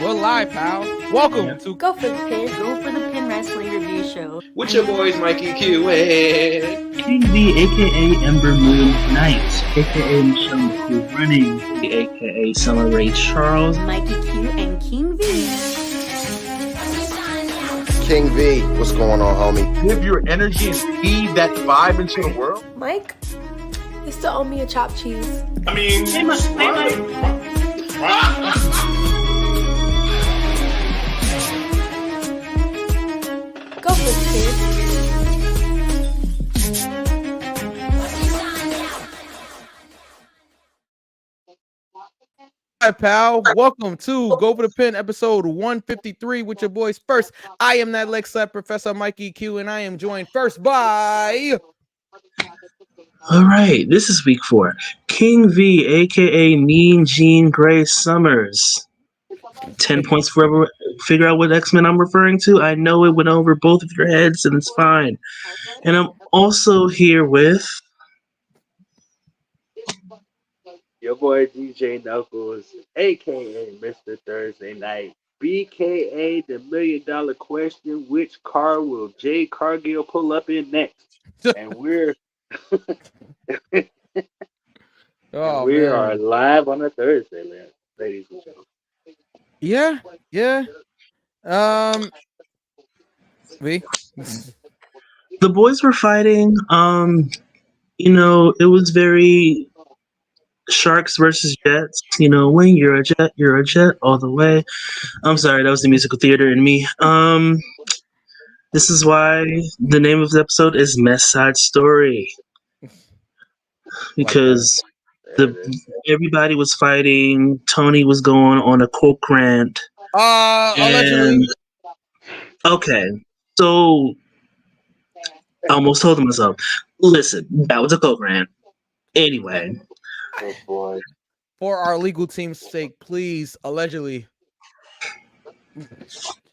We're live, pal. Welcome to Go for the Pin Wrestling Review Show. With your boys, Mikey Q and King V, aka Ember Moon Knight, aka Michelle McCool Running, aka Summer Ray Charles, Mikey Q and King V. King V, what's going on, homie? Give your energy and feed that vibe into the world. Mike, you still owe me a chopped cheese. I mean, Hey, Mike. Go for it, kid. Hi, pal. Welcome to Go for the Pin, episode 153 with your boys. First, I am that leg slap Professor Mikey Q, and I am joined first by... All right, this is week 4. King V, aka Mean Gene Gray Summers. 10 points forever. Figure out what X-Men I'm referring to. I know it went over both of your heads, and it's fine. And I'm also here with... Your boy DJ Knuckles, aka Mr. Thursday Night, BKA the $1 Million Question: which car will Jay Cargill pull up in next? And we man. are live on a Thursday, man, ladies and gentlemen. Yeah. V? The boys were fighting. It was very Sharks versus Jets. When you're a Jet all the way. I'm sorry, that was the musical theater in me. This is why the name of the episode is Mess Side Story. Because everybody was fighting. Tony was going on a coke rant. Allegedly. Okay, so I almost told myself, listen, that was a coke rant. Anyway. Oh boy. For our legal team's sake, please, allegedly.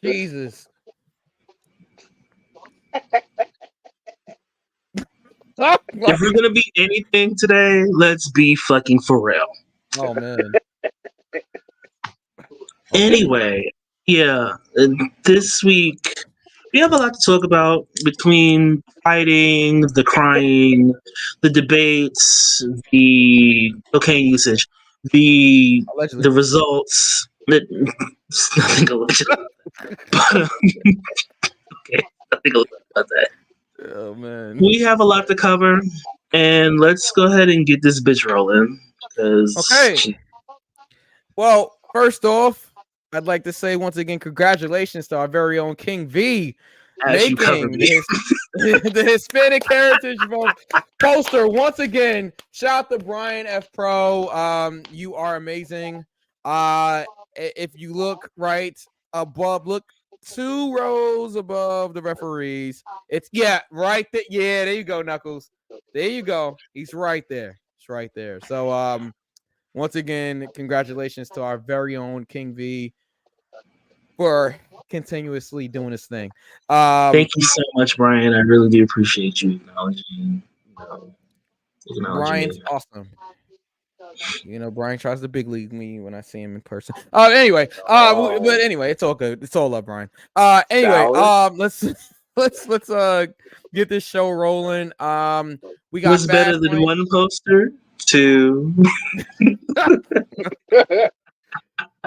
Jesus. If we're gonna be anything today, let's be fucking for real. Oh, man. Anyway, yeah, this week we have a lot to talk about between fighting, the crying, the debates, the cocaine usage, the results. It's nothing alleged. But, okay, nothing alleged about that. Oh, man. We have a lot to cover, and let's go ahead and get this bitch rolling. Okay. Well, first off, I'd like to say once again, congratulations to our very own King V, making the Hispanic Heritage poster once again. Shout out to Brian F. Pro. You are amazing. If you look right above, look 2 rows above the referees. It's right there. Yeah, there you go, Knuckles. There you go. He's right there. It's right there. So once again, congratulations to our very own King V for continuously doing this thing. Thank you so much, Brian. I really do appreciate you acknowledging. Brian's awesome. Brian tries to big league me when I see him in person. Anyway, but anyway, it's all good. It's all love, Brian. Anyway, let's get this show rolling. We got what's better than one poster? 2.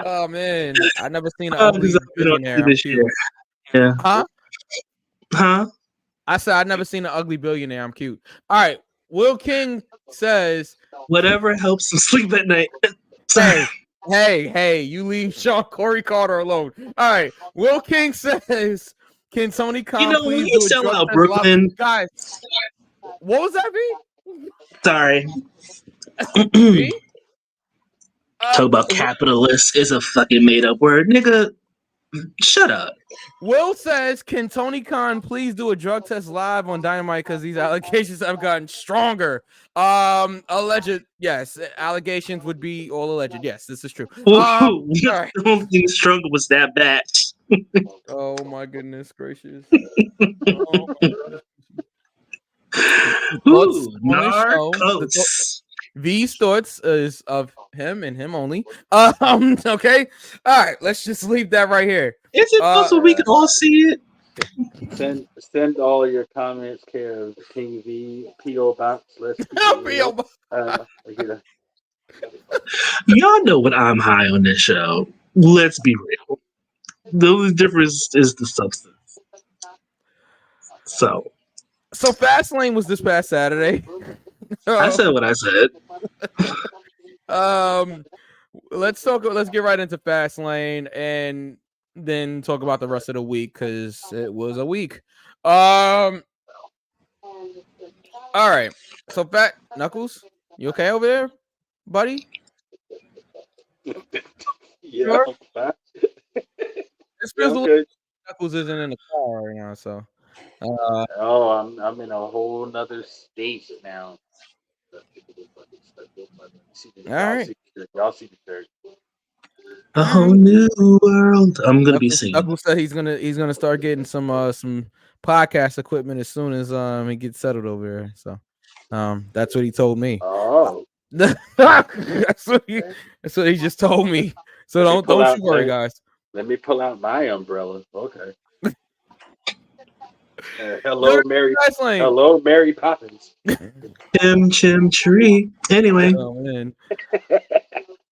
Oh man, I never seen an ugly billionaire. Yeah. Huh? I said I never seen an ugly billionaire. I'm cute. All right. Will King says whatever helps him sleep at night. Hey, you leave Sean Corey Carter alone. All right. Will King says, can Tony Khan when you sell out Brooklyn, guys? What was that, V? Sorry. Talk about capitalist is a fucking made up word, nigga. Shut up. Will says, can Tony Khan please do a drug test live on Dynamite because these allegations have gotten stronger? Alleged, yes. Allegations would be all alleged. Yes, this is true. I don't think stronger was that bad. Oh my goodness gracious. Narcos. V's thoughts is of him and him only. Okay. All right. Let's just leave that right here. Is it possible we can all see it? Send all your comments care of King V PO Box. Let's keep it P.O. real. Box. You know, Y'all know when I'm high on this show. Let's be real. The only difference is the substance. So Fastlane was this past Saturday. I said what I said. Let's get right into Fastlane and then talk about the rest of the week because it was a week. All right. So Fat Knuckles, you okay over there, buddy? yeah. Sure. It feels a little Okay. Knuckles isn't in the car right now, so Oh, I'm in a whole nother state now. right. Y'all see the shirt. A whole new world. I'm gonna be singing. Knuckles said he's gonna start getting some podcast equipment as soon as he gets settled over here. So that's what he told me. Oh, that's what he just told me. So Let me pull don't out you worry, my- guys. let me pull out my umbrella. Okay. Hello, Mary. Fastlane. Hello, Mary Poppins. Chim chim tree. Anyway, Oh, man.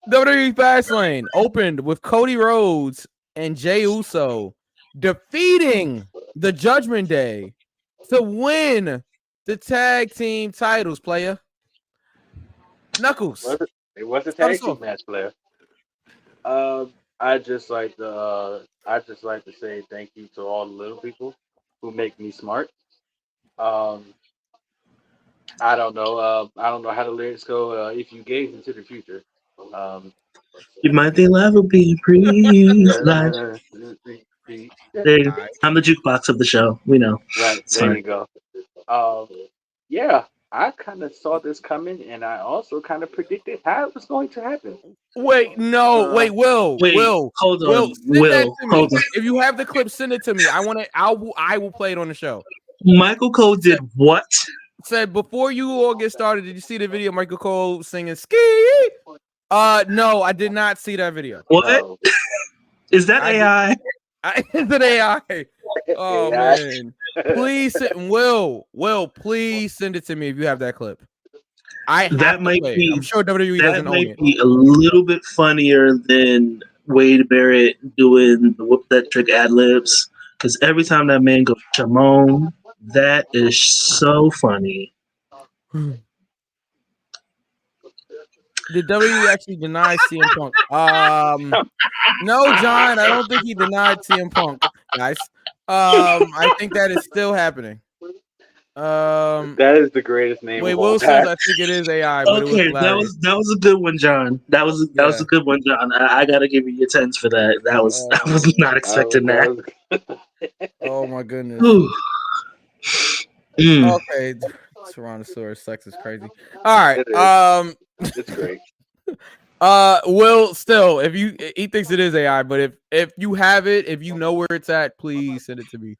WWE Fastlane opened with Cody Rhodes and Jey Uso defeating the Judgment Day to win the tag team titles, player. Knuckles. It was a Start tag us off. team match, player. I just like to say thank you to all the little people who make me smart. I don't know how the lyrics go. If you gaze into the future, you might think life will be pretty. Life. There you go. I'm the jukebox of the show. We know. Right, It's there fine. you go. Yeah, I kind of saw this coming, and I also kind of predicted how it was going to happen. Wait, no, wait, Will, Wait, Will, hold on. Will, send that Will, to me. hold on. If you have the clip, send it to me. I will play it on the show. Michael Cole did what? Said before you all get started, did you see the video of Michael Cole singing "Ski"? No, I did not see that video. What? No. Is that I did- AI? Is it AI? Oh AI. man. Please send Will, please send it to me if you have that clip. That might be- I'm sure WWE That doesn't own might it. be a little bit funnier than Wade Barrett doing the whoop that trick ad libs. Because every time that man goes Shimon, that is so funny. Did WWE actually deny CM Punk? No, John, I don't think he denied CM Punk, guys. I think that is still happening. That is the greatest name. Wait, of all Will time. says I think it is AI, but it was Okay, hilarious. that was a good one, John. That was a good one, John. I gotta give you your tens for that. I was not expecting that. Oh my goodness. Ooh. Mm. Okay, Tyrannosaurus Sex is crazy. All right. It is. It's great. Will still, if he thinks it is AI, but if you have it, if you know where it's at, please send it to me.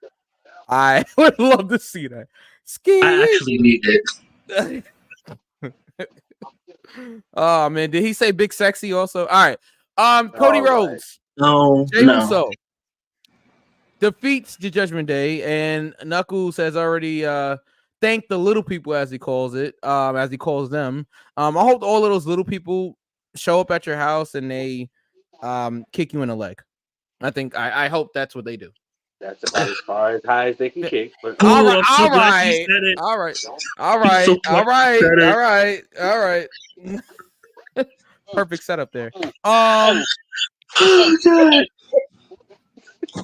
I would love to see that. Ski. I actually need it. Oh man, did he say big sexy also? All right. Cody All right. Rhodes, No, Jey no. Uso defeats the Judgment Day, and Knuckles has already thanked the little people, as he calls it, as he calls them. I hope all of those little people show up at your house and they kick you in the leg. I hope that's what they do. That's about as far as high as they can kick. But All Ooh, right, I'm so all glad you right, said it. all right, I'm so glad you said it. all right. Perfect setup there. Oh, God.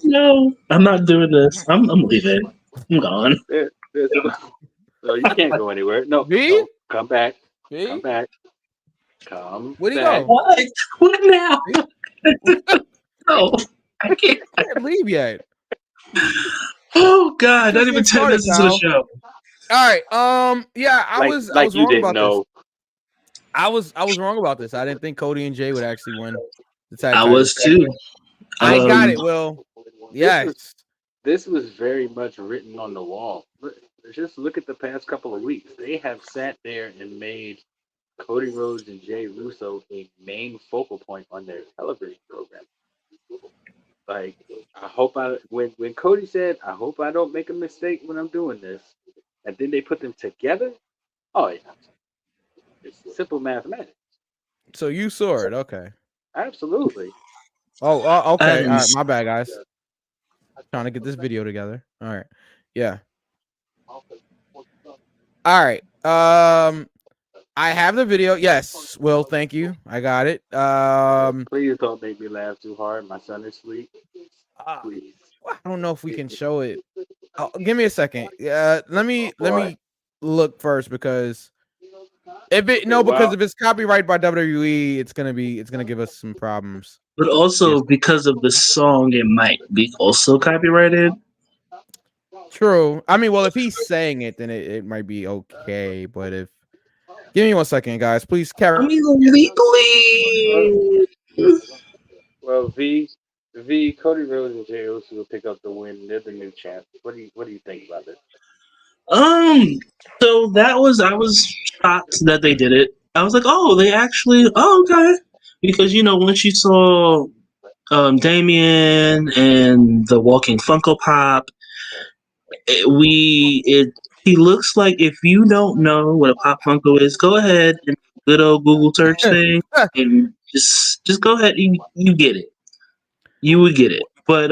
No, I'm not doing this. I'm leaving. I'm gone. so you can't go anywhere. No, V? no, come back. V? Come back. Come Where'd he back. go? What? What now? No, I can't. I can't leave yet. Oh God, not Just even get 10 minutes into the started, show. All right. Yeah, I was you wrong didn't about know. this. I was wrong about this. I didn't think Cody and Jay would actually win the tag I titles. was too. I got Um, it, Will. Yes. This was very much written on the wall. Just look at the past couple of weeks. They have sat there and made Cody Rhodes and Jay Russo a main focal point on their television program. Like, I hope when Cody said, I hope I don't make a mistake when I'm doing this, and then they put them together, oh yeah. It's simple mathematics. So you saw it, okay. Absolutely. Oh, okay. All right, And- my bad, guys. Trying to get this video together. All right. Yeah. All right. I have the video. Yes, Will, thank you. I got it. Please don't make me laugh too hard. My son is asleep. Please. I don't know if we can show it. Oh, give me a second. Let me look first because because if it's copyrighted by WWE, it's gonna give us some problems. But also because of the song, it might be also copyrighted. True. I mean, well, if he's saying it, then it might be okay. But if give me 1 second, guys, please carry. I mean, legally. Well, V, Cody Rhodes and Jey Uso will pick up the win. They're the new champ. What do you think about this? So I was shocked that they did it. I was like, oh, they actually, okay. Because, once you saw Damien and the walking Funko Pop, he looks like, if you don't know what a Pop Funko is, go ahead and good old Google search thing and just go ahead and you get it. You would get it. But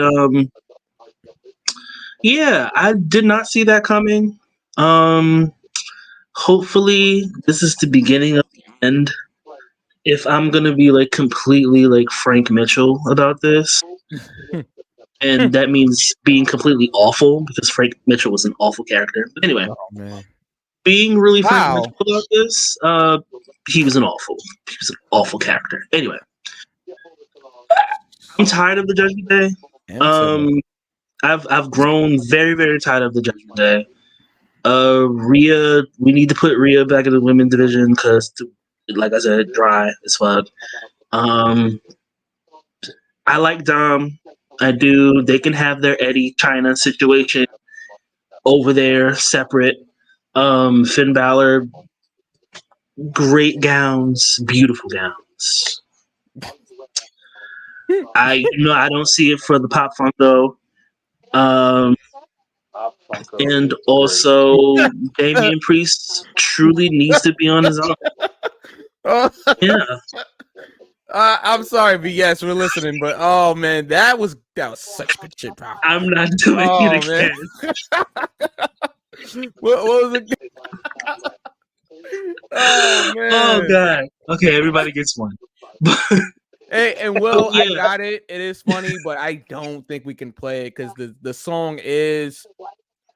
yeah, I did not see that coming. Hopefully this is the beginning of the end. If I'm gonna be like completely like Frank Mitchell about this, and that means being completely awful because Frank Mitchell was an awful character. But anyway, being really Frank Mitchell about this, he was an awful character. Anyway, I'm tired of the Judgment Day. I've grown very, very tired of the Judgment Day. Rhea, we need to put Rhea back in the women's division because, like I said, dry as fuck. I like Dom. I do. They can have their Eddie China situation over there separate. Finn Balor, great gowns, beautiful gowns. I don't see it for the Pop Funko. And also, Damian Priest truly needs to be on his own. Yeah. I'm sorry, but yes, we're listening. But oh man, that was such good shit, pal. I'm not doing it again. what was it? Oh man. Oh god. Okay, everybody gets one. Hey, and Will, yeah. I got it. It is funny, but I don't think we can play it because the song is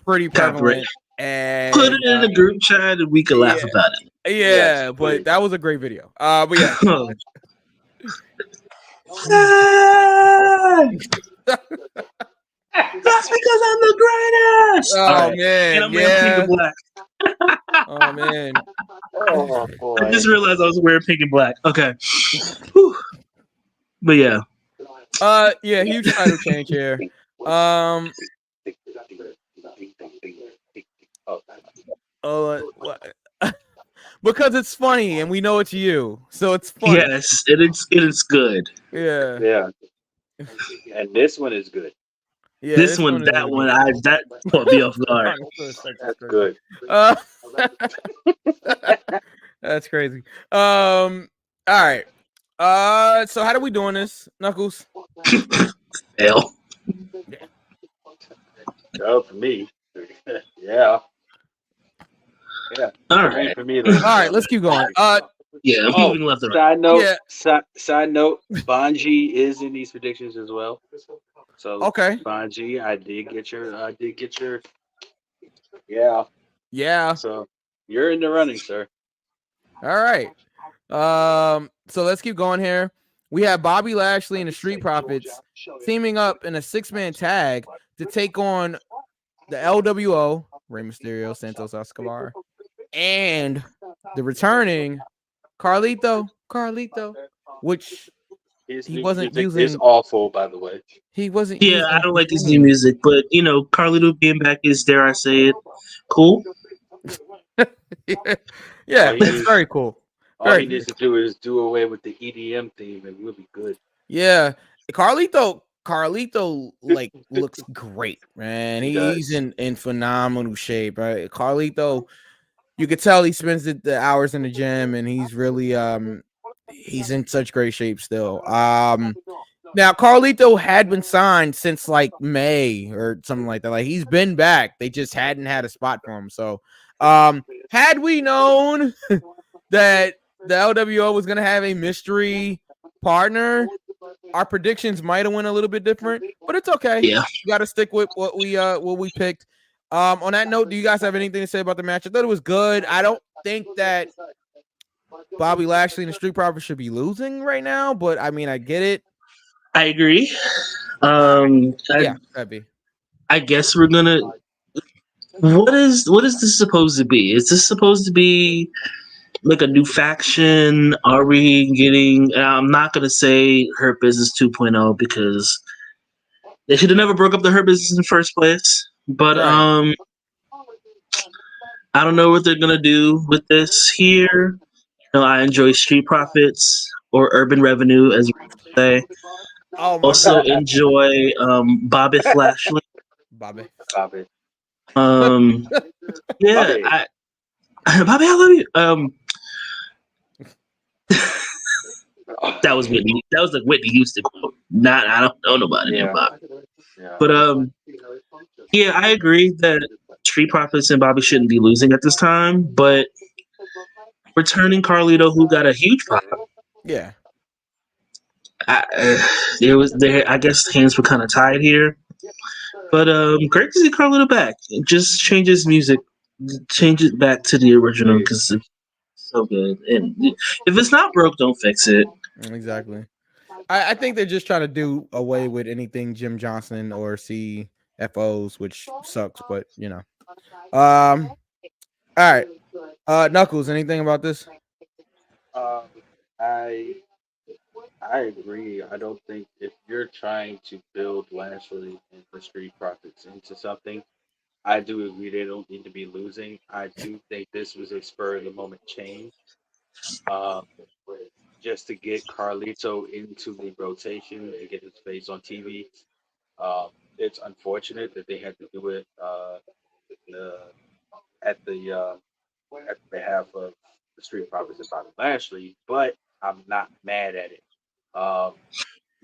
pretty prevalent. And put it in the group chat and we can laugh about it. Yeah, but that was a great video. But yeah. That's because I'm the greatest. Oh man, and I'm wearing pink and black. Oh man. Oh boy. I just realized I was wearing pink and black. Okay. Whew. But yeah. Yeah, huge title change here. Because it's funny and we know it's you, so it's funny. Yes, it is good. Yeah. Yeah. And this one is good. Yeah, this one, that one, that caught me off guard. That's good. That's crazy. All right. So how are we doing this, Knuckles? Hell. Oh, for me. Yeah. Yeah. All right. For me, all right, let's keep going. Yeah, I'm moving left and right. Side note, Yeah. Side note, Bonji is in these predictions as well. So Okay. Bonji, I did get your yeah. Yeah. So you're in the running, sir. All right. So let's keep going here. We have Bobby Lashley and the Street Profits teaming up in a 6-man tag to take on the LWO, Rey Mysterio, Santos Escobar, and the returning Carlito, which he wasn't using. It's awful, by the way. He wasn't. Yeah, I don't like his new music, but Carlito being back is, dare I say it, cool. Yeah, it's very cool. All he needs to do is do away with the EDM theme, and we'll be good. Yeah, Carlito like looks great, man. He's in phenomenal shape, right? Carlito, you could tell he spends the hours in the gym, and he's really he's in such great shape still. Now Carlito had been signed since like May or something like that. Like he's been back. They just hadn't had a spot for him. So had we known that the LWO was gonna have a mystery partner, our predictions might have went a little bit different, but it's okay. Yeah, you got to stick with what we picked. On that note, do you guys have anything to say about the match? I thought it was good. I don't think that Bobby Lashley and the Street Profits should be losing right now, but I mean, I get it. I agree. I guess we're gonna. What is this supposed to be? Is this supposed to be like a new faction? Are we getting? I'm not gonna say Hurt Business 2.0 because they should have never broke up the Hurt Business in the first place. But I don't know what they're gonna do with this here. You know, I enjoy Street Profits or Urban Revenue, as we say. Also enjoy Bobby Lashley. Bobby. Yeah, Bobby, I love you. That was Whitney. That was like Whitney Houston. Not, I don't know nobody named Bobby. Yeah. But yeah, I agree that Street Profits and Bobby shouldn't be losing at this time. But returning Carlito, who got a huge pop. Yeah. I guess hands were kind of tied here. But great to see Carlito back. Just change his music, change it back to the original because it's so good. And if it's not broke, don't fix it. Exactly. I think they're just trying to do away with anything Jim Johnson or CFOs, which sucks, but you know. All right. Knuckles, anything about this? I agree. I don't think if you're trying to build Lashley and the Street Profits into something, I do agree they don't need to be losing. I do think this was a spur of the moment change. Just to get Carlito into the rotation and get his face on TV. It's unfortunate that they had to do it at the behalf of the Street Profits and Bobby Lashley, but I'm not mad at it.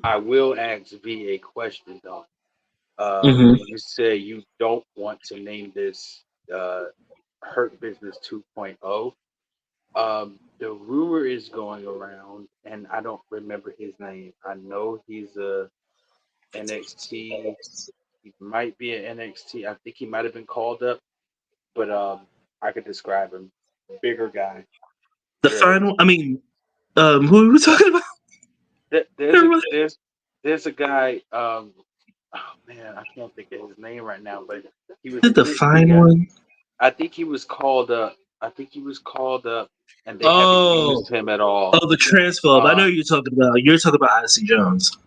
I will ask V a question though. You say you don't want to name this Hurt Business 2.0. The rumor is going around, and I don't remember his name. I know he's a NXT. He might be an NXT. I think he might have been called up, but I could describe him. Bigger guy. The final. I mean, who are we talking about? There's a guy. Oh man, I can't think of his name right now, but he was the fine one. I think he was called up. And they haven't used him at all. Oh, the transphobe. I know you're talking about. You're talking about Odyssey Jones.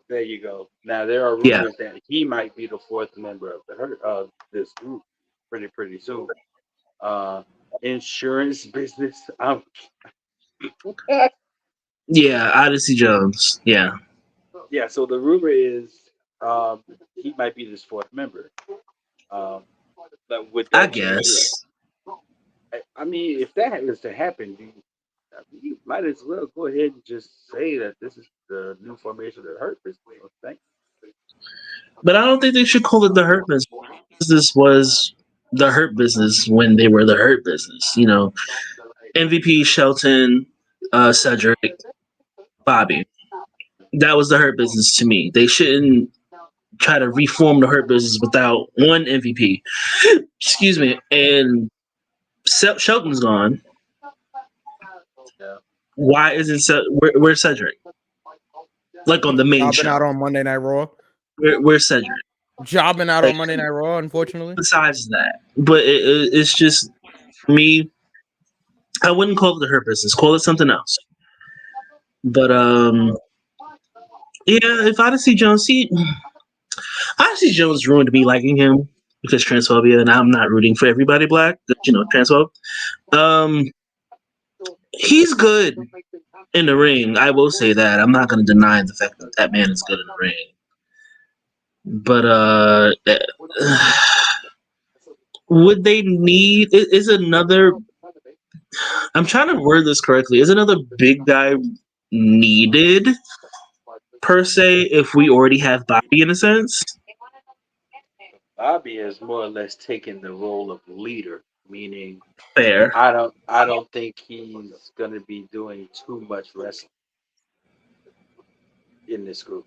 There you go. Now there are rumors that he might be the fourth member of this group pretty soon. Insurance business. Yeah, Odyssey Jones. Yeah. Yeah. So the rumor is he might be this fourth member. I guess. I mean, if that was to happen, you might as well go ahead and just say that this is the new formation of the Hurt Business. But I don't think they should call it the Hurt Business. This was the Hurt Business when they were the Hurt Business. You know, MVP, Shelton, Cedric, Bobby. That was the Hurt Business to me. They shouldn't try to reform the Hurt Business without one MVP. Excuse me. And Shelton's gone. Why isn't where's Cedric? Like on the main show. Jobbing out on Monday Night Raw. Where's Cedric? Jobbing out on Monday Night Raw, unfortunately. Besides that, but it's just for me. I wouldn't call it the Hurt Business. Call it something else. But yeah, if Odyssey Jones ruined me liking him because transphobia, and I'm not rooting for everybody black. You know, transphobe. He's good in the ring. I will say that. I'm not going to deny the fact that that man is good in the ring. But would they need? Is another? I'm trying to word this correctly. Is another big guy needed per se if we already have Bobby in a sense? Bobby has more or less taken the role of leader, meaning Fair. I don't think he's gonna be doing too much wrestling in this group.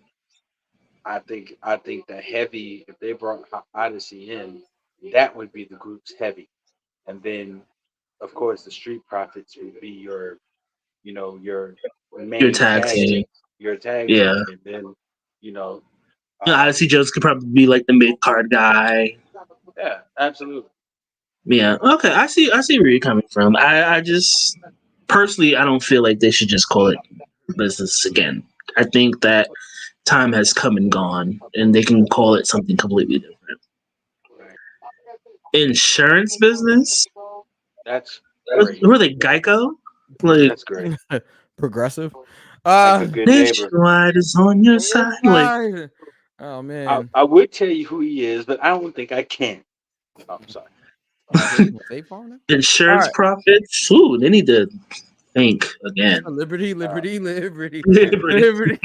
I think the heavy, if they brought Odyssey in, that would be the group's heavy. And then of course the Street Profits would be your your main Your tag team. your tag Yeah. team, and then you know Odyssey Jones could probably be like the mid card guy. yeah, absolutely. Yeah. Okay. I see where you're coming from. I just personally I don't feel like they should just call it business again. I think that time has come and gone, and they can call it something completely different. Insurance business? That's great. Who are they? Geico? Like That's great. Progressive. Like a good neighbor. Nationwide is on your side. Like Oh man. I would tell you who he is, but I don't think I can. Oh, I'm sorry. State Farm now? insurance Alright. profits. Ooh, they need to think again. Liberty, liberty, liberty, Liberty. liberty.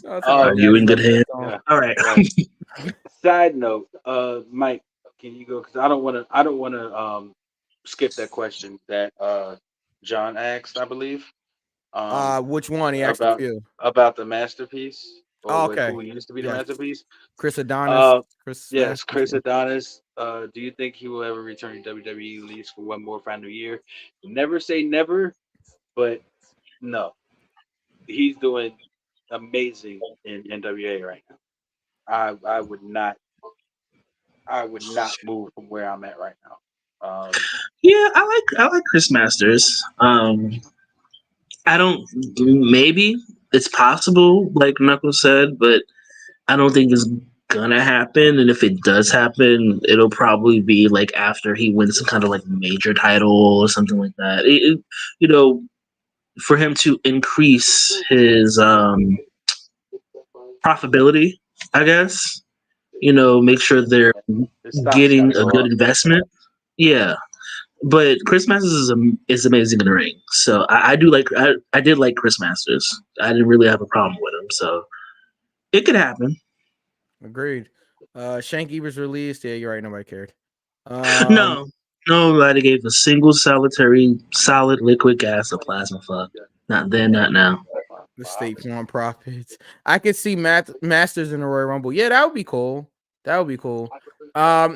Oh, you in good hands? Yeah. All right. Side note, Mike, can you go? Because I don't want to skip that question that John asked, I believe. Which one? He asked about- a few. About the masterpiece. Or Oh, okay. who used to be the Yeah. masterpiece? Chris Adonis. Yes, Chris Adonis. Do you think he will ever return to WWE at least for one more final year? Never say never, but no. He's doing amazing in NWA right now. I would not move from where I'm at right now. Yeah, I like Chris Masters. I don't. Maybe it's possible, like Knuckles said, but I don't think it's gonna happen. And if it does happen, it'll probably be like after he wins some kind of like major title or something like that. For him to increase his profitability, I guess. Make sure they're His stock's getting gotta a go good up. investment. Yeah. But Chris Masters is amazing in the ring. So I did like Chris Masters. I didn't really have a problem with him. So it could happen. Agreed. Shanky was released. Yeah, you're right. Nobody cared. No. Nobody gave a single solid liquid gas or plasma fuck. Not then, not now. The State Farm Profits. I could see Masters in the Royal Rumble. Yeah, that would be cool. That would be cool.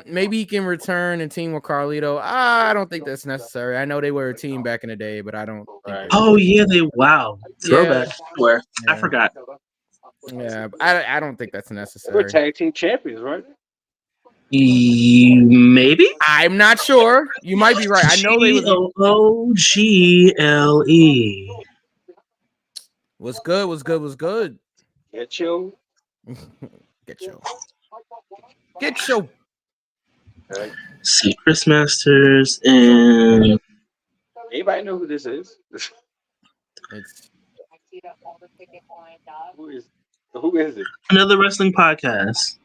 Maybe he can return and team with Carlito. I don't think that's necessary. I know they were a team back in the day, but I don't. Think Oh yeah, wow. Throwback. Where I Yeah. forgot. Yeah, but I don't think that's We're necessary. tag team champions, right? Maybe. I'm not sure. You might be right. I know they was was good. Was good. Get you. Get your. Right. See Chris Masters and Anybody know who this is? It's Who is it? another wrestling podcast.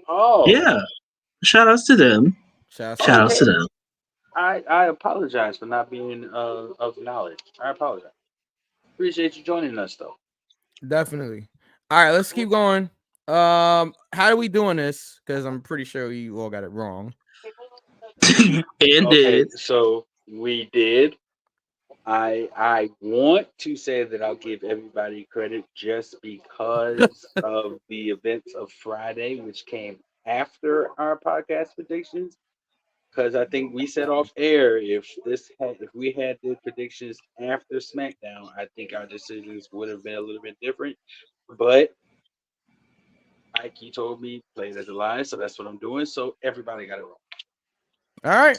Oh, Yeah. Shout outs to them. shout Shout outs to them. I apologize for not being of knowledge. I apologize. Appreciate you joining us though. Definitely. All right, let's keep going. How are we doing this? Because I'm pretty sure you all got it wrong. And Okay, did. so we did. I want to say that I'll give everybody credit just because of the events of Friday, which came after our podcast predictions. Because I think we said off air if we had the predictions after SmackDown, I think our decisions would have been a little bit different. But Mikey told me play it as a lie, so that's what I'm doing. So everybody got it wrong. All right.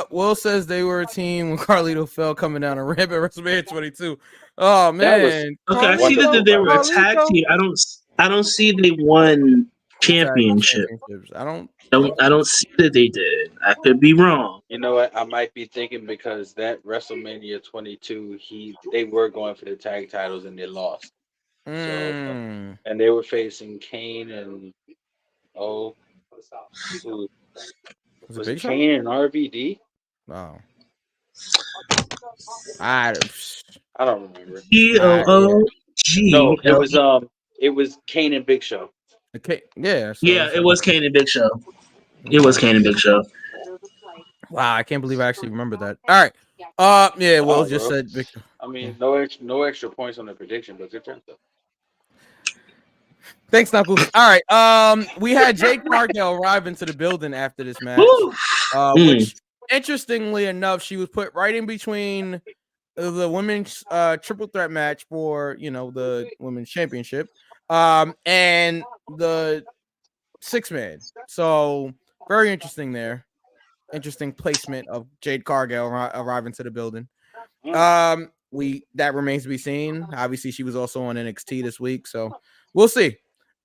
Will says they were a team when Carlito fell coming down a ramp at WrestleMania 22. Oh man. Okay, I see that they were a tag team. I don't see they won championship. Championships. I don't. I don't see that they did. I could be wrong. You know what? I might be thinking because that WrestleMania 22, they were going for the tag titles and they lost. Mm. So, and they were facing Kane and who was it Kane and RVD? Oh. I don't remember. EOOG. No, it was Kane and Big Show. Okay, yeah. It was Kane and Big Show. It was Kane and Big Show. Wow, I can't believe I actually remember that. All right. Yeah, Will just said Big Show. I mean, no extra points on the prediction, but good turn though. Thanks, Knuckles. All right. We had Jade Cargill arrive into the building after this match. Which, interestingly enough, she was put right in between the women's triple threat match for the women's championship, and the 6-man. So very interesting there. Interesting placement of Jade Cargill arriving to the building. That remains to be seen. Obviously, she was also on NXT this week, so we'll see.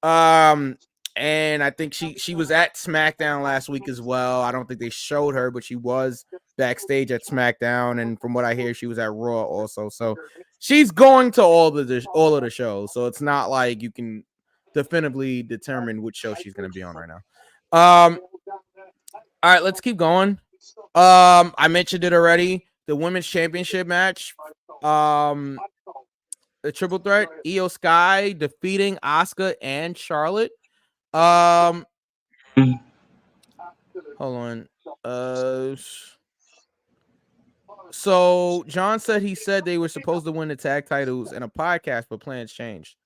And I think she was at SmackDown last week as well. I don't think they showed her, but she was backstage at SmackDown, and from what I hear, she was at Raw also. So she's going to all of the shows. So it's not like you can definitively determine which show she's going to be on right now. All right, let's keep going. I mentioned it already. The women's championship match. The triple threat, Io Sky defeating Asuka and Charlotte. Hold on. So John said he said they were supposed to win the tag titles in a podcast, but plans changed.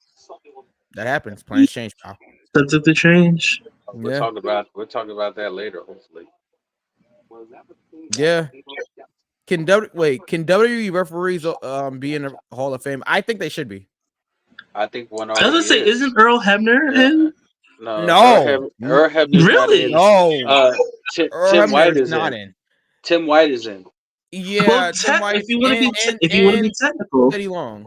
That happens. Plans change, pal. Subject to change. We'll talk about that later, hopefully. Yeah. Can WWE referees be in the Hall of Fame? I think they should be. I think one. I was gonna say, isn't Earl Hebner in? No. Earl Hebner's really? No. Tim White is not in. Tim White is in. Yeah. Well, if you want to be technical, Teddy Long.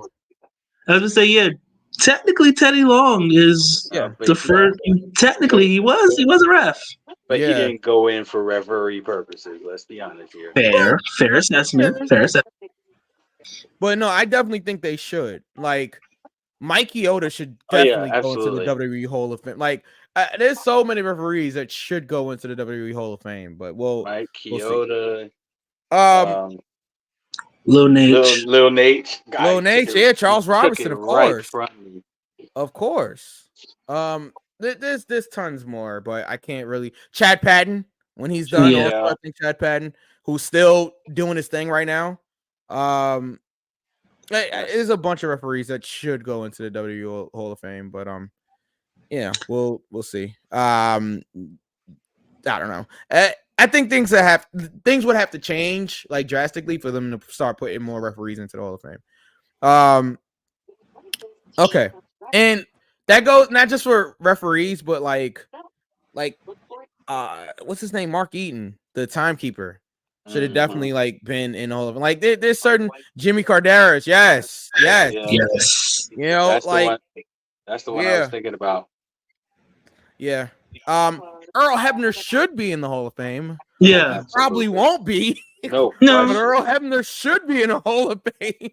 I was gonna say, technically Teddy Long is the first. Technically, he was a ref. But he didn't go in for referee purposes. Let's be honest here. Fair assessment. But no, I definitely think they should. Like, Mike Chioda should definitely go into the WWE Hall of Fame. Like, there's so many referees that should go into the WWE Hall of Fame. But Mike Chioda, Lil Nate, Lil Nate, yeah, Charles Robinson, of course. There's tons more, but I can't really. Chad Patton, when he's done, also, I think Chad Patton, who's still doing his thing right now. There's a bunch of referees that should go into the WWE Hall of Fame, but we'll see. I don't know. I think things would have to change like drastically for them to start putting more referees into the Hall of Fame. Okay, and that goes not just for referees, but like what's his name? Mark Eaton, the timekeeper, should have definitely been in all of them. Like there's certain Jimmy Carderas, yes. You know, that's the one I was thinking about. Yeah. Earl Hebner should be in the Hall of Fame. Yeah, probably won't be. No. But Earl Hebner should be in the Hall of Fame.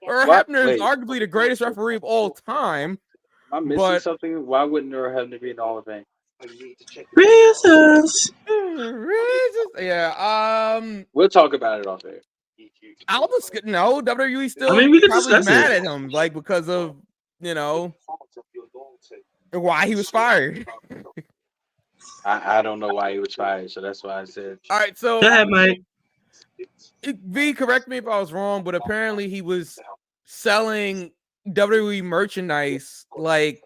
Earl Hebner is arguably the greatest referee of all time. I'm missing something. Why wouldn't Earl Hebner be in the Hall of Fame? Reasons. Yeah. We'll talk about it off air. I'll just no WWE still. We can probably discuss mad it. at him, like because of why he was fired. I don't know why he was fired, so that's why I said. All right, so go ahead, Mike. V, correct me if I was wrong, but apparently he was selling WWE merchandise like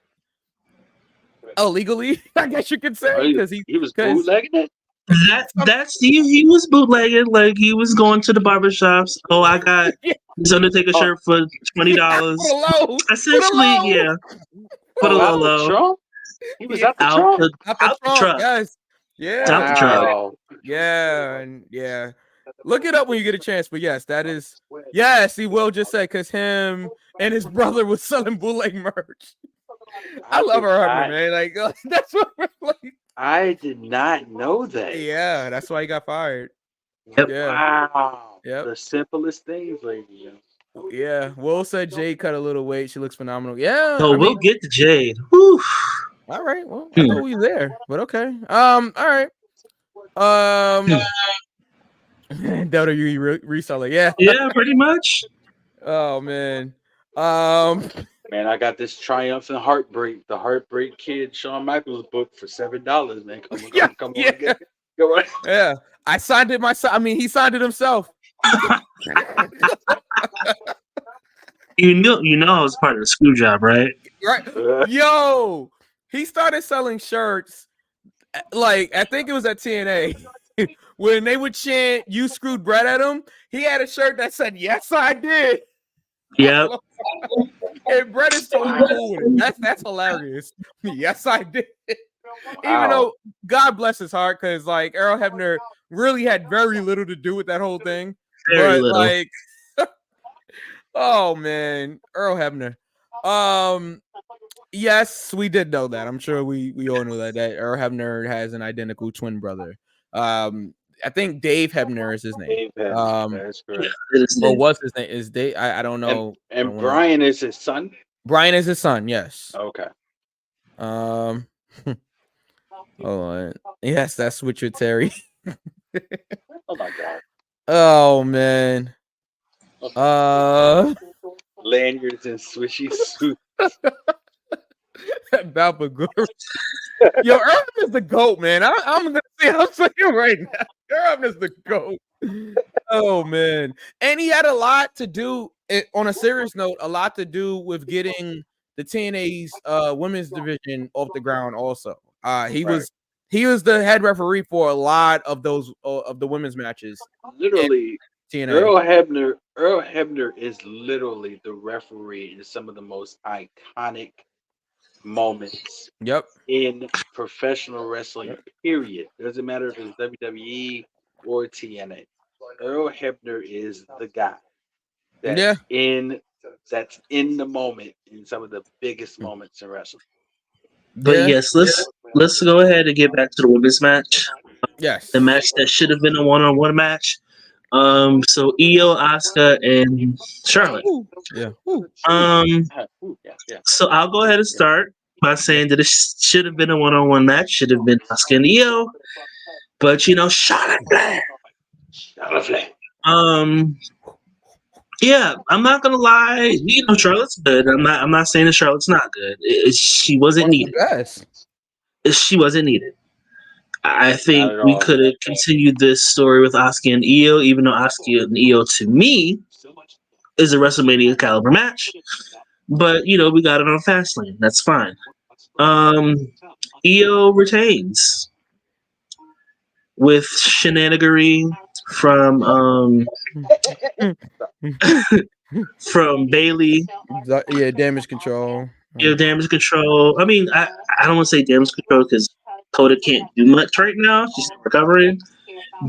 illegally, I guess you could say, because he was bootlegging it. He was bootlegging, like he was going to the barbershops. Oh, I got this Undertaker shirt for $20. Essentially, put a low. He was out the truck. Yes. Yeah. Out the truck. Yeah. Look it up when you get a chance. But yes, that is. Yes, he will just say because him and his brother was selling bootleg merch. I love did Earl not- Hebner, man. Like that's what. Like, I did not know that. yeah, that's why he got fired. Yep. Yeah, Wow. Yep. The simplest things, lady. yeah. Will said Jade cut a little weight. She looks phenomenal. Yeah. So I we'll mean, get to Jade. Whew. all right. Well, I thought we were there, but okay. All right. WWE reseller. Yeah. Yeah, pretty much. Oh man. Man, I got this Triumphant Heartbreak, the Heartbreak Kid, Shawn Michaels book for $7, man. Come on, Yeah, come on, yeah. get it. Come on. Yeah. I signed it myself. I mean, he signed it himself. You know I was part of the screw job, right? Right. Yo, he started selling shirts. Like, I think it was at TNA. When they would chant "You screwed Brett" at him, he had a shirt that said "Yes, I did." Yep. And Brett is totally cool with it. That's hilarious. Yes, I did. Even though God bless his heart, because like Earl Hebner really had very little to do with that whole thing. Very But little. like, oh man, Earl Hebner. Yes, we did know that. I'm sure we all know that Earl Hebner has an identical twin brother. I think Dave Hebner is his name. Dave Hebner, that's correct. Or was his name? Is Dave? I don't know. And I don't Brian is his son? Brian is his son, yes. Okay. Hold on. Yes, that's Richard Terry. Oh my God. Oh man. Lanyards and swishy suits. Balpagura. Yo, Earl is the GOAT, man. I'm gonna say I'm saying right now. Earl is the GOAT. Oh man. And he had a lot to do on a serious note, a lot to do with getting the TNA's women's division off the ground also. He was the head referee for a lot of those of the women's matches. Literally, TNA. Earl Hebner is literally the referee in some of the most iconic moments in professional wrestling, period. Doesn't matter if it's WWE or TNA. Earl Hebner is the guy that's in the moment in some of the biggest moments in wrestling. But yes, let's go ahead and get back to the women's match. Yes. The match that should have been a one-on-one match. So Io, Asuka, and Charlotte. Yeah. So I'll go ahead and start by saying that it should have been a one-on-one match. Should have been Asuka and Io, but Charlotte Flair. Yeah, I'm not gonna lie. Charlotte's good. I'm not saying that Charlotte's not good. She wasn't needed. She wasn't needed. I think we could have continued this story with Asuka and Io, even though Asuka and Io, to me, is a WrestleMania caliber match. But we got it on Fastlane. That's fine. Io retains with shenanigery from from Bailey. Yeah, damage control. Damage control. I mean, I don't want to say damage control because Coda can't do much right now. She's recovering.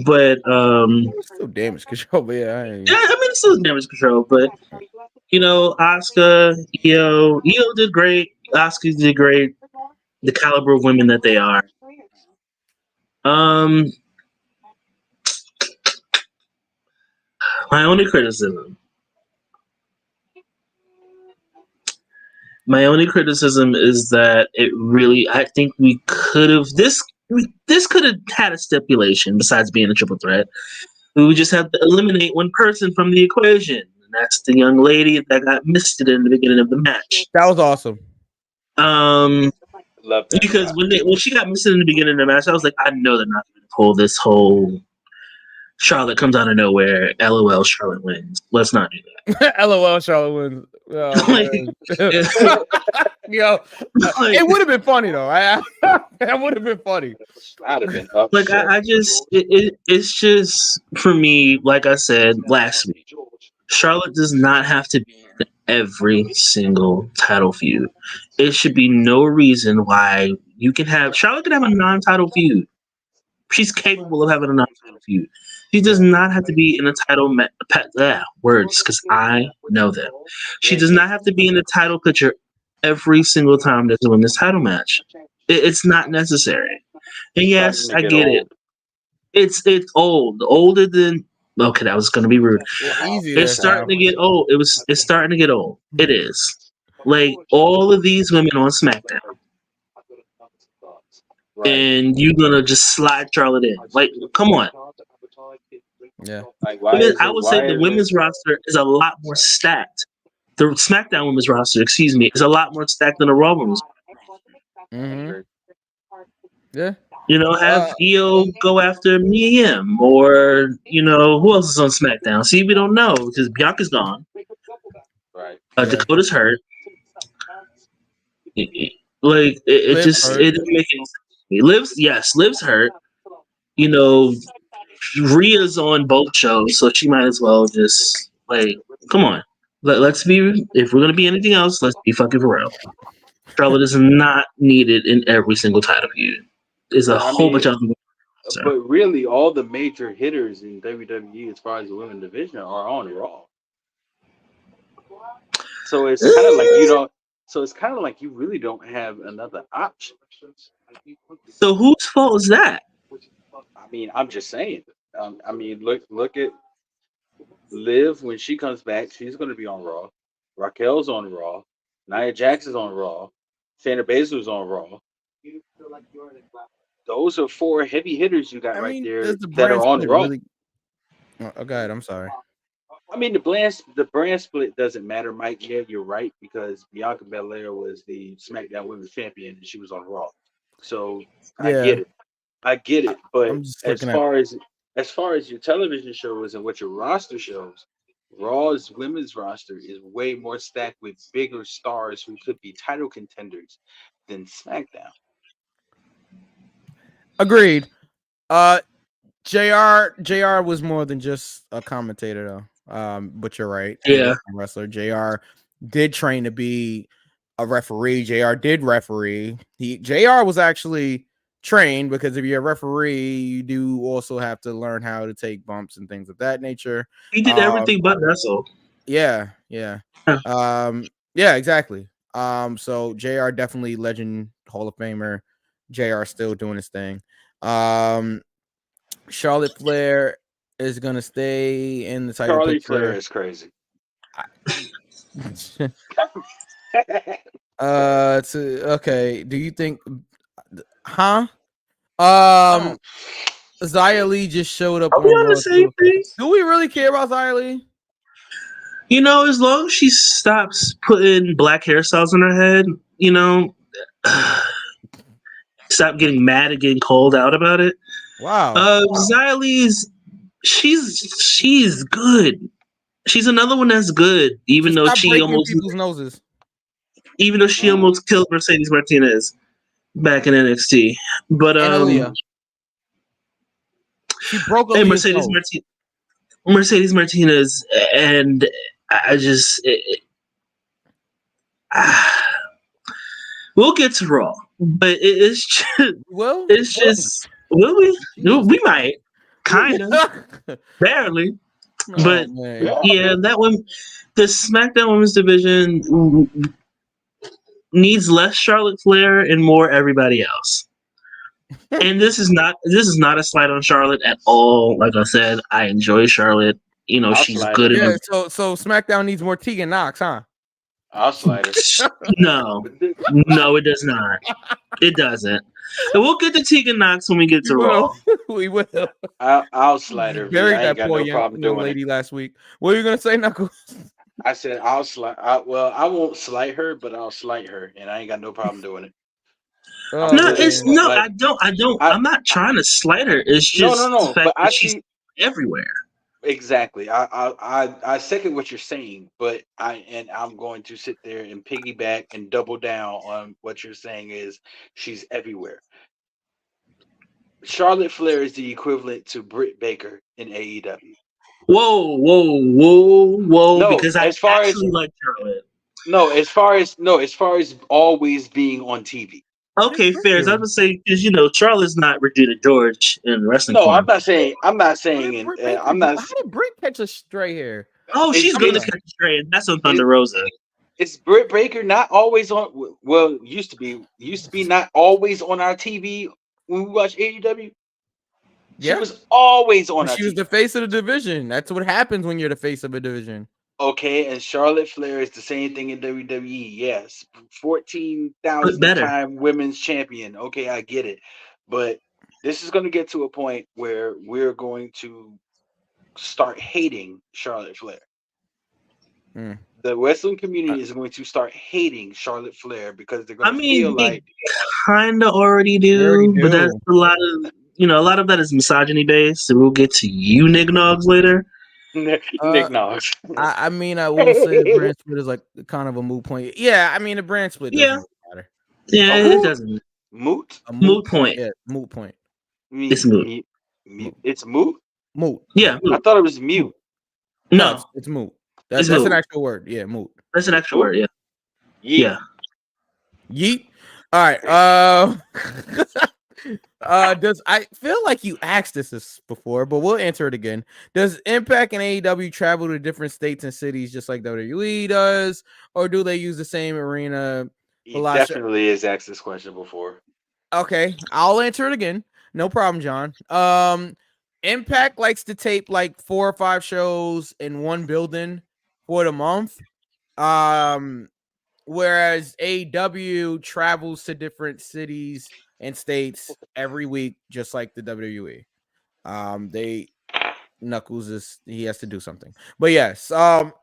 But still damage control, but it's still damage control. But Asuka, Io did great. Asuka did great. The caliber of women that they are. My only criticism is that I think we could have this could have had a stipulation besides being a triple threat. We would just have to eliminate one person from the equation, and that's the young lady that got misted in the beginning of the match. That was awesome. Love that. Because when she got misted in the beginning of the match, I was like, I know they're not going to pull this whole Charlotte comes out of nowhere. LOL, Charlotte wins. Let's not do that. LOL, Charlotte wins. It would have been funny though. That would have been funny. I'd have been it's just for me. Like I said last week, Charlotte does not have to be in every single title feud. It should be no reason why Charlotte can have a non-title feud. She's capable of having a non-title feud. She does not have to be in a title words because I know them. She does not have to be in the title picture every single time there's a women's title match. It's not necessary. And yes, I get it. It's old, older than. Okay, that was going to be rude. Easy It's there, starting to get old. It's starting to get old. It is. Like all of these women on SmackDown, and you're gonna just slide Charlotte in. Like, come on. Yeah. Like, I would say the women's roster is a lot more stacked. The SmackDown women's roster, excuse me, is a lot more stacked than the Raw women's. Mm-hmm. Yeah. You know, have Io go after Mia Yim, or who else is on SmackDown? See, we don't know because Bianca's gone. Right. Dakota's hurt. Like it Liv just hurt. it didn't make any sense. Liv's hurt. Rhea's on both shows, so she might as well just come on. Let's be. If we're gonna be anything else, let's be fucking for real. Charlotte is not needed in every single title feud. There's a whole bunch of them. But really, all the major hitters in WWE, as far as the women's division, are on Raw. So it's kind of like you don't. So it's kind of like you really don't have another option. So whose fault is that? I mean, I'm just saying. Look at Liv when she comes back. She's going to be on Raw. Raquel's on Raw. Nia Jax is on Raw. Shayna Baszler's on Raw. Those are 4 heavy hitters you got there that are on Raw. Really... Oh, go ahead. I'm sorry. I mean, the brand split doesn't matter, Mike. Yeah, you're right, because Bianca Belair was the SmackDown Women's Champion and she was on Raw. So I get it. But as far as your television shows and what your roster shows, Raw's women's roster is way more stacked with bigger stars who could be title contenders than SmackDown. Agreed. JR was more than just a commentator though. But you're right. Yeah. Wrestler JR did train to be a referee. JR did referee. JR was actually trained, because if you're a referee, you do also have to learn how to take bumps and things of that nature. He did everything but wrestle. Yeah. Yeah, exactly. So JR definitely legend, Hall of Famer. JR still doing his thing. Charlotte Flair is gonna stay in the title Charlotte picture. Flair is crazy. Okay. Do you think? Xia Li just showed up. Are we on the same thing? Do we really care about Xia Li? As long as she stops putting black hairstyles on her head, stop getting mad and getting called out about it. Wow. Xia Li's, she's good. She's another one that's good, even though she almost people's noses. Even though she almost killed Mercedes Martinez back in NXT, but she broke Mercedes Martinez, and I just we'll get to Raw, but it's just will we? We might, kind of, barely, but yeah, that one, the SmackDown Women's Division needs less Charlotte Flair and more everybody else. And this is not a slight on Charlotte at all. Like I said, I enjoy Charlotte. She's good. Yeah, so SmackDown needs more Tegan Knox, huh? I'll slide her. No, it does not. It doesn't. And we'll get to Tegan Knox when we get to Raw. We will. I'll slide her. Buried that poor young lady last week. What are you gonna say, Knuckles? I said I'll slide. I won't slight her, but I'll slight her, and I ain't got no problem doing it. I'm not trying to slight her. It's just the fact that she's everywhere. Exactly. I second what you're saying, but I'm going to sit there and piggyback and double down on what you're saying is she's everywhere. Charlotte Flair is the equivalent to Britt Baker in AEW. Whoa! No, because I actually like Charlotte. As far as always being on TV. Okay, fair. I was gonna say, because Charlotte's not Regina George in wrestling. No, I'm not saying. How did Britt catch a stray here? Oh, she's going to catch a stray, and that's on Thunder Rosa. Is Britt Baker not always on? Well, used to be not always on our TV when we watch AEW. Yeah. She was always on our She was TV. the face of the division. That's what happens when you're the face of a division. Okay, and Charlotte Flair is the same thing in WWE. Yes, But 14,000 better. time women's champion. Okay, I get it, but this is going to get to a point where we're going to start hating Charlotte Flair. Mm. The wrestling community is going to start hating Charlotte Flair because they're going I to mean, feel they like kind of already do, They already but that's do. a lot of that is misogyny based. So we'll get to you nignogs later. Nick Knox. I mean, I will say the brand split is like kind of a moot point. Yeah, I mean, the brand split doesn't Yeah. really matter. Yeah, Oh, it doesn't. Moot? A Moot point. Yeah, moot point. It's moot. It's moot? Moot. Yeah, I moot. thought it was mute. No, it's moot. That's moot. an actual word. Yeah, moot. That's an actual word. Yeah. Yeah. Yeet. All right. Does I feel like you asked this before, but we'll answer it again. Does Impact and AEW travel to different states and cities just like WWE does, or do they use the same arena? He Well, I said- definitely has asked this question before. Okay, I'll answer it again. No problem, John. Impact likes to tape like 4 or 5 shows in one building for the month. Whereas AEW travels to different cities and states every week, just like the WWE. Knuckles he has to do something. But yes,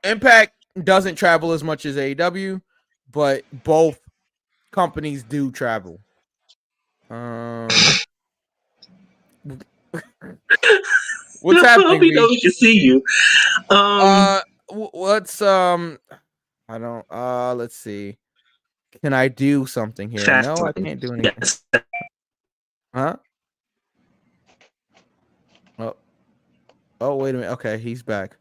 Impact doesn't travel as much as AEW, but both companies do travel. What's happening? We know we can see you. What's I don't let's see. Can I do something here? Fast No, I lane. can't do anything. Yes. Huh? Oh, wait a minute. Okay, he's back.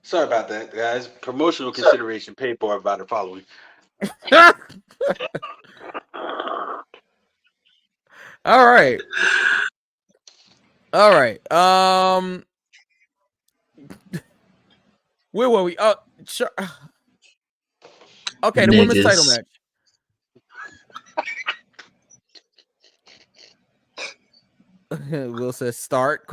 Sorry about that, guys. Promotional consideration paid for by the following. All right. Where were we? Sure. Okay, the women's title Niggas. match. Will says start ?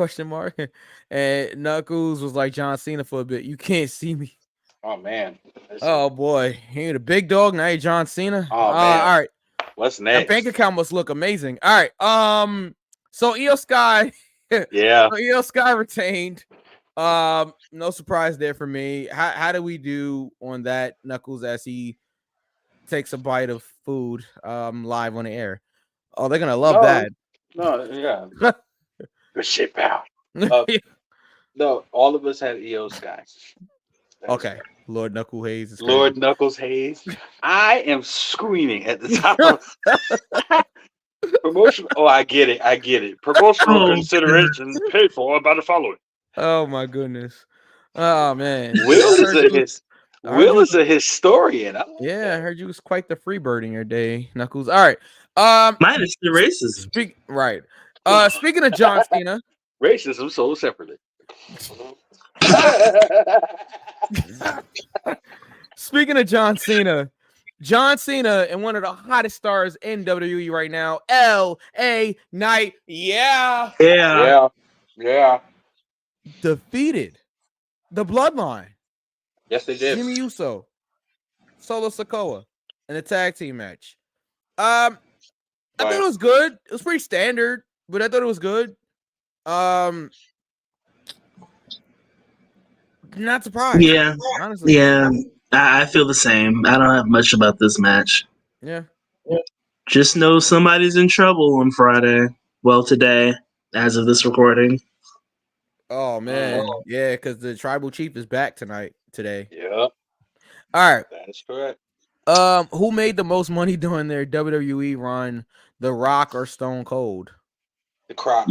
And Knuckles was like John Cena for a bit. You can't see me. Oh man. Oh boy, you're the big dog. Now you're John Cena. Oh, man. All right. What's That next? bank account must look amazing. All right. So Io Sky, Yeah. so Io Sky retained. No surprise there for me. How do we do on that, Knuckles, as he takes a bite of food live on the air? Oh, they're gonna love No. that. No, yeah. Good shit, pal. No, all of us had EO Sky. Okay. Lord Knuckle Hayes is crazy. Lord Knuckles Hayes. I am screaming at the top. Promotional. Oh, I get it. Promotional Oh, consideration paid for by the following. Oh my goodness. Oh man. Will I heard you- is a historian. Yeah, I heard you was quite the free bird in your day, Knuckles. All right. Minus the racism. Speaking of John Cena, Racism sold separately. speaking of John Cena and one of the hottest stars in WWE right now, L.A. Knight, Yeah. Yeah. defeated the Bloodline, Yes, they did. Jimmy Uso, Solo Sikoa, in a tag team match. I thought it was good. It was pretty standard, but I thought it was good. Not surprised. Yeah. Honestly. Yeah. I feel the same. I don't have much about this match. Yeah. Just know somebody's in trouble on Friday. Well, today, as of this recording. Oh man. Yeah, because the tribal chief is back today. Yeah, All right. that is correct. Who made the most money during their WWE run? The Rock or Stone Cold? The Croc.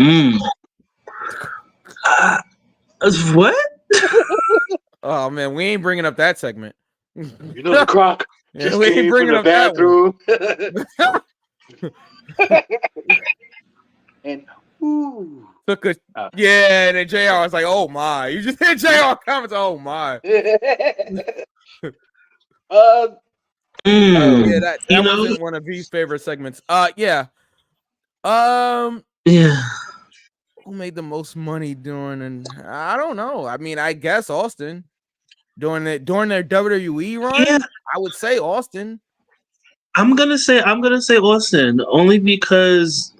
What? Oh man, we ain't bringing up that segment. You know the Croc. Yeah, Just we ain't came from bringing the up that one. bathroom. And ooh. took a yeah, and then JR was like, "Oh my!" You just hit JR comments, "Oh my." Yeah, that wasn't one of V's favorite segments. Yeah. Yeah. Who made the most money during? And I don't know. I mean, I guess Austin during their WWE run. Yeah. I would say Austin. I'm gonna say Austin only because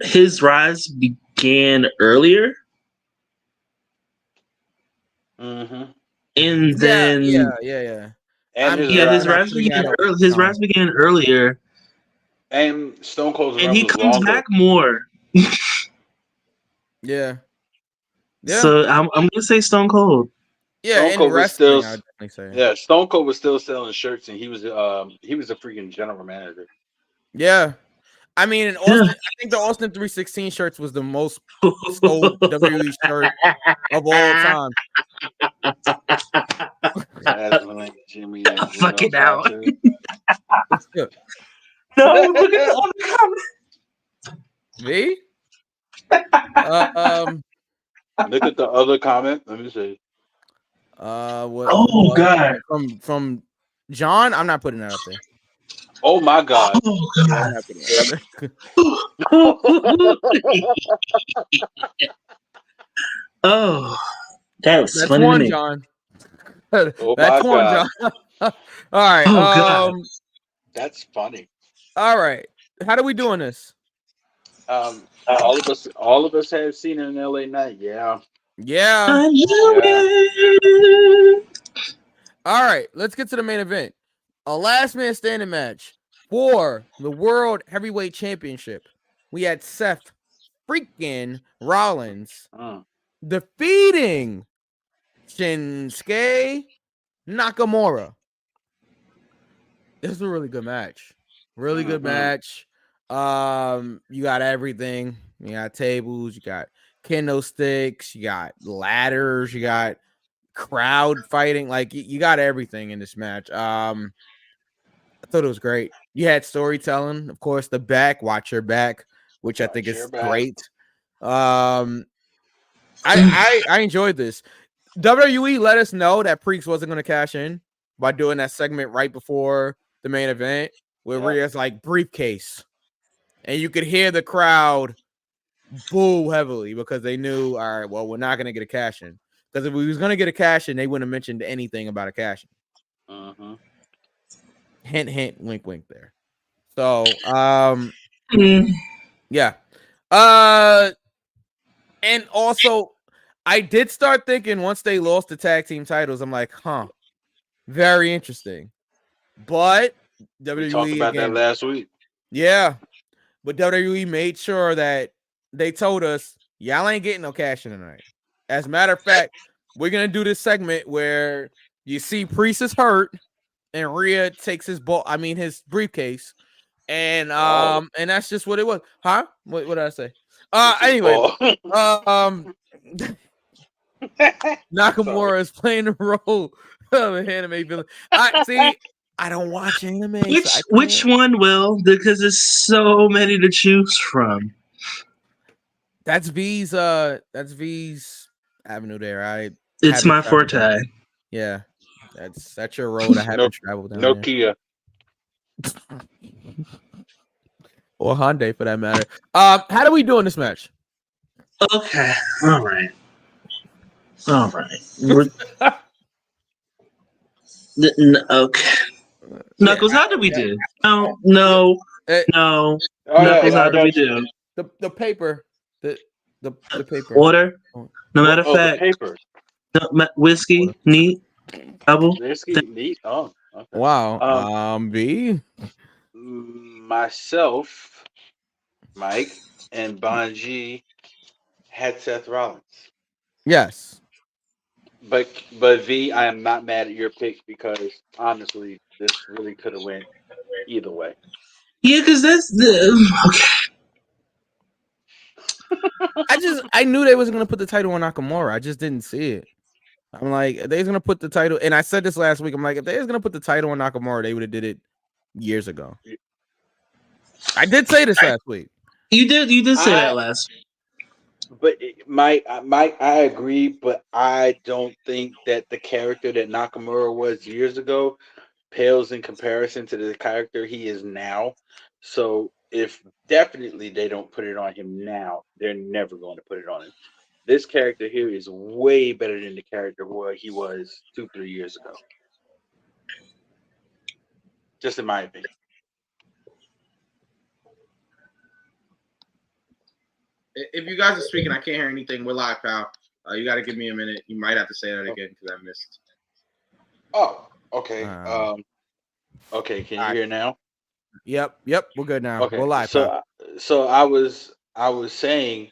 his rise began earlier. Mm-hmm. And then And his rise began earlier. And Stone Cold's and run he was comes longer. back more. Yeah. So I'm gonna say Stone Cold. Yeah, Stone Cold was wrestling, still, I would definitely say. yeah, Stone Cold was still selling shirts, and he was a freaking general manager. Yeah. I mean, in Austin, I think the Austin 316 shirts was the most sold WWE shirt of all time. Jimmy, fucking out. No, look at the other comment. V? Look at the other comment. Let me see. What, God. From John, I'm not putting that up there. Oh my God. Oh God. Oh, that's funny one, to me. John. Oh That's my one, God. John. All right. Oh, God. That's funny. All right. How are we doing this? All of us have seen an LA Knight. Yeah. Yeah. I knew it. All right. Let's get to the main event. A last man standing match for the World Heavyweight Championship. We had Seth freaking Rollins defeating Shinsuke Nakamura. This is a really good match. Really good match. You got everything. You got tables, you got kendo sticks, you got ladders, you got crowd fighting. Like you got everything in this match. I thought it was great. You had storytelling, of course, the back, watch your back, which I think is great. I enjoyed this. WWE let us know that Priest wasn't going to cash in by doing that segment right before the main event where Rhea's like briefcase. And you could hear the crowd boo heavily because they knew, all right, well, we're not going to get a cash in. Because if we was going to get a cash in, they wouldn't have mentioned anything about a cash in. Hint, hint, wink, wink there. So, yeah. And also, I did start thinking once they lost the tag team titles, I'm like, very interesting. But WWE we talked about that last week. Yeah. But WWE made sure that they told us, y'all ain't getting no cash in tonight. As a matter of fact, we're going to do this segment where you see Priest is hurt and Rhea takes his briefcase. And that's just what it was. Huh? What did I say? Anyway, Nakamura is playing the role of an anime villain. I don't watch anime. Which one will? Because there's so many to choose from. That's V's avenue there. It's my forte. Yeah. That's your road. I haven't traveled down Nokia. Or Hyundai for that matter. How do we do in this match? Okay. All right. Okay. Knuckles, how did we do? No. Knuckles, how did we do? The paper. The paper. Order. No matter of fact. Paper. No, whiskey, neat, double. Whiskey, neat. Oh. Okay. Wow. B. Myself, Mike, and Bonji had Seth Rollins. Yes. But V, I am not mad at your pick because honestly, this really could have went either way. Yeah, because that's the okay. I knew they wasn't gonna put the title on Nakamura. I just didn't see it. I'm like, they're gonna put the title, and I said this last week. I'm like, if they was gonna put the title on Nakamura, they would have did it years ago. I did say this last week. You did say that last week. But I agree, but I don't think that the character that Nakamura was years ago pales in comparison to the character he is now. So if definitely they don't put it on him now, they're never going to put it on him. This character here is way better than the character where he was 2-3 years ago. Just in my opinion. If you guys are speaking, I can't hear anything. We're live, pal. You got to give me a minute. You might have to say that again because I missed. Oh, okay. Okay, can you hear now? Yep, we're good now. Okay, We're live. so I was saying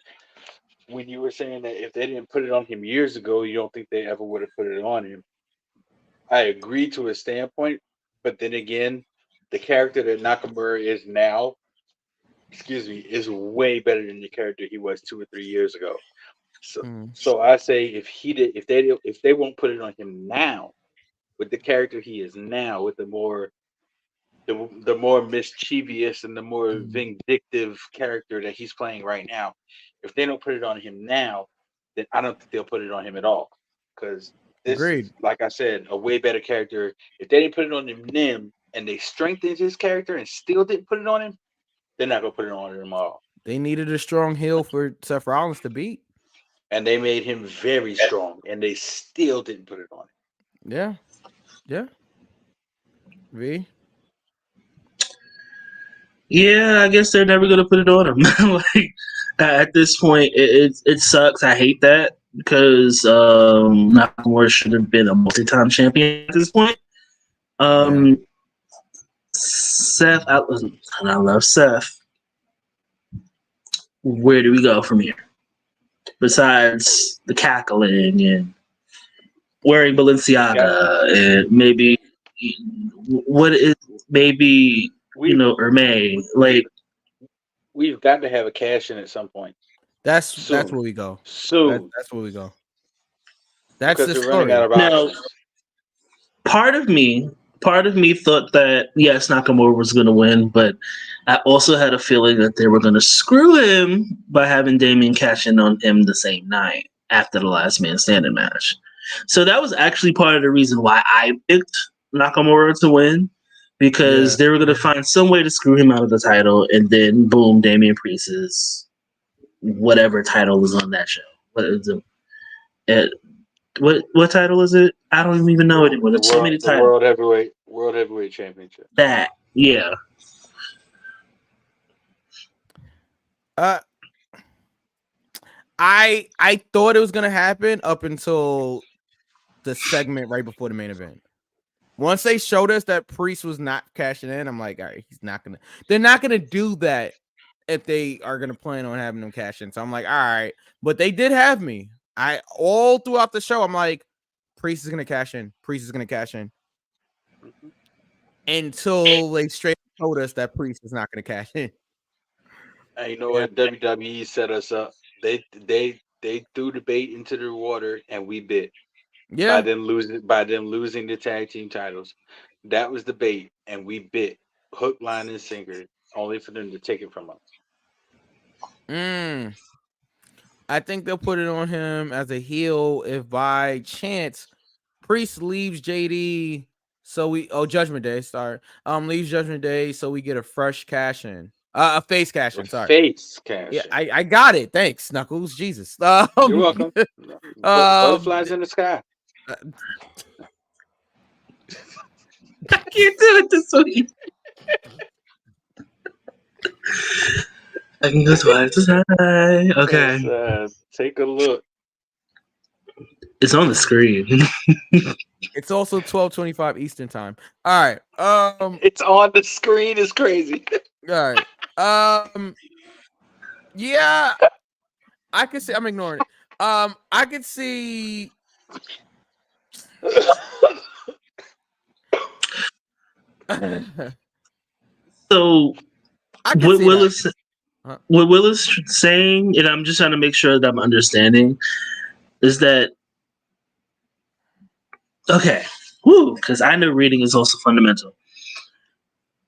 when you were saying that if they didn't put it on him years ago, you don't think they ever would have put it on him. I agree to a standpoint, but then again, the character that Nakamura is now, is way better than the character he was 2 or 3 years ago. So I say if they won't put it on him now, with the character he is now, with the more mischievous and the more vindictive character that he's playing right now, if they don't put it on him now, then I don't think they'll put it on him at all. Because this is, like I said, a way better character. If they didn't put it on him then, and they strengthened his character and still didn't put it on him, they're not gonna put it on him at all. They needed a strong heel for Seth Rollins to beat, and they made him very strong, and they still didn't put it on him. Yeah. V. Yeah, I guess they're never gonna put it on him. At this point, it sucks. I hate that because Nakamura should have been a multi-time champion at this point. Seth, I love Seth. Where do we go from here? Besides the cackling and wearing Balenciaga and maybe Hermé, like we've got to have a cash in at some point. That's where we go. Soon. That's where we go. That's because the we're story. running out of options. Now, part of me thought that yes, Nakamura was going to win, but I also had a feeling that they were going to screw him by having Damien cash in on him the same night after the Last Man Standing match. So that was actually part of the reason why I picked Nakamura to win, because they were going to find some way to screw him out of the title, and then boom, Damian Priest's whatever title was on that show. What title is it? I don't even know anymore. There's so many titles. World Heavyweight Championship. That, yeah. I thought it was gonna happen up until the segment right before the main event. Once they showed us that Priest was not cashing in, I'm like, all right, they're not gonna do that if they are gonna plan on having them cash in. So I'm like, all right, but they did have me. All throughout the show, I'm like, Priest is gonna cash in. Priest is gonna cash in. Until they straight told us that Priest is not gonna cash in. And you know what? WWE set us up. They threw the bait into the water, and we bit. Yeah. By them losing the tag team titles, that was the bait, and we bit hook, line, and sinker, only for them to take it from us. I think they'll put it on him as a heel if by chance Priest leaves JD. Judgment Day, sorry. Leaves Judgment Day, so we get a fresh cash in. A face cash in, sorry. Face cash. Yeah, I got it. Thanks, Knuckles. Jesus. You're welcome. Butterflies in the sky. I can't do it this way. I can go twice as high. Okay. Take a look. It's on the screen. It's also 12:25 Eastern time. All right. It's on the screen. It's crazy. All right. Yeah. I could see. I'm ignoring it. I could see. So what Willis saying, and I'm just trying to make sure that I'm understanding, is that okay? Because I know reading is also fundamental.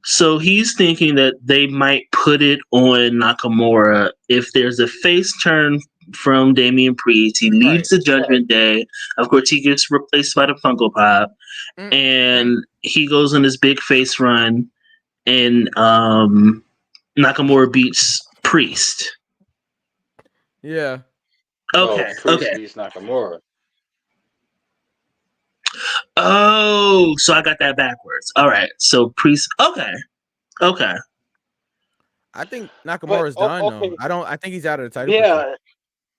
So he's thinking that they might put it on Nakamura if there's a face turn from Damian Priest. He leaves the Judgment Day. Of course, he gets replaced by the Funko Pop, and he goes on this big face run, and Nakamura beats Priest. Yeah. Okay. Priest beats Nakamura. Oh, so I got that backwards. All right. So Priest. Okay. I think Nakamura's done okay. though. I think he's out of the title picture.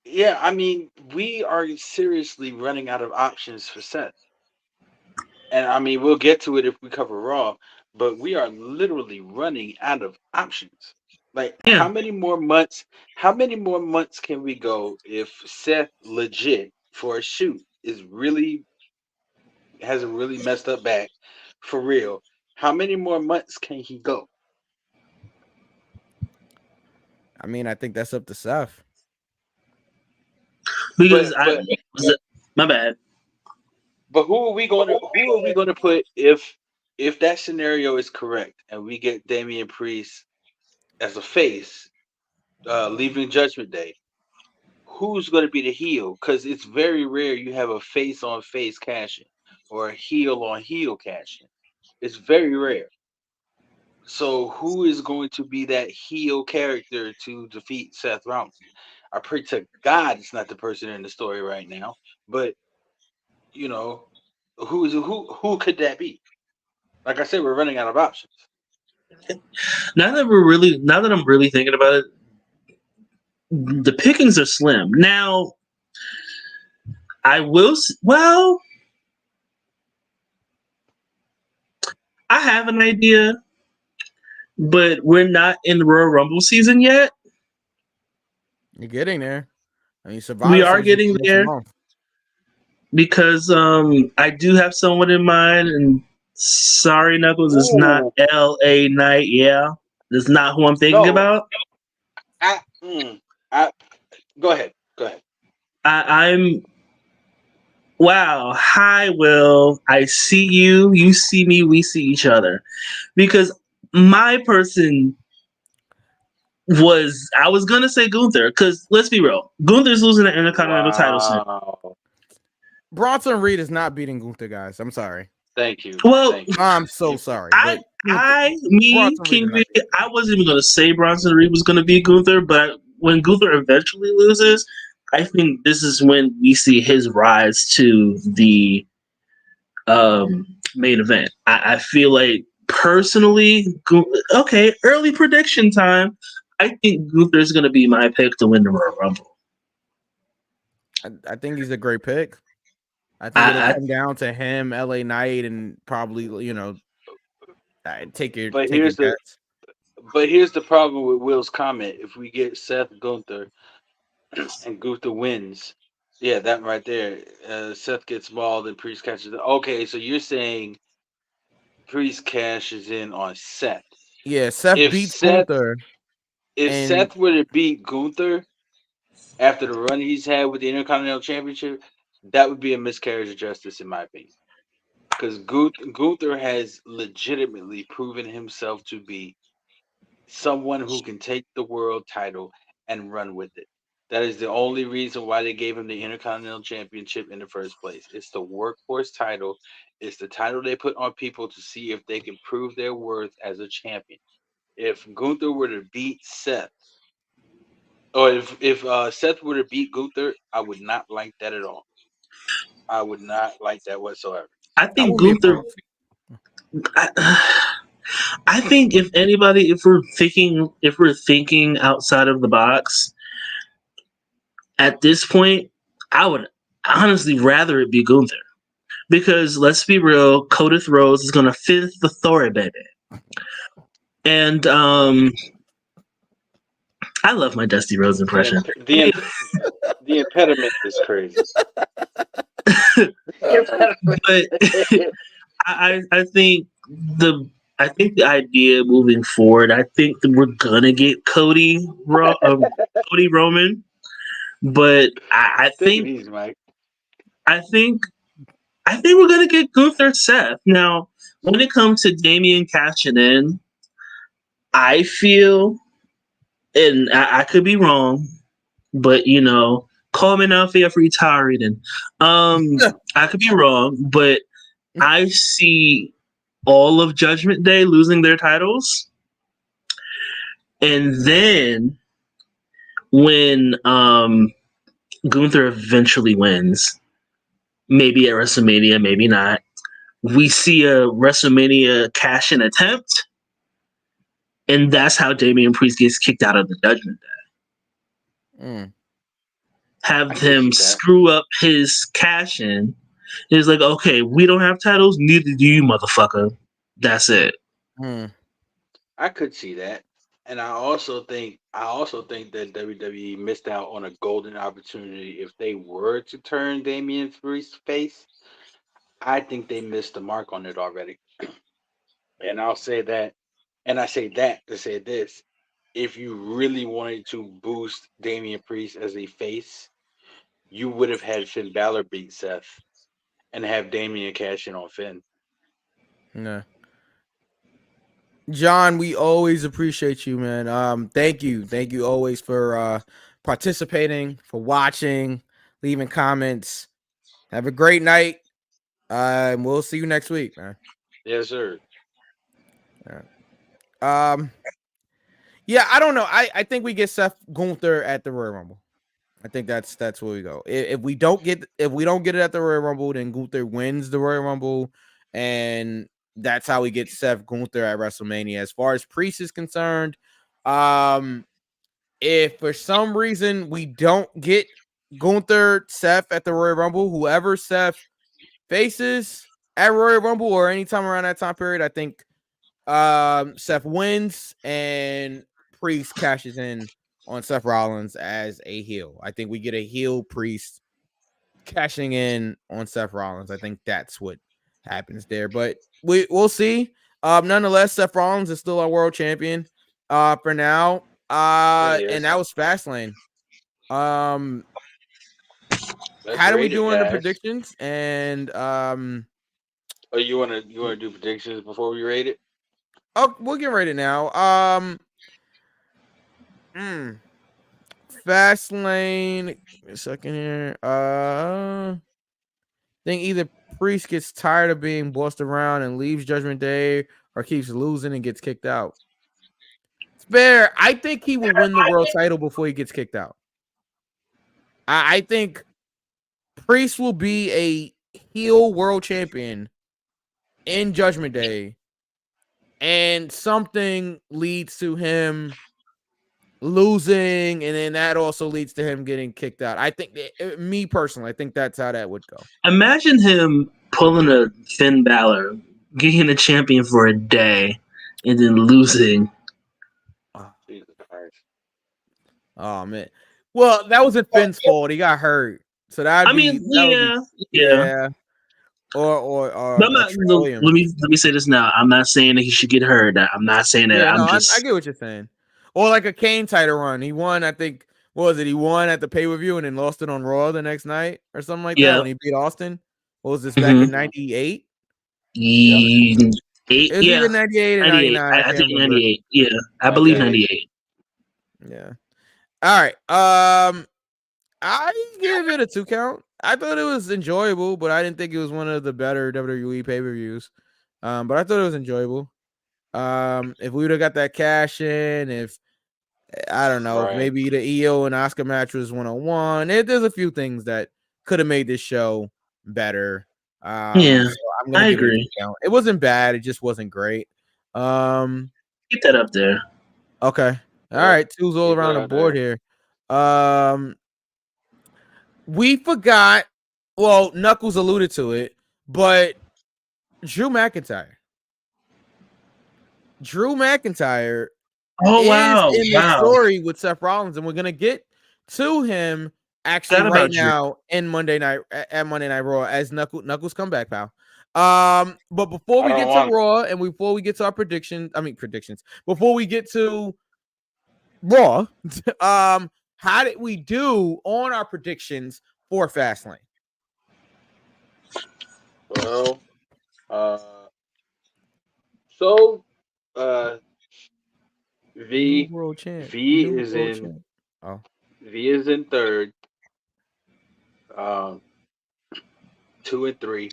Yeah. I mean, we are seriously running out of options for Seth. And I mean, we'll get to it if we cover Raw, but we are literally running out of options. Like, how many more months can we go if Seth legit for a shoot has a really messed up back for real? How many more months can he go? I mean, I think that's up to Seth. Because my bad. But who are we going to put if that scenario is correct and we get Damian Priest as a face leaving Judgment Day? Who's going to be the heel? Because it's very rare you have a face on face cash in or a heel on heel cash in. It's very rare. So who is going to be that heel character to defeat Seth Rollins? I pray to God it's not the person in the story right now, but you know, who could that be? Like I said, we're running out of options. Now that I'm really thinking about it, the pickings are slim. Now, I have an idea, but we're not in the Royal Rumble season yet. You're getting there. I mean, we are getting there because I do have someone in mind, and sorry, Knuckles, it's not LA Knight. Yeah, that's not who I'm thinking about. Go ahead. Wow. Hi, Will. I see you. You see me. We see each other. Because my person I was going to say Gunther. Because let's be real. Gunther's losing the Intercontinental title soon. Bronson Reed is not beating Gunther, guys. I'm sorry. Thank you. Well, I'm so sorry. King V, I wasn't even going to say Bronson Reed was going to beat Gunther, but when Gunther eventually loses, I think this is when we see his rise to the main event. I feel like personally, early prediction time. I think Gunther is going to be my pick to win the Royal Rumble. I think he's a great pick. I think it'll come down to him, LA Knight, and probably take your. But here's the problem with Will's comment. If we get Seth Gunther and Gunther wins, yeah, that right there. Seth gets mauled and Priest catches it. Okay, so you're saying Priest cashes in on Seth. Yeah, Seth beats Gunther. If Seth were to beat Gunther after the run he's had with the Intercontinental Championship, that would be a miscarriage of justice, in my opinion. Because Gunther has legitimately proven himself to be someone who can take the world title and run with it. That is the only reason why they gave him the Intercontinental Championship in the first place. It's the workhorse title. It's the title they put on people to see if they can prove their worth as a champion. If Gunther were to beat Seth, or if Seth were to beat Gunther, I would not like that at all. I would not like that whatsoever. I think Gunther. I think if we're thinking outside of the box, at this point, I would honestly rather it be Gunther, because let's be real, Codith Rhodes is gonna fit the story, baby. And I love my Dusty Rhodes impression. The impediment is crazy. But I think the idea moving forward, I think that we're gonna get Cody Roman, but I think we're gonna get Gunther Seth. Now, when it comes to Damian cashing in, I feel, and I could be wrong, but Coleman out there for retiring. I could be wrong, but I see all of Judgment Day losing their titles, and then when Gunther eventually wins, maybe at WrestleMania, maybe not, we see a WrestleMania cash-in attempt, and that's how Damian Priest gets kicked out of the Judgment Day. Have him screw up his cash-in. It's like, okay, we don't have titles, neither do you, motherfucker. That's it. I could see that. And I also think that WWE missed out on a golden opportunity if they were to turn Damian Priest's face. I think they missed the mark on it already. And I'll say that, and I say that to say this. If you really wanted to boost Damian Priest as a face, you would have had Finn Balor beat Seth and have Damian cash in on Finn. No. John, we always appreciate you, man. Thank you always for participating, for watching, leaving comments. Have a great night. We'll see you next week, man. Yes, sir. Yeah, I don't know. I think we get Seth Gunther at the Royal Rumble. I think that's where we go. If we don't get it at the Royal Rumble, then Gunther wins the Royal Rumble, and that's how we get Seth Gunther at WrestleMania. As far as Priest is concerned, if for some reason we don't get Gunther Seth at the Royal Rumble, whoever Seth faces at Royal Rumble or anytime around that time period, I think Seth wins and Priest cashes in on Seth Rollins as a heel. I think we get a heel Priest cashing in on Seth Rollins. I think that's what happens there, but we'll see. Nonetheless, Seth Rollins is still our world champion for now. And that was Fastlane. How do we do in the predictions? And you want to do predictions before we rate it? Oh, we'll get rated now. Fastlane. A second here. I think either Priest gets tired of being bossed around and leaves Judgment Day, or keeps losing and gets kicked out. It's fair. I think he will win the world title before he gets kicked out. I think Priest will be a heel world champion in Judgment Day, and something leads to him losing, and then that also leads to him getting kicked out. I think, me personally, I think that's how that would go. Imagine him pulling a Finn Balor, getting a champion for a day, and then losing. Oh man. Well, that wasn't Finn's fault. He got hurt, so that. Yeah. Or I'm not, let me say this now. I'm not saying that he should get hurt. I'm not saying that. I get what you're saying. Or like a Kane title run. He won, I think, what was it? He won at the pay-per-view and then lost it on Raw the next night or something like that when he beat Austin. What was this, back in 98? Either 98 or 99. I think 98. Yeah, I believe 98. Yeah. All right. I give it a 2 count. I thought it was enjoyable, but I didn't think it was one of the better WWE pay-per-views. But I thought it was enjoyable. If we would have got that cash in, if I don't know, if maybe the EO and Oscar match was 101. There's a few things that could have made this show better. So I agree. It wasn't bad. It just wasn't great. Get that up there. Okay. All right. 2's all around the board here. We forgot. Well, Knuckles alluded to it, but Drew McIntyre. Is in the story with Seth Rollins, and we're gonna get to him actually right now in Monday Night Raw as Knuckles comeback, pal. But before we get to Raw and before we get to our predictions, before we get to Raw, how did we do on our predictions for Fastlane? Well, V is in V is in third. 2 and 3.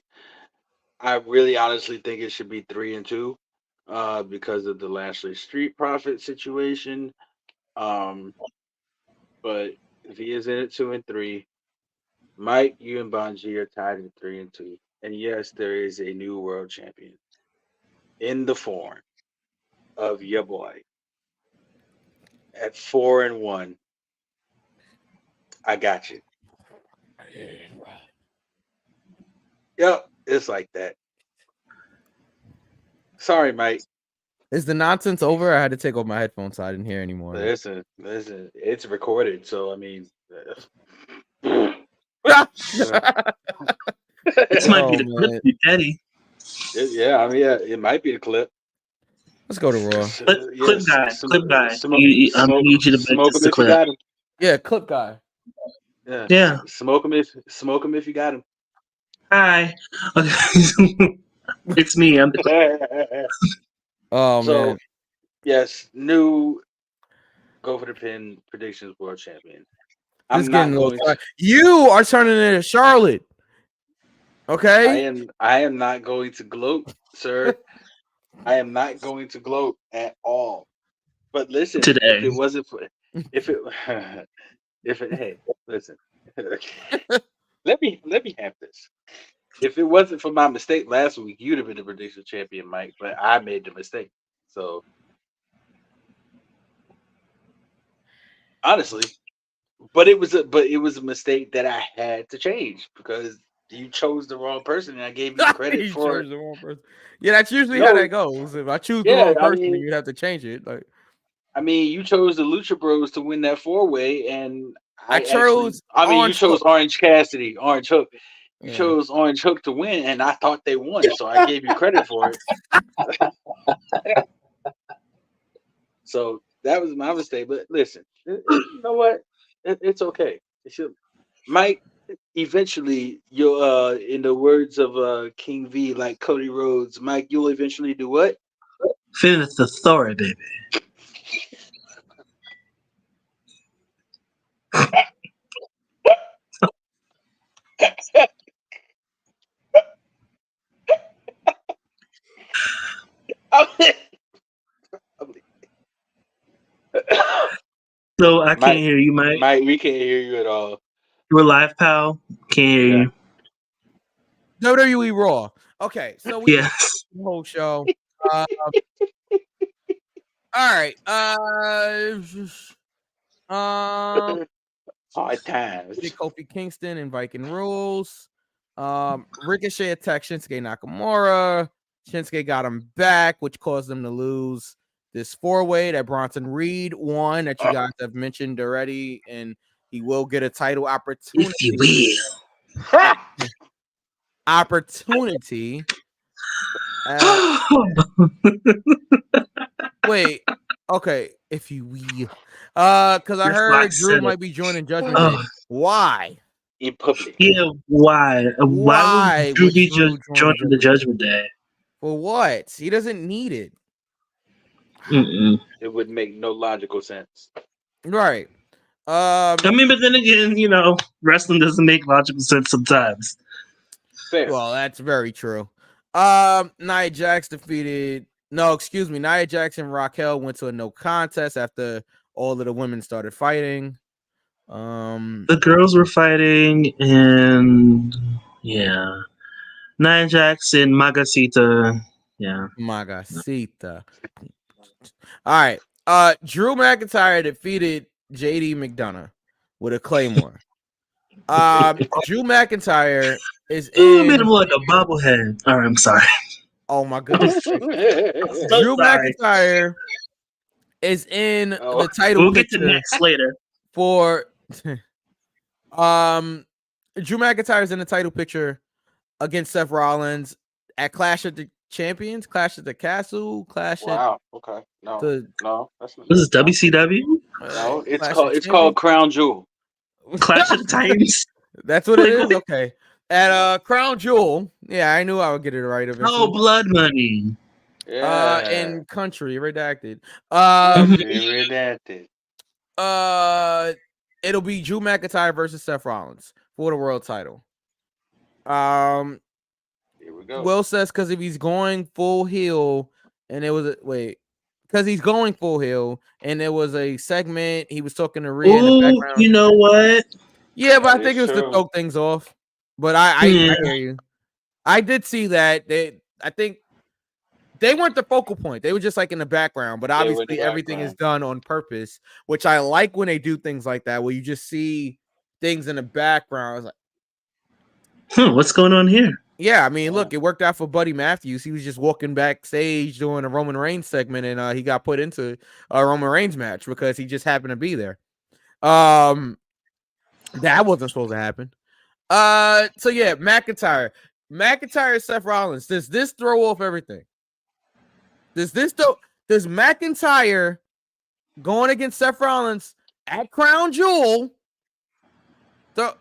I really honestly think it should be 3 and 2, because of the Lashley Street Profit situation. But V is in at 2 and 3. Mike, you and Bonji are tied at 3 and 2. And yes, there is a new world champion in the form of your boy at 4 and 1. I got you. Yep, it's like that. Sorry, Mike. Is the nonsense over? I had to take off my headphones, so I didn't hear anymore. Listen, it's recorded, so I mean, This might be the clip, Eddie. yeah, I mean, yeah, it might be the clip. Let's go to Raw. Clip guy. I'm gonna need you to make this the clip. Yeah, clip guy. Yeah. Smoke him if you got him. Hi. It's me. I'm Oh So, man. yes, new go for the pin predictions world champion. This getting a little tired. You are turning into Charlotte. Okay. I am not going to gloat, sir. I am not going to gloat at all. But listen, Today. if it wasn't for hey, listen. let me have this. If it wasn't for my mistake last week, you'd have been the prediction champion, Mike. But I made the mistake. So honestly, but it was a mistake that I had to change because you chose the wrong person, and I gave you credit for it. The wrong person. Yeah, that's usually how that goes. If I choose the wrong person, then you'd have to change it. Like, I mean, you chose the Lucha Bros to win that 4-way, and you chose Orange Cassidy, Orange Hook. You chose Orange Hook to win, and I thought they won, so I gave you credit for it. So that was my mistake. But listen, you know what? It's okay. Mike, eventually, you'll, in the words of King V, like Cody Rhodes, Mike, you'll eventually do what? Finish the story, baby. So I can't hear you, Mike. Mike, we can't hear you at all. You were live, pal. Can't hear you. WWE Raw. Okay, so we yes. the whole show. All right. Hard times. Kofi Kingston and Viking Rules. Ricochet attacked Shinsuke Nakamura. Shinsuke got him back, which caused them to lose this 4-way that Bronson Reed won that you guys have mentioned already, and he will get a title opportunity. If you will. Opportunity. Wait. Okay. If you will. Because I heard Drew might be joining Judgment Day. Why? In public. Yeah, why? Why would Drew be joining the Judgment Day? For what? He doesn't need it. It would make no logical sense. Right. I mean, but then again, you know, wrestling doesn't make logical sense sometimes. Fair. Well, that's very true. Nia Jax defeated. No, excuse me. Nia Jax and Raquel went to a no contest after all of the women started fighting. The girls were fighting, and yeah, Nia Jax and Magacita. Yeah, Magacita. All right. Drew McIntyre defeated JD McDonough with a Claymore. Drew McIntyre is in. made him like a bobblehead. All right, I'm sorry. Oh my goodness. Drew McIntyre is in the title. We'll get to next later. For Drew McIntyre is in the title picture against Seth Rollins at Clash of the Champions, Clash at the Castle, Wow. Okay. No. That's not. This is WCW. No, it's called Crown Jewel. Clash of the Titans. That's what it is. Okay. At Crown Jewel. Yeah, I knew I would get it right eventually. Oh, Blood Money. Yeah. In Country Redacted. Redacted. it'll be Drew McIntyre versus Seth Rollins for the world title. Here we go. Will says because if he's going full heel, and it was because he's going full heel, and there was a segment he was talking to Rhea in the Ooh, background. you know what? Yeah, but That I think it is was to true. throw things off. But I Yeah. hear you. I did see that. I think they weren't the focal point. They were just like in the background. But They were in the obviously everything is background. done on purpose, which I like when they do things like that, where you just see things in the background. I was like, What's going on here? yeah, I mean, look, it worked out for Buddy Matthews. He was just walking backstage doing a Roman Reigns segment, and he got put into a Roman Reigns match because he just happened to be there. That wasn't supposed to happen. So yeah, McIntyre, Seth Rollins. Does this throw off everything? Does McIntyre going against Seth Rollins at Crown Jewel? So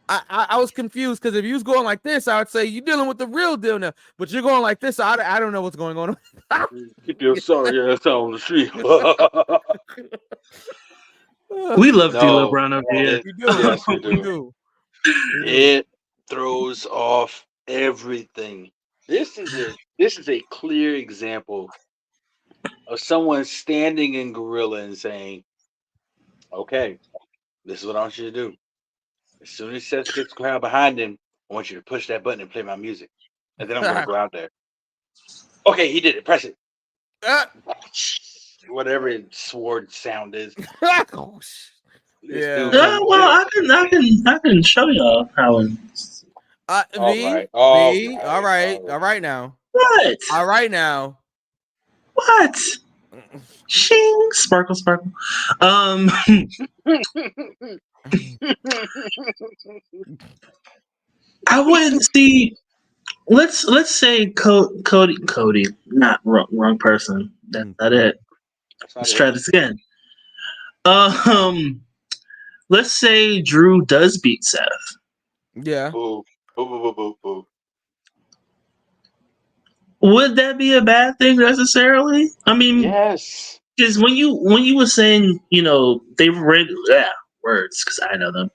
I was confused because if you was going like this, I would say you're dealing with the real deal now. But you're going like this, so I don't know what's going on. Keep your sorry ass on the street. We love No. D'Lo Brown up here. We do. Yes, we We do. do. It throws off everything. This is a clear example of someone standing in Gorilla and saying, "Okay, this is what I want you to do. As soon as Seth gets the crowd behind him, I want you to push that button and play my music, and then I'm gonna go out there." Okay, he did it. Press it. Whatever sword sound is. Yeah. Well, I can show y'all how. V, All all right now. What? All right now. What? Shing, sparkle. I wouldn't see. Let's say Cody. Not wrong person. That's not it. Let's try this again. Let's say Drew does beat Seth. Yeah. Boo. Boo. Would that be a bad thing necessarily? I mean, Yes. because when you were saying, they've read words because I know them,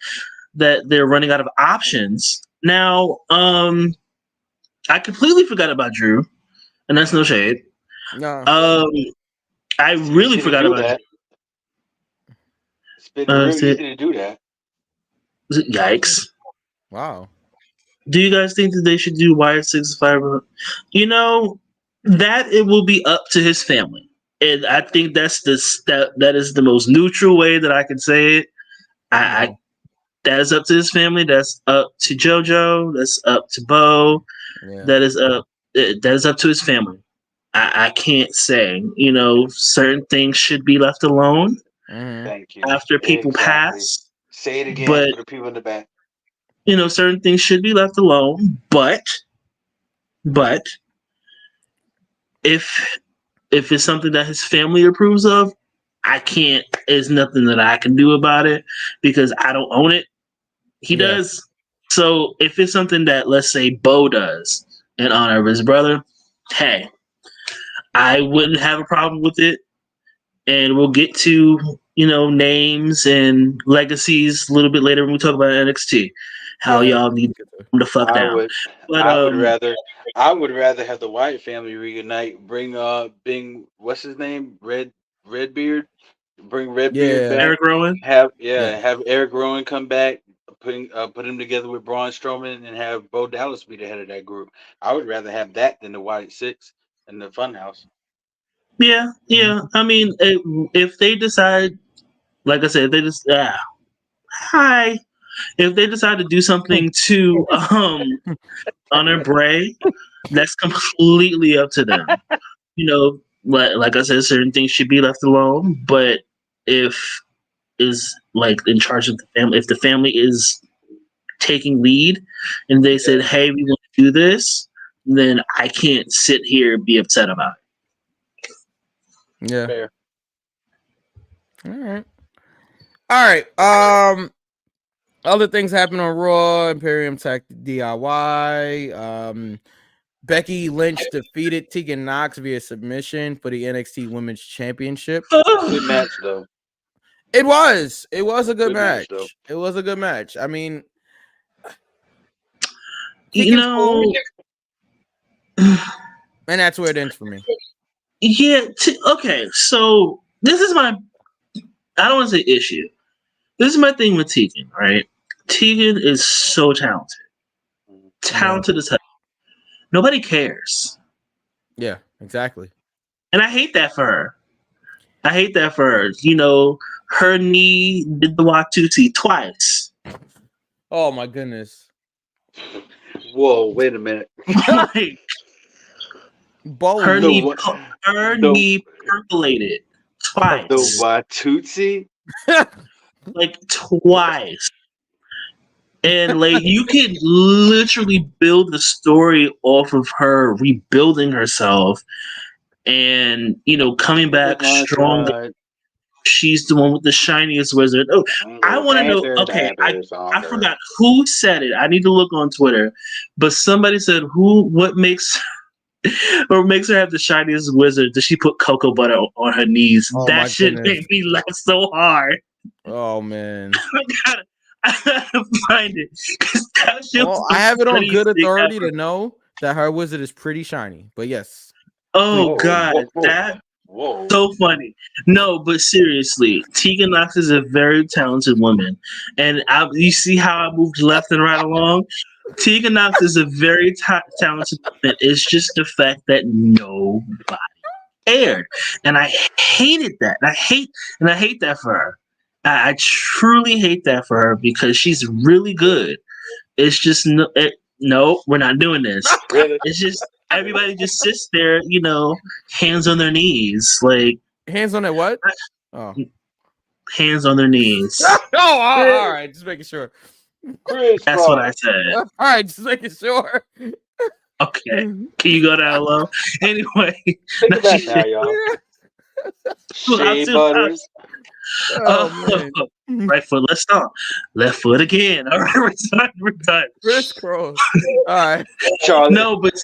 that they're running out of options. Now, I completely forgot about Drew, and that's no shade. No. I really forgot about that. It's been real easy to do that. Yikes. Wow. Do you guys think that they should do Wyatt 65? That it will be up to his family. And I think that is the most neutral way that I can say it. That is up to his family. That's up to JoJo. That's up to Bo. Yeah. That is up to his family. I can't say, certain things should be left alone Thank you. after people pass. Say it again But for the people in the back. certain things should be left alone. But if it's something that his family approves of, I can't. There's nothing that I can do about it because I don't own it. He does. So if it's something that, let's say, Bo does in honor of his brother, hey, I wouldn't have a problem with it. And we'll get to names and legacies a little bit later when we talk about NXT. How y'all need to come the fuck down. I would rather have the Wyatt family reunite. Bring what's his name? Redbeard. Bring Redbeard back. Eric Rowan. Have Eric Rowan come back. Put him together with Braun Strowman and have Bo Dallas be the head of that group. I would rather have that than the Wyatt Six and the Funhouse. Yeah. I mean, if they decide, like I said, if they decide to do something to honor Bray, that's completely up to them. Like I said, certain things should be left alone. But if is like in charge of the family, if the family is taking lead and they said, "Hey, we want to do this," then I can't sit here and be upset about it. Yeah. Fair. All right. Other things happen on Raw. Imperium attacked DIY. Becky Lynch defeated Tegan Nox via submission for the NXT Women's Championship. Good match though. It was a good Good match, match. though. It was a good match. I mean, You know, and that's where it ends for me. yeah. Okay, so this is my. I don't want to say issue. This is my thing with Tegan, right? Tegan is so talented. Talented as hell. Nobody cares. Yeah, exactly. And I hate that for her. I hate that for her. You know, her knee did the Watusi twice. Oh my goodness. Whoa, wait a minute. Like, Bold. her The knee, wa- her the- knee percolated twice. The Watusi? Like twice. And like you can literally build the story off of her rebuilding herself and coming back stronger. She's the one with the shiniest wizard. Oh, I want to know. Okay, I forgot who said it. I need to look on Twitter. But somebody said what makes or makes her have the shiniest wizard? Does she put cocoa butter on her knees? Oh, That my shit goodness. made me laugh so hard. Oh man. I gotta find it. 'Cause that shit was Well, the I have it on funniest good thing authority ever. to know that her wizard is pretty shiny. But yes. Oh Whoa, god, whoa, that Whoa. so funny. No, but seriously, Tegan Knox is a very talented woman, and you see how I moved left and right along. Tegan Knox is a very talented woman. It's just the fact that nobody cared, and I hated that. I hate that for her. I truly hate that for her because she's really good. It's just no, we're not doing this. Really? It's just everybody just sits there, hands on their knees, like Hands on that what? Oh. hands on their knees. All right. Just making sure. That's what I said. All right, just making sure. Okay, can you go down low? Anyway, Take it back now, y'all. Shea Butters. Oh man. right foot, let's stop. Left foot again. All right, we're done. Crisscross. All right. Charlie. No, but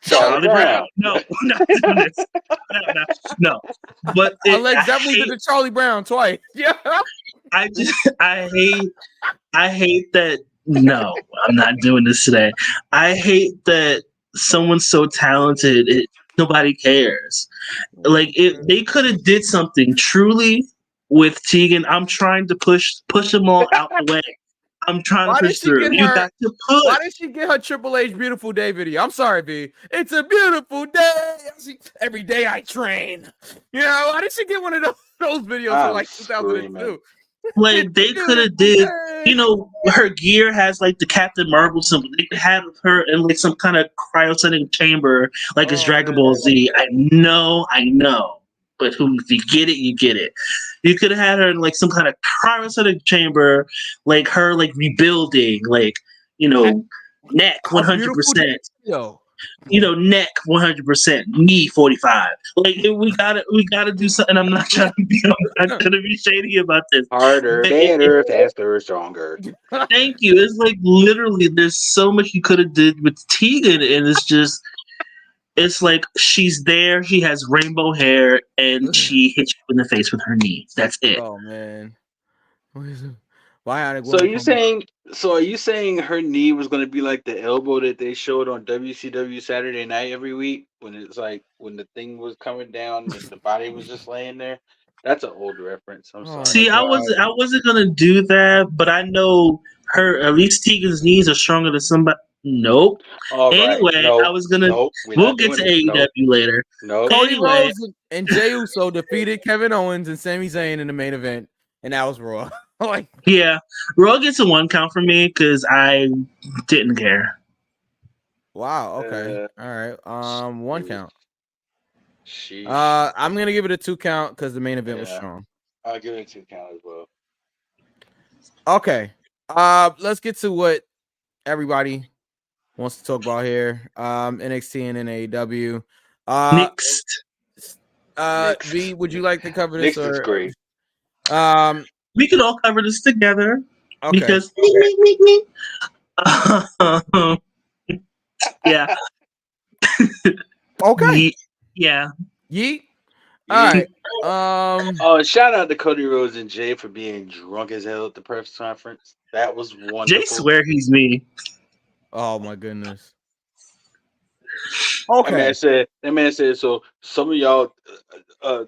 Charlie Brown. No, we're not doing this. No. But Alex, that moved into Charlie Brown twice. Yeah. I hate that. No, I'm not doing this today. I hate that someone's so talented, nobody cares. Like if they could have did something truly with Tegan, I'm trying to push them all out the way. I'm trying to push through. You got to push. Why did she get her Triple H Beautiful Day video? I'm sorry, B. It's a beautiful day. Every day I train. Why did she get one of those videos for like 2002? Like they could have did, her gear has like the Captain Marvel symbol. They could have her in like some kind of cryogenic chamber, like it's Dragon Ball Z. I know, but if you get it, you get it. You could have had her in like some kind of cryogenic chamber, like her like rebuilding, like neck 100%. Neck 100%, knee 45. Like we gotta do something. I'm not trying to be shady about this. Harder, better, faster, stronger. Thank you. It's like literally there's so much you could have did with Tegan, and it's like she's there, she has rainbow hair, and she hits you in the face with her knee. That's it. Oh man. So are you saying her knee was going to be like the elbow that they showed on WCW Saturday Night every week when it's like when the thing was coming down and the body was just laying there? That's an old reference. I'm sorry. See, I wasn't gonna do that, but I know at least Tegan's knees are stronger than somebody. Nope. Anyway, I was gonna. We'll get to AEW later. Cody Rhodes and Jey Uso defeated Kevin Owens and Sami Zayn in the main event, and that was Raw. Yeah, Raw gets a 1 count for me because I didn't care. Wow. Okay. All right. 1 count. Sheesh. I'm gonna give it a 2 count because the main event was strong. I'll give it a 2 count as well. Okay. Let's get to what everybody wants to talk about here. NXT and AEW. Next. V, would you like to cover this? Next is great. We could all cover this together because yeah. Okay. Yeah. Yeet. right. Oh, shout out to Cody Rhodes and Jay for being drunk as hell at the press conference. That was wonderful. Jay swear he's me. Oh my goodness. That man said. So some of y'all, I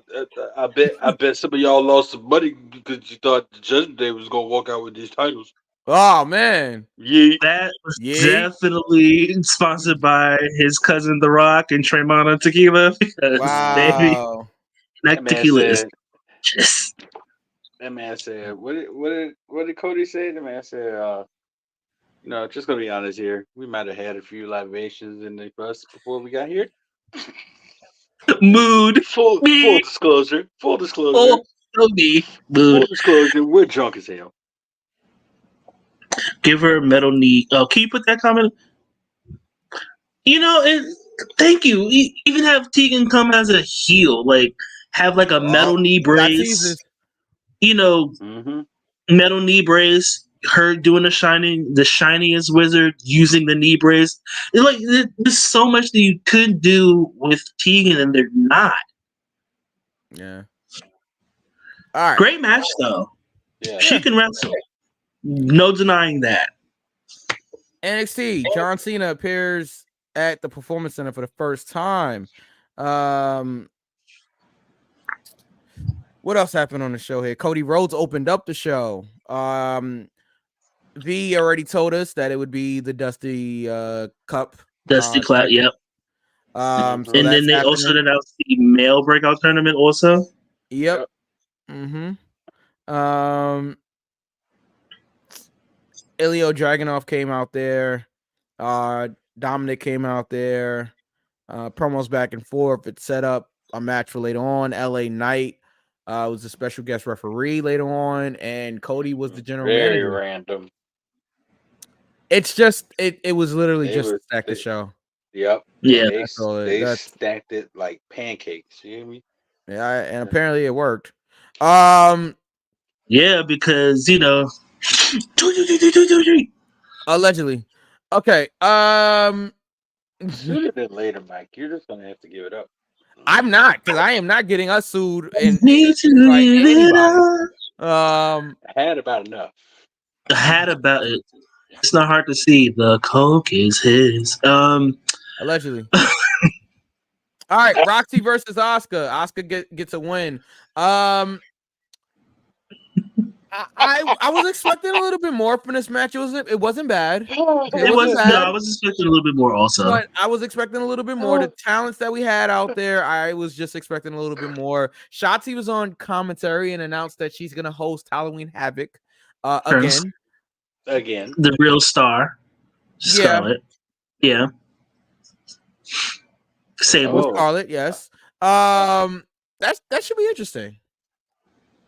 bet some of y'all lost some money because you thought the Judgment Day was gonna walk out with these titles. Oh man. Yeah, That was definitely sponsored by his cousin The Rock and Tremont on Tequila. Because wow. that tequila is just. That man said, "What did Cody say?" The man said, just gonna be honest here. We might have had a few libations in the bus before we got here. Mood. Full disclosure. Full disclosure. Mood. Full disclosure. We're drunk as hell. Give her a metal knee. Oh, can you put that comment? Thank you. Even have Tegan come as a heel, like have like a metal knee brace. Metal knee brace. Her doing the shiniest wizard using the knee brace. There's so much that you could do with Tegan, and they're not. Yeah. All right. Great match though. Yeah. She can wrestle. No denying that. NXT, John Cena appears at the Performance Center for the first time. What else happened on the show here? Cody Rhodes opened up the show. V already told us that it would be the Dusty Cup. Dusty Clout, yep. So and then they also announced the male breakout tournament also. Yep. Mm-hmm. Ilya Dragunov came out there. Dominic came out there. Promos back and forth. It set up a match for later on. LA Knight was a special guest referee later on, and Cody was the general manager. Very random. It's just it was literally just to stack the show. Yep. Yeah. They stacked it like pancakes. You hear me? Yeah, and apparently it worked. Yeah, because allegedly. Okay. Sooner than later, Mike. You're just gonna have to give it up. I'm not, because I am not getting us sued. I had about enough. I had about it. It's not hard to see. The coke is his. Allegedly. All right, Roxy versus Asuka. Asuka gets a win. I was expecting a little bit more from this match. It wasn't bad. It wasn't bad. No, I was expecting a little bit more also. But I was expecting a little bit more. The talents that we had out there, I was just expecting a little bit more. Shotzi was on commentary and announced that she's gonna host Halloween Havoc again. The real star, Scarlett. Yeah. Sable. Scarlett, yes. That should be interesting.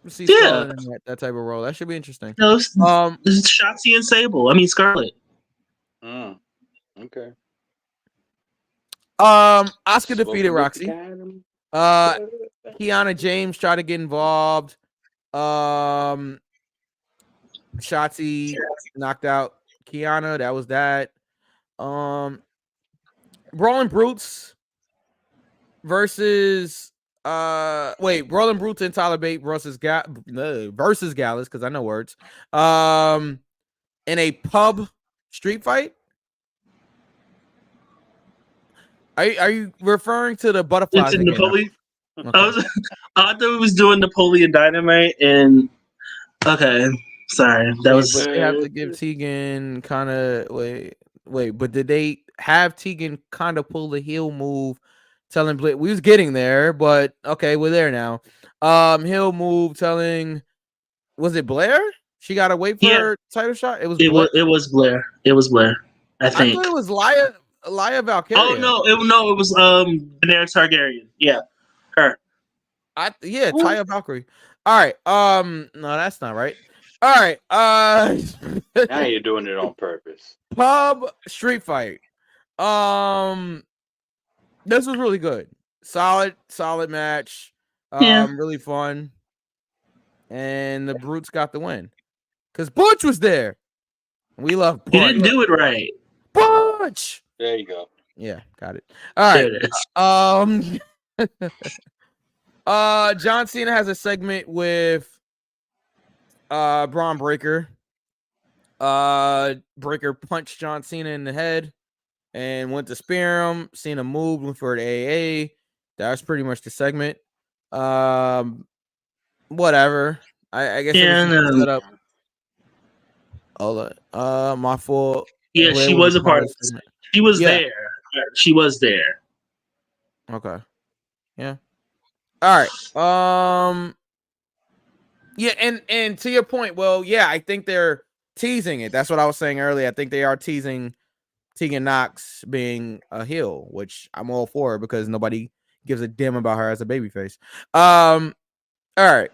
See Scarlett in that type of role. That should be interesting. No, this is Shotzi and Sable. I mean Scarlett. Okay. Asuka defeated Roxy. Kiana James tried to get involved. Shotzi knocked out Kiana. That was that. Brawling Brutes versus Brawling Brutes and Tyler Bate versus Gallus, because I know words. In a pub street fight. Are you referring to the butterflies? It's in again? Napoleon. Okay. I thought it was doing Napoleon Dynamite and okay. Sorry. That was but they have to give Tegan kind of but did they have Tegan kind of pull the heel move, telling Blair we was getting there, but okay, we're there now. Heel move telling, was it Blair? She gotta wait for her title shot. It was Blair. It was Blair. I think. I thought it was Laya Valkyria. Oh no, it was Daenerys Targaryen. Yeah. Her. Taya Valkyrie. All right. No, that's not right. All right. Now you're doing it on purpose. Pub street fight. This was really good. Solid match. Really fun. And the Brutes got the win. Because Butch was there. We love Butch. You didn't do it right. Butch. There you go. Yeah, got it. All right. John Cena has a segment with Braun Breaker. Breaker punched John Cena in the head and went to spear him. Cena moved, went for the AA. That was pretty much the segment. Whatever. I guess it was just set up. Hold on. My fault. Yeah, Blair she was a part of this. She was Yeah. there. She was there. Okay. Yeah. All right. Yeah, and to your point, well, yeah, I think they're teasing it. That's what I was saying earlier. I think they are teasing Tegan Knox being a heel, which I'm all for because nobody gives a damn about her as a babyface. All right.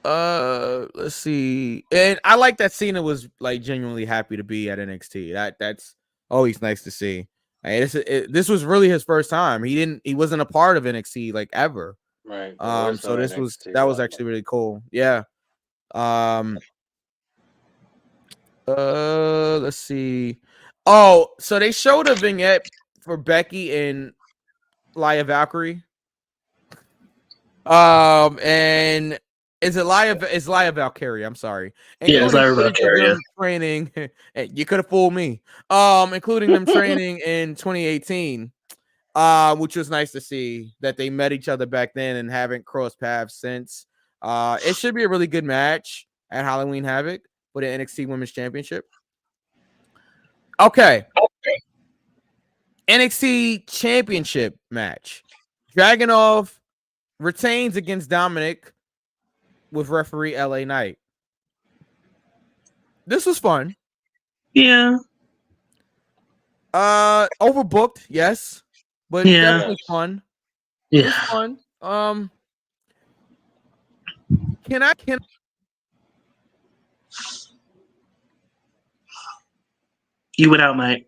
Let's see. And I like that Cena was like genuinely happy to be at NXT. That's always nice to see. This was really his first time. He wasn't a part of NXT like ever. Right. So that was actually really cool. Yeah. Let's see. Oh, so they showed a vignette for Becky and Laya Valkyrie. And is Laya Valkyrie? I'm sorry. Yeah, it's Laya Valkyrie. Training. You could have fooled me. Including them training in 2018. Which was nice to see that they met each other back then and haven't crossed paths since. It should be a really good match at Halloween Havoc for the NXT Women's Championship. Okay. NXT Championship match. Dragunov retains against Dominic with referee LA Knight. This was fun. Yeah. Overbooked, yes. But definitely fun. Yeah. It's fun. Can I You went out, Mike.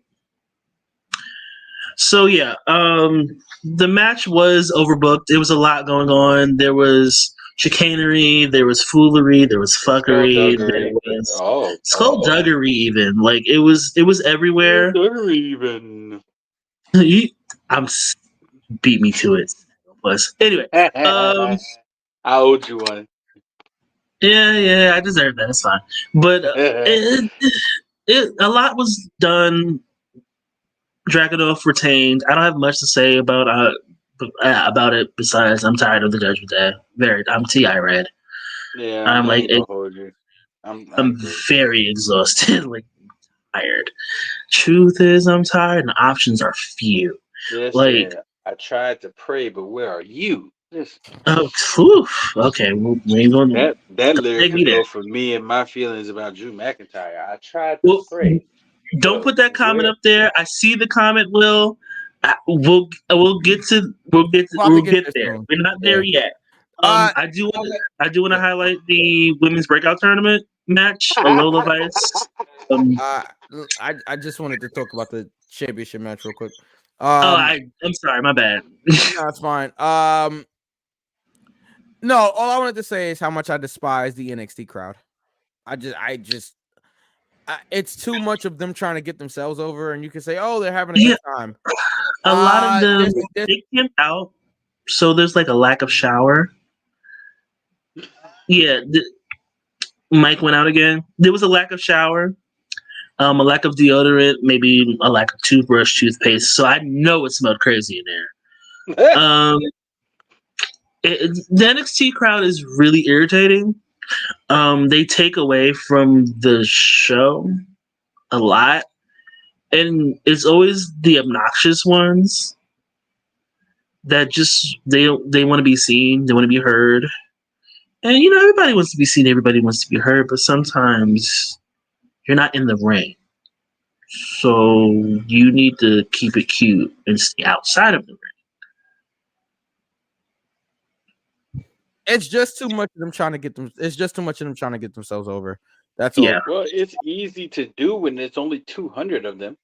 So yeah, the match was overbooked. It was a lot going on. There was chicanery, there was foolery, there was fuckery, there was skullduggery even. Like it was everywhere. Even. Beat me to it. Was anyway. I owed you one. Yeah, I deserve that. It's fine. But a lot was done. Dragunov retained. I don't have much to say about it besides I'm tired of the Judgment Day. I'm TI red. Yeah, I'm like I'm very exhausted, like tired. Truth is, I'm tired, and options are few. Listen, like I tried to pray, but where are you? Okay, that lyric could go for me and my feelings about Drew McIntyre. I tried to pray. Don't put that comment up there. I see the comment, Will. We'll get there. We're not there yet. I do want to highlight the women's breakout tournament match. Lola Vice. I just wanted to talk about the championship match real quick. I'm sorry, my bad. No, that's fine. No, all I wanted to say is how much I despise the NXT crowd. It's too much of them trying to get themselves over, and you can say, "Oh, they're having a good time." A lot of them they came out, so there's like a lack of shower. Yeah, Mike went out again. There was a lack of shower, a lack of deodorant, maybe a lack of toothbrush, toothpaste. So I know it smelled crazy in there. The NXT crowd is really irritating. They take away from the show a lot, and it's always the obnoxious ones that just they want to be seen, they want to be heard, and everybody wants to be seen, everybody wants to be heard, but sometimes you're not in the ring, so you need to keep it cute and stay outside of the ring. It's just too much of them trying to get them. It's just too much of them trying to get themselves over. That's all. Yeah. Well, it's easy to do when there's only 200 of them.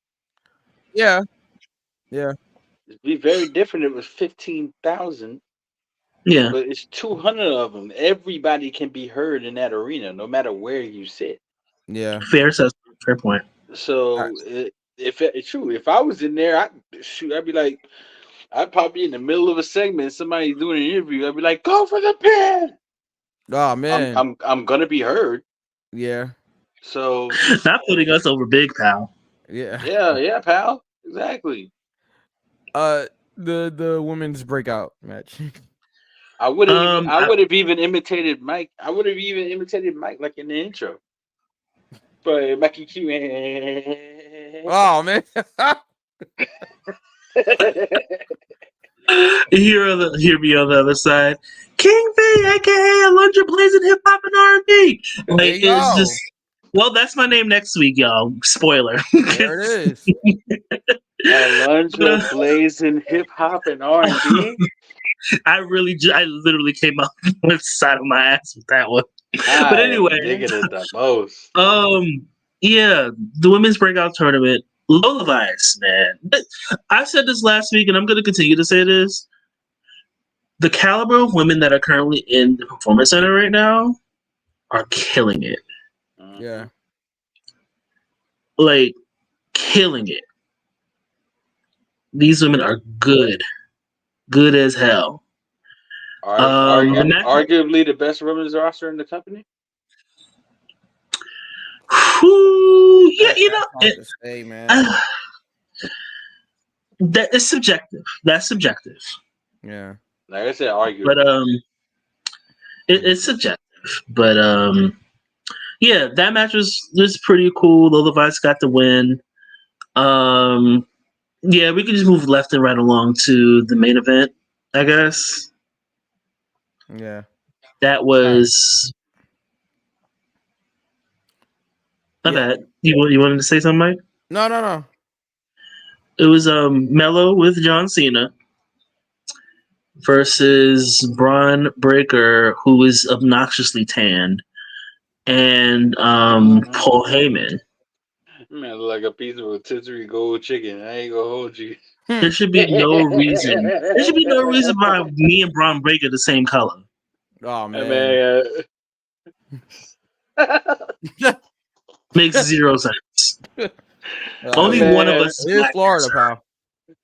Yeah. It'd be very different if it was 15,000. Yeah. But it's 200 of them. Everybody can be heard in that arena, no matter where you sit. Yeah. Fair point. So if it's true, if I was in there, I'd be like, I'd probably in the middle of a segment, somebody's doing an interview. I'd be like, "Go for the pin." Oh man. I'm gonna be heard. Yeah. So Not putting us over big, pal. Yeah. yeah, pal. Exactly. The women's breakout match. I would have I- even imitated Mike. I would have even imitated Mike like in the intro. But Mikey Q. Oh man. Hear me on the other side. King V, aka Alundra Blazing Hip Hop and R&B. There Like, you it's go. just, well, that's my name next week, y'all. Spoiler. There it is. Alundra blazing hip hop and R&B. I literally came up with the side of my ass with that one. But anyway, Digging it the most. yeah, the women's breakout tournament. Lola Vice, man. I said this last week, and I'm going to continue to say this. The caliber of women that are currently in the Performance Center right now are killing it. Yeah. Like, killing it. These women are good. Good as hell. Arguably the best women's roster in the company. Whew, yeah, you know, That's hard to say, man. that is subjective. That's subjective. Yeah. Like I said, arguably. But it's subjective. But yeah, that match was pretty cool. Lola Vice got the win. Yeah, we can just move left and right along to the main event, I guess. Yeah. That was my bad. You wanted to say something, Mike? No. It was Mello with John Cena versus Braun Breaker, who is obnoxiously tanned, and Paul Heyman. Man, like a piece of rotisserie gold chicken. I ain't gonna hold you. There should be no reason. There should be no reason why me and Braun Breaker the same color. Oh man. Makes zero sense. Only one of us. It is Florida, pal.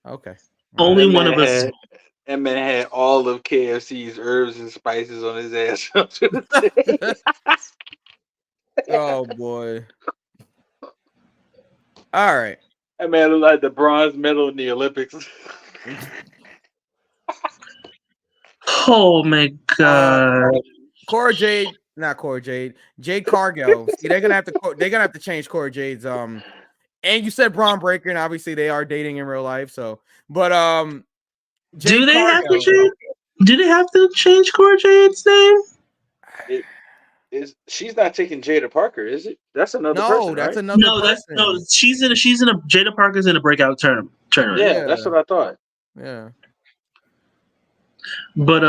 Okay. Only one of us. That man had all of KFC's herbs and spices on his ass. Oh boy. All right. That man looked like the bronze medal in the Olympics. Oh my god. Jade Cargill. See, they're gonna have to change Cora Jade's and you said Braun Breaker, and obviously they are dating in real life, so but do they have to change Cora Jade's name? She's not taking Jada Parker, is it? That's another person. That's right? another person. She's in Jada Parker's in a breakout tournament. Yeah, that's what I thought. Yeah. But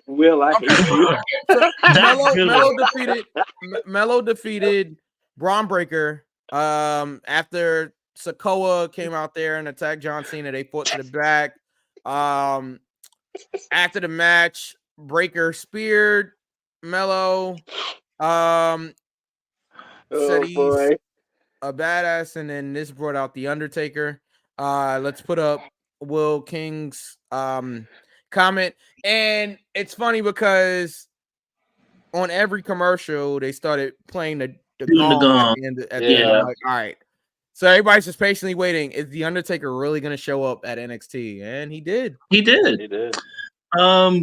Will, I hate you. Mello defeated Braun Breaker after Sikoa came out there and attacked John Cena. They fought to the back. After the match, Breaker speared Mello. Said he's a badass, and then this brought out the Undertaker. Let's put up Will King's comment, and it's funny because on every commercial they started playing the gong at the end. I'm like, all right, so everybody's just patiently waiting. Is the Undertaker really going to show up at NXT? And he did. He did.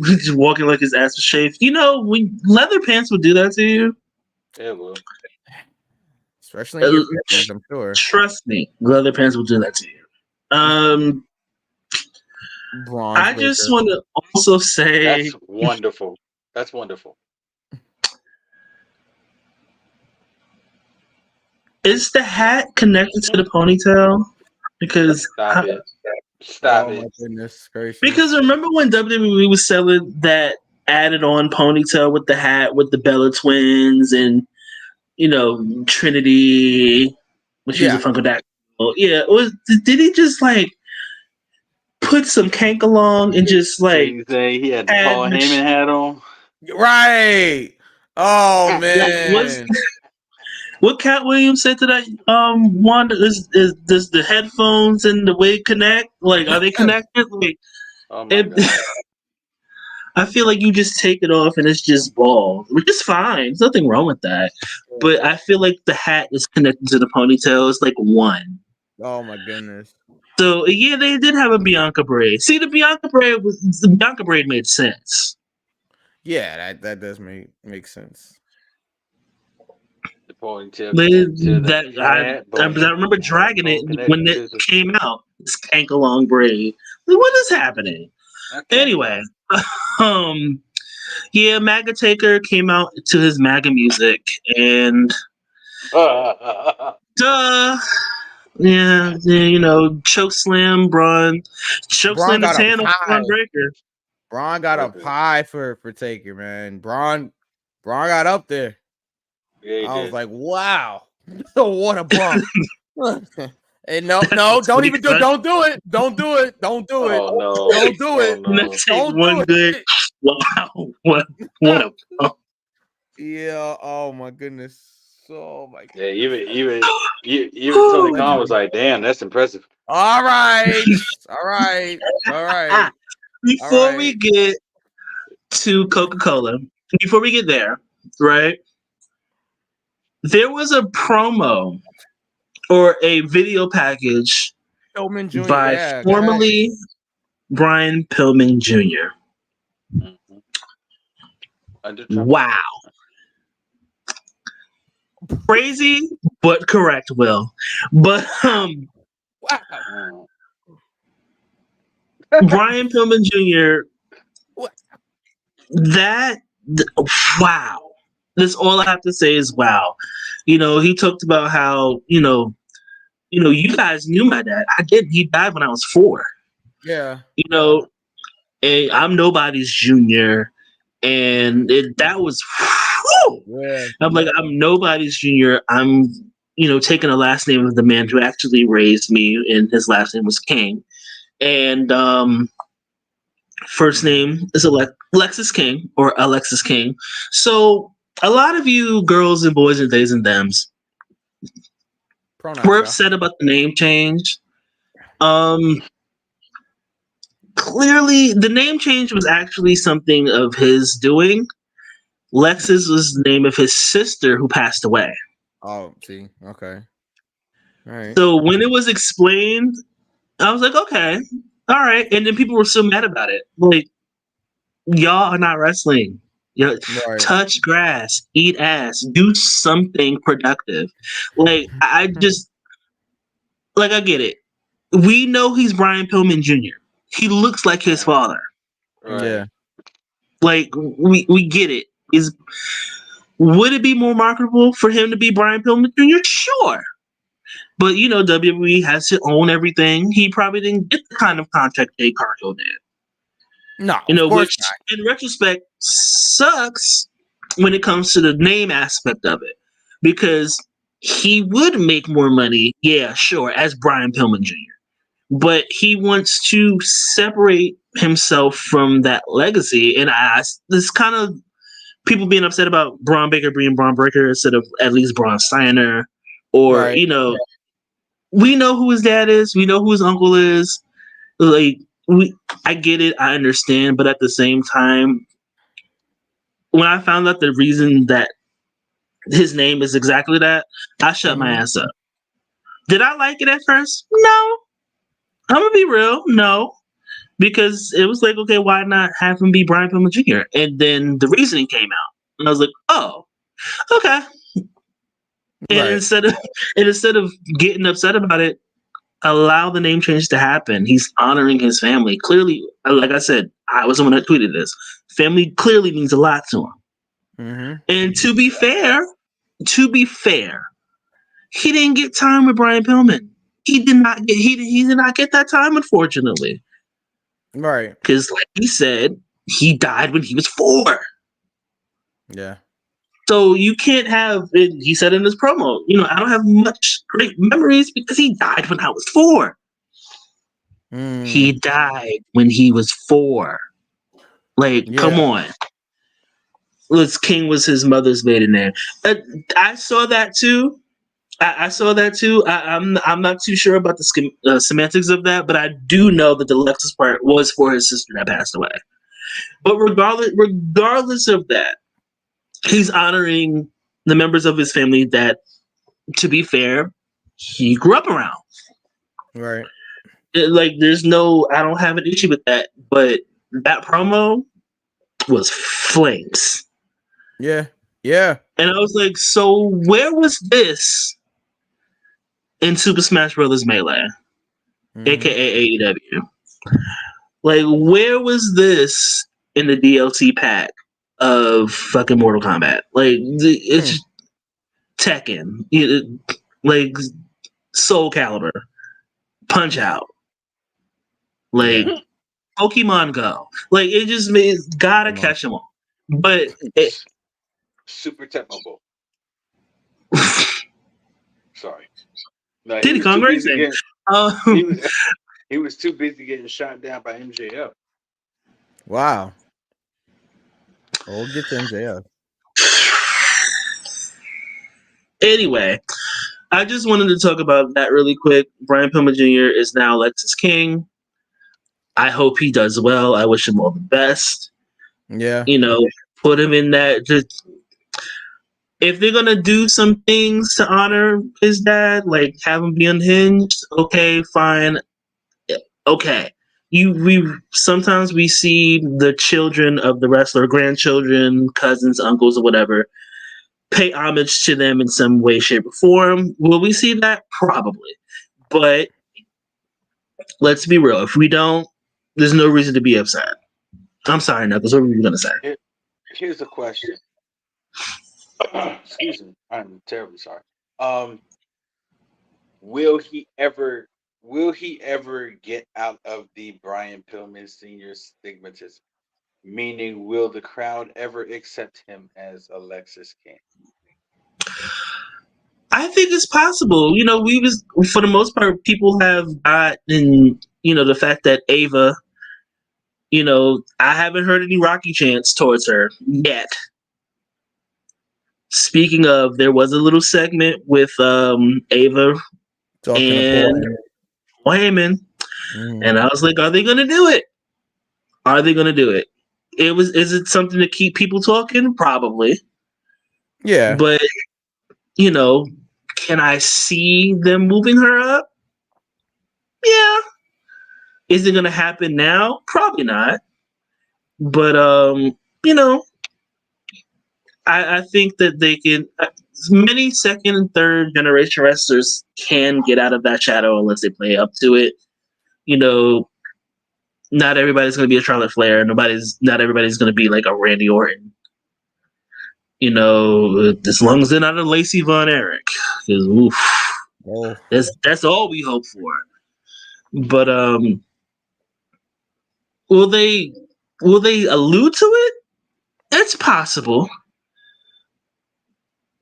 Just walking like his ass was shaved. You know, when leather pants would do that to you. Yeah, well, especially in your 50s, I'm sure. Trust me, leather pants will do that to you. I just want to also say that's wonderful. That's wonderful. Is the hat connected to the ponytail? Because Stop it. My goodness gracious. Because remember when WWE was selling that added on ponytail with the hat with the Bella twins and Trinity, when she was a Funko Dack. Yeah, did he just like put some kank along and just like he had the Paul Heyman hat on? Right. Oh man. What Cat Williams said to that one is does the headphones and the wig connect? Like, are they connected? Like, Oh my it, god. I feel like you just take it off and it's just bald, which is fine. There's nothing wrong with that. But I feel like the hat is connected to the ponytail. It's like one. Oh my goodness. So yeah, they did have a Bianca braid. See, the Bianca braid made sense. Yeah, that does make sense. The ponytail They, connected to the that hat, I but remember dragging it connected when to it the- came out. This cank along braid. Like, what is happening? Okay. Anyway, yeah, MAGA Taker came out to his MAGA music, and yeah, you know, choke slam Braun Braun the got a tan on pie. Braun Breaker. Braun got a Okay. pie for Taker, man. Braun got up there. Yeah, he I was did. like, wow, what a bump. And no, That's don't what even he do cut. don't do it. Don't do it. Don't do it. Oh no! Don't do it. Oh, no. Let's take Don't one do good. it. Wow, what a bump. Yeah, oh my goodness. Oh my god. Yeah, even Tony Khan was like, "Damn, that's impressive." All right. All right. All right. Before we right. get to Coca-Cola, before we get there, right? There was a promo or a video package Pillman Jr. by yeah, formerly Brian Pillman Jr. Under Trump. Wow. Crazy, but correct, Will. But wow. Brian Pillman Jr. What? Wow. That's all I have to say is wow. You know, he talked about how, you guys knew my dad. I didn't. He died when I was 4. Yeah. You know, and I'm nobody's junior. And that was, whew. Yeah. I'm like, I'm nobody's junior. I'm, taking the last name of the man who actually raised me, and his last name was King. And first name is Alexis King or Alexis King. So a lot of you girls and boys and theys and thems Pronouns, were yeah. upset about the name change. Clearly, the name change was actually something of his doing. Lexus was the name of his sister who passed away. Oh, see. Okay. All right. So when it was explained, I was like, okay, all right. And then people were so mad about it. Like, y'all are not wrestling. Right. Touch grass, eat ass, do something productive. Like, I just, like, I get it. We know he's Brian Pillman Jr. He looks like his father. Right. Yeah. Like, we get it. Would it be more marketable for him to be Brian Pillman Jr.? Sure. But, WWE has to own everything. He probably didn't get the kind of contract Jay Cargill did. No, of course Which in retrospect sucks when it comes to the name aspect of it. Because he would make more money, yeah, sure, as Brian Pillman Jr. But he wants to separate himself from that legacy. And this kind of people being upset about Braun Baker being Braun Breaker instead of at least Braun Steiner. Or, Right. We know who his dad is. We know who his uncle is. Like, I get it. I understand. But at the same time, when I found out the reason that his name is exactly that, I shut my ass up. Did I like it at first? No. I'm going to be real. No. Because it was like, okay, why not have him be Brian Pillman Jr.? And then the reasoning came out. And I was like, oh, okay. And Right. instead of getting upset about it, allow the name change to happen. He's honoring his family. Clearly, like I said, I was the one that tweeted this. Family clearly means a lot to him. Mm-hmm. And to be fair, he didn't get time with Brian Pillman. He did not get that time, unfortunately. Right. Because, like he said, he died when he was 4. Yeah. So you can't have, he said in his promo, I don't have much great memories because he died when I was 4. Mm. He died when he was 4. Like, Yeah. come on. King was his mother's maiden name. I saw that too. I saw that too. I'm not too sure about the semantics of that, but I do know that the Lexus part was for his sister that passed away. But regardless of that, he's honoring the members of his family that, to be fair, he grew up around. Right. There's I don't have an issue with that, but that promo was flames. Yeah. Yeah. And I was like, so where was this in Super Smash Bros. Melee, aka AEW? Like, where was this in the DLC pack of fucking Mortal Kombat? Like, it's Tekken, like Soul Calibur, Punch Out, like Pokemon Go. Like, it just means gotta catch them all. But Super Technical. Sorry. No, Diddy Kong Racing. He was too busy getting shot down by MJF. Wow. We'll get to MJF. Anyway, I just wanted to talk about that really quick. Brian Pillman Jr. is now Lexus King. I hope he does well. I wish him all the best. Yeah. Put him in that. If they're gonna do some things to honor his dad, like have him be unhinged, okay, fine. Okay. Sometimes we see the children of the wrestler, grandchildren, cousins, uncles, or whatever, pay homage to them in some way, shape, or form. Will we see that? Probably. But let's be real. If we don't, there's no reason to be upset. I'm sorry, Knuckles. What were you gonna say? Here's the question. Excuse me. I'm terribly sorry. Will he ever get out of the Brian Pillman Sr. stigmatism? Meaning, will the crowd ever accept him as Lexus King? I think it's possible. For the most part, people have gotten, the fact that Ava, I haven't heard any Rocky chants towards her yet. Speaking of, there was a little segment with Ava Talking and Paul Heyman, and I was like, are they going to do it? Are they going to do it? Is it something to keep people talking? Probably. Yeah. But, can I see them moving her up? Yeah. Is it going to happen now? Probably not. But, I think that they can. Many second and third generation wrestlers can get out of that shadow unless they play up to it. Not everybody's going to be a Charlotte Flair. Not everybody's going to be like a Randy Orton. As long as they're not a Lacey Von Erich, because that's all we hope for. But will they allude to it? It's possible.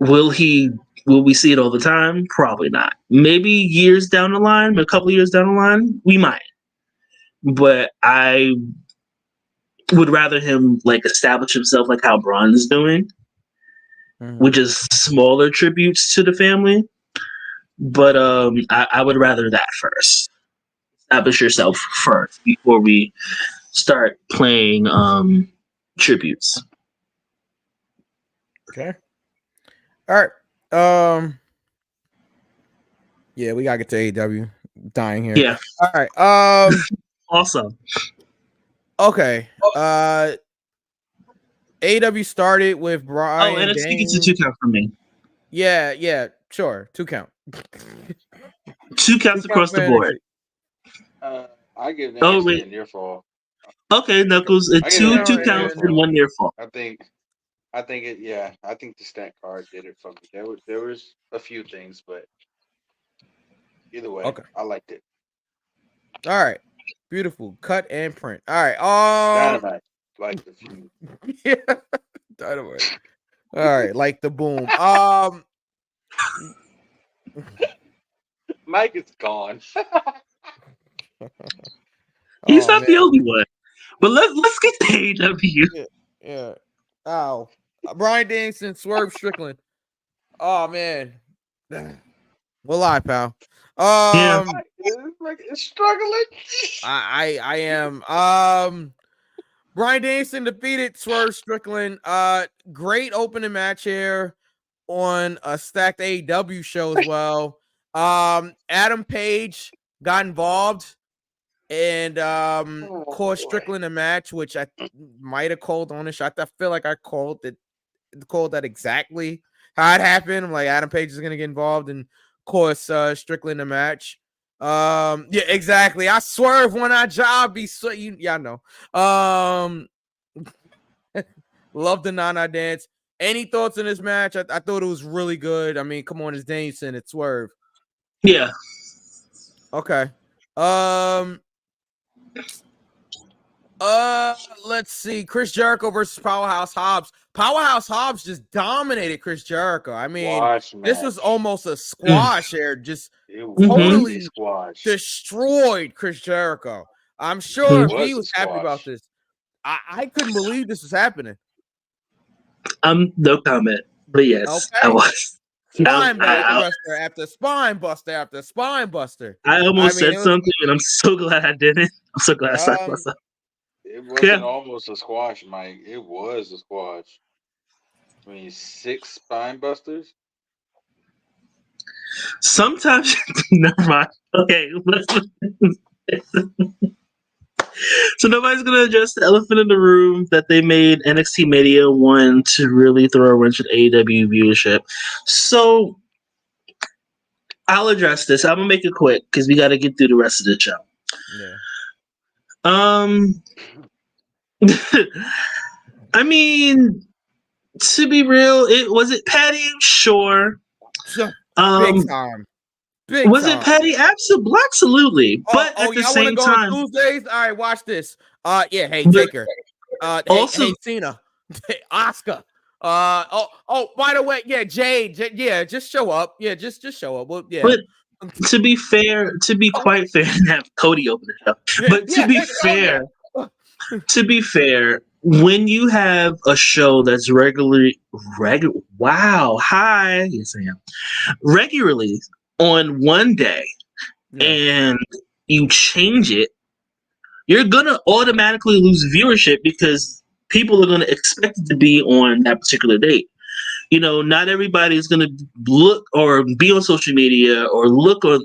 Will we see it all the time? Probably not. Maybe years down the line, a couple of years down the line, we might. But I would rather him establish himself like how Braun is doing, which is smaller tributes to the family. But I would rather that first. Establish yourself first before we start playing tributes. Okay. All right. Yeah, we gotta get to AEW. Dying here. Yeah. All right. Awesome. Okay. AEW started with Brian. Oh, and it's a 2 count for me. Yeah, sure. 2 count. 2 counts across the board. I give that a near fall. Okay, Knuckles. 2 counts and 1 near fall. I think it. Yeah, I think the stat card did it for me. There was a few things, but either way, okay. I liked it. All right, beautiful cut and print. All right, Dynamite, like the few. Yeah, Dynamite. All right, like the boom. Mike is gone. He's not the only one. But let's get to AEW. Yeah. Ow. Brian Danielson, Swerve Strickland. Oh man, we'll lie, pal. Yeah. It's struggling. I am. Brian Danielson defeated Swerve Strickland. Great opening match here on a stacked AEW show as well. Adam Page got involved and called Strickland a match, which I might have called on this. I feel like I called that exactly how it happened. I'm like, Adam Page is gonna get involved and course Strickland a match. Yeah, exactly. I swerve when I job. Y'all know. Love the Nana dance. Any thoughts on this match? I thought it was really good. I mean, come on, it's Danielson, it's Swerve. Yeah. Okay. Let's see. Chris Jericho versus Powerhouse Hobbs. Powerhouse Hobbs just dominated Chris Jericho. I mean, this was almost a squash here. Just totally destroyed Chris Jericho. I'm sure if he was happy about this. I couldn't believe this was happening. No comment. But yes, okay. I was. Spine buster after spine buster after spine buster. I almost said something, and I'm so glad I didn't. I'm so glad I stopped myself. It wasn't almost a squash, Mike. It was a squash. I mean, 6 spine busters. Sometimes, never mind. Okay, so nobody's gonna address the elephant in the room that they made NXT Mania 1 to really throw a wrench at AEW viewership. So I'll address this. I'm gonna make it quick because we got to get through the rest of the show. Yeah. I mean, to be real, it Patty? Sure. Big time. Was it Patty? Absolutely. But at the same time, Tuesdays. All right, watch this. Yeah, hey, Taker. Also, hey, Cena, Oscar. By the way, yeah, Jade. Yeah, just show up. Yeah, just show up. Well, yeah. But to be quite fair, have Cody open the show. But to be fair, when you have a show that's regularly on one day, and you change it, you're gonna automatically lose viewership because people are gonna expect it to be on that particular date. You know, not everybody is gonna look or be on social media or look on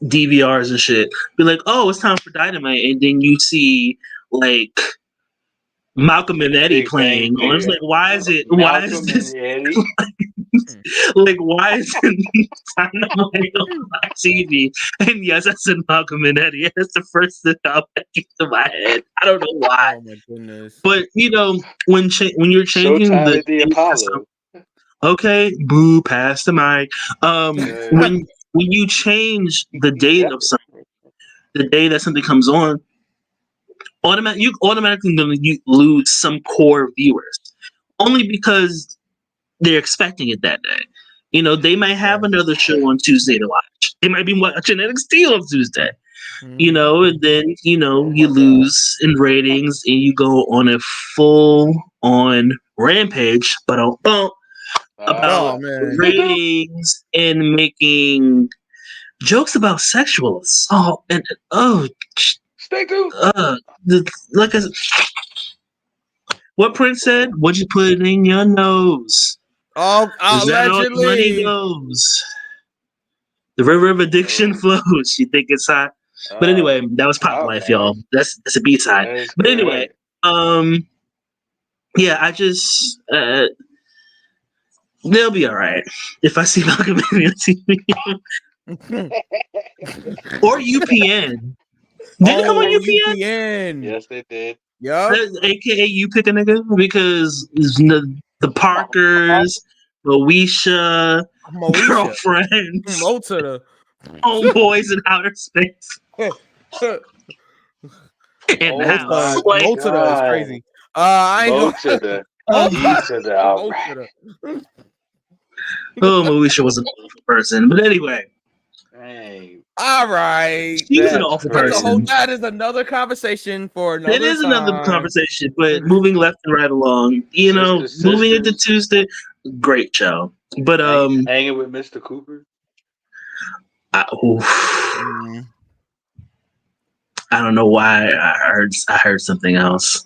DVRs and shit. Be like, oh, it's time for Dynamite, and then you see like Malcolm and Eddie playing. Or it's like, why is this? Why is it Dynamite on my TV? And yes, I said Malcolm and Eddie. That's the first thing that came to my head. I don't know why. Oh my goodness. But you know, when you're changing the Apollo. Okay, boo, pass the mic. When you change the date of something, the day that something comes on, you automatically going to lose some core viewers, only because they're expecting it that day. You know, they might have another show on Tuesday to watch. They might be watching NXT on Tuesday. You know, and then you lose in ratings, and you go on a full-on rampage. But about ratings and making jokes about sexual assault and stay tuned. Like I said, what Prince said, what'd you put in your nose? Oh, is that all the money goes? The river of addiction flows. You think it's hot? But anyway, that was Pop Life, y'all. That's a B-side. But anyway, yeah, I just they'll be all right if I see Malcolm on TV. Or UPN. Did it come on UPN? Yes, they did. Yeah. AKA you pick a nigga because the Parkers, Moesha, girlfriend, homeboys in outer space. And the house. Motada is crazy. I Motada. Oh, Moesha was a beautiful person. But anyway, Dang. All right. She was an That's awful crazy. person. That is another conversation for another It is another time. conversation, but moving left and right along, you know, Sister moving into Sisters. Tuesday, great show. But Hanging with Mr. Cooper. I don't know why I heard something else.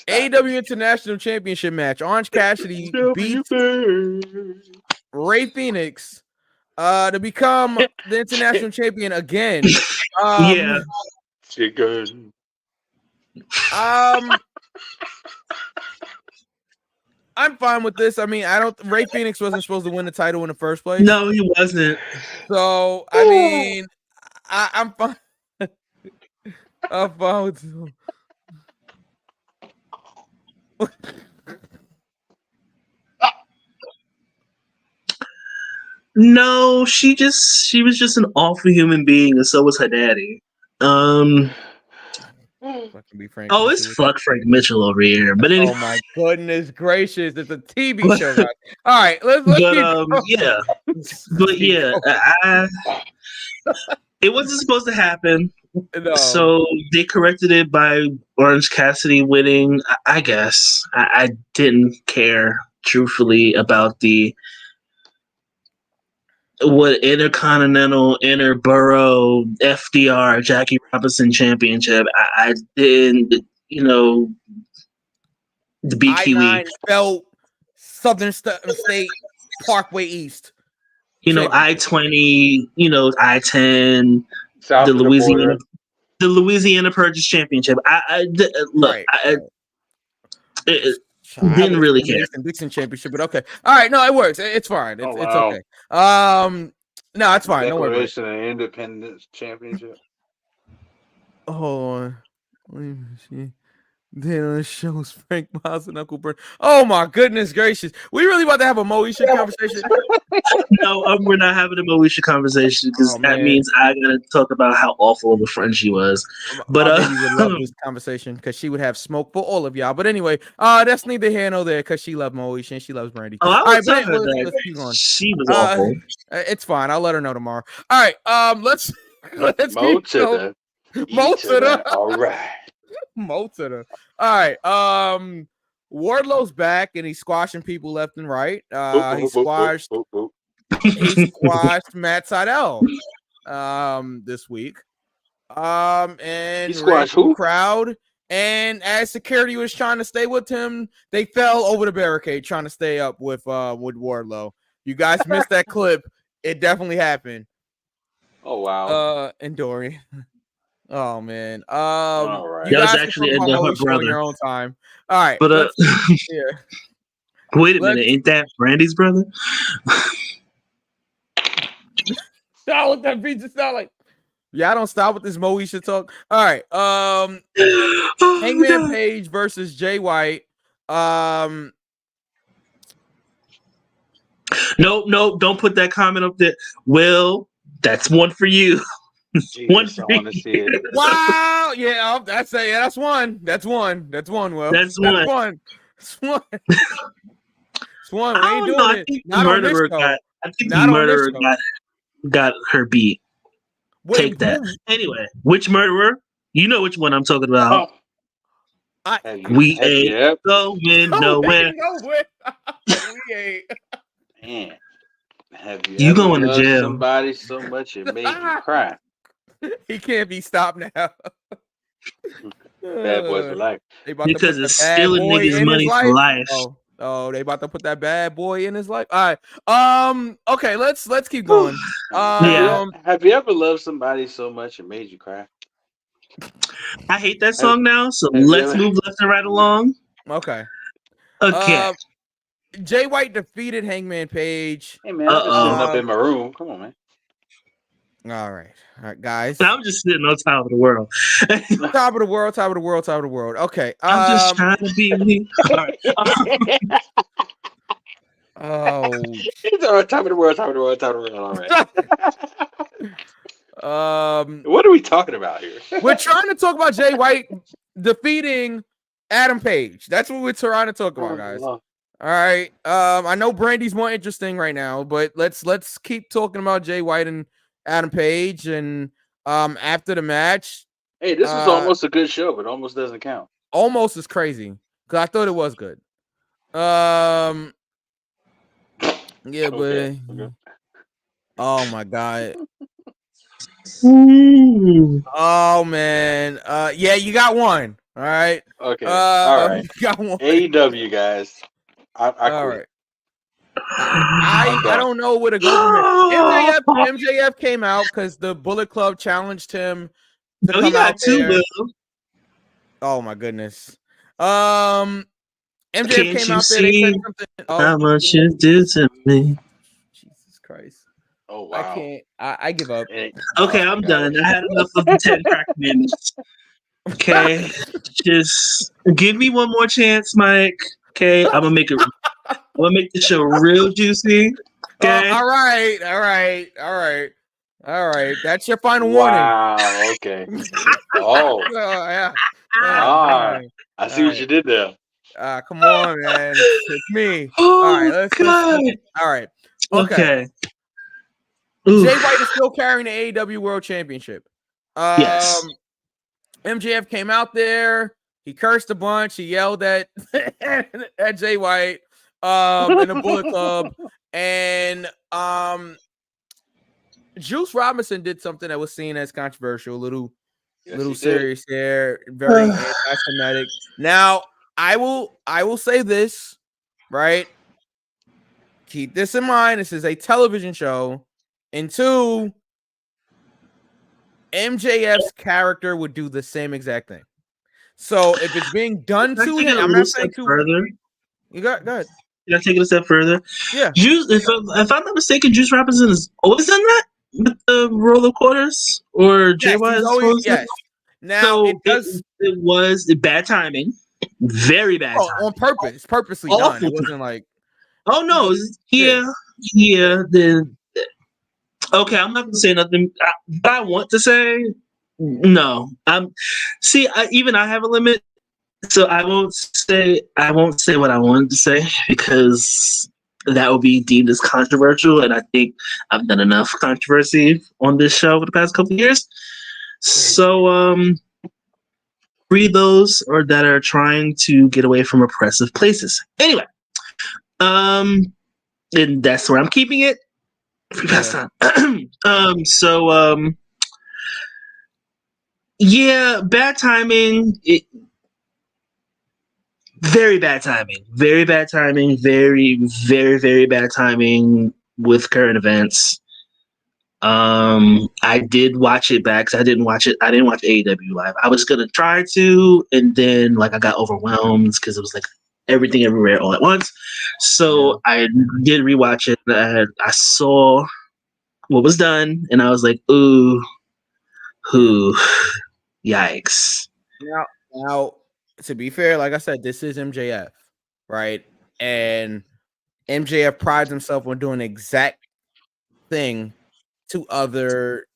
AEW International Championship match. Orange Cassidy beat Ray Phoenix to become the international champion again. Yeah. Chicken. I'm fine with this. I mean, Ray Phoenix wasn't supposed to win the title in the first place. No, he wasn't. So I mean, I'm fine. I'm fine with this. No, she was just an awful human being, and so was her daddy. Be frank, Oh, it's fuck Frank Mitchell over here. But anyway, oh my goodness gracious, it's a TV show, guys. All right, let's but keep going. yeah, but yeah, it wasn't supposed to happen. No. So they corrected it by Orange Cassidy winning. I guess I didn't care truthfully about what Intercontinental, Interborough, FDR, Jackie Robinson Championship. I didn't, the BQE. I-9 felt Southern State Parkway East. I-20, I-10, South the of the Louisiana, border. the Louisiana Purchase Championship. Didn't really care. Dixon Championship, but okay. All right, no, it works. It's fine. It's okay. No, it's fine. Don't worry about it. Declaration of Independence Championship. Oh, let me see. Then on the shows Frank Miles and Uncle Bert. Oh my goodness gracious. We really about to have a Moesha conversation. No, we're not having a Moesha conversation because that means I gotta talk about how awful of a friend she was. But baby would love this conversation because she would have smoke for all of y'all. But anyway, that's neither here nor there because she loved Moesha and she loves Brandy. Oh, All right, tell her let's that. keep going. She was awful. It's fine. I'll let her know tomorrow. All right, let's Mo keep going. Mo to the. All right. Mo to the. All right. Wardlow's back and he's squashing people left and right. He squashed Matt Sydal this week. And he squashed who? Crowd. And as security was trying to stay with him, they fell over the barricade trying to stay up with Wardlow. You guys missed that clip. It definitely happened. Oh wow. And Dory. Oh man. All right. You That was guys actually can her on brother. your own time. All right. But yeah. wait a minute, ain't that Brandy's brother? Stop with that beat. Just not like. Yeah, I don't stop with this Moesha talk. All right. Hangman Page versus Jay White. Nope, don't put that comment up there. Will, that's one for you. Jesus, One I for want to see it. Wow. Yeah, that's one. That's one. Will. That's one. It's one. It's one. We ain't doing I it. think the Not on this murderer show. got her beat. Wait, Take that. Anyway, which murderer? You know which one I'm talking about. We ain't going nowhere. We ain't. Man, have You ever going to loved jail. Somebody so much it made you cry. He can't be stopped now. Bad boys for life. Because it's stealing niggas' money for life. Oh, they about to put that bad boy in his life. All right. Okay, let's keep going. Have you ever loved somebody so much it made you cry? I hate that song now, so let's move left and right along. Okay. Okay. Jay White defeated Hangman Page. Hey man, I'm just sitting up in my room. Come on, man. All right, guys. I'm just sitting on top of the world. Top of the world. Okay. I'm just trying to be me. All right. Oh. He's on top of the world. All right. What are we talking about here? We're trying to talk about Jay White defeating Adam Page. That's what we're trying to talk about, guys. All right. I know Brandy's more interesting right now, but let's keep talking about Jay White and Adam Page. And after the match, Hey, this was almost a good show, but almost doesn't count. almost is crazy because I thought it was good. Yeah, Okay. but oh my god. Ooh. Oh man. Yeah, you got one. All right. Okay. All right. You got one. AEW guys. I All quit. right. I don't know where to go from here. MJF came out because the Bullet Club challenged him to No, come he got out two, there. Will. Oh my goodness. MJF Can't came you out there. They see said something. how much you do to me? Jesus Christ. Oh wow. I can't. I give up. Hey, Okay, I'm done. I had enough of the 10 crack minutes. Okay, just give me one more chance, Mike. Okay, I'm gonna make the show real juicy. Okay. All right. That's your final warning. Wow. Okay. Oh. Yeah. I see what you did there. Come on, man. It's me. Oh, All right, let's God. all right. Okay. Jay White is still carrying the AEW World Championship. Yes. MJF came out there. He cursed a bunch. He yelled at Jay White in the Bullet Club. And Juice Robinson did something that was seen as controversial, a little serious there, very anti-Semitic. Now, I will say this, right? Keep this in mind. This is a television show. And two, MJF's character would do the same exact thing. So if it's being done to him, I'm not saying further. You go ahead. Can I take it a step further? Yeah. Juice, if I'm not mistaken, Juice Robinson has always done that with the roll of quarters, or Jay White. Yes. Now so it does. It was bad timing, very bad. timing. On purpose, purposely done. It wasn't like. Oh no! Yeah. Okay, I'm not gonna say nothing. But I want to say no. Even I have a limit, so I won't say what I wanted to say because that would be deemed as controversial, and I think I've done enough controversy on this show for the past couple of years. So, free those that are trying to get away from oppressive places. Anyway, and that's where I'm keeping it. Yeah, bad timing. Very bad timing. Very bad timing. Very, very, very bad timing with current events. I did watch it back because I didn't watch AEW live. I was gonna try to, and then I got overwhelmed because it was everything everywhere all at once. So I did rewatch it. I saw what was done, and I was like, ooh, yikes. Now, to be fair, like I said, this is MJF, right? And MJF prides himself on doing the exact thing to other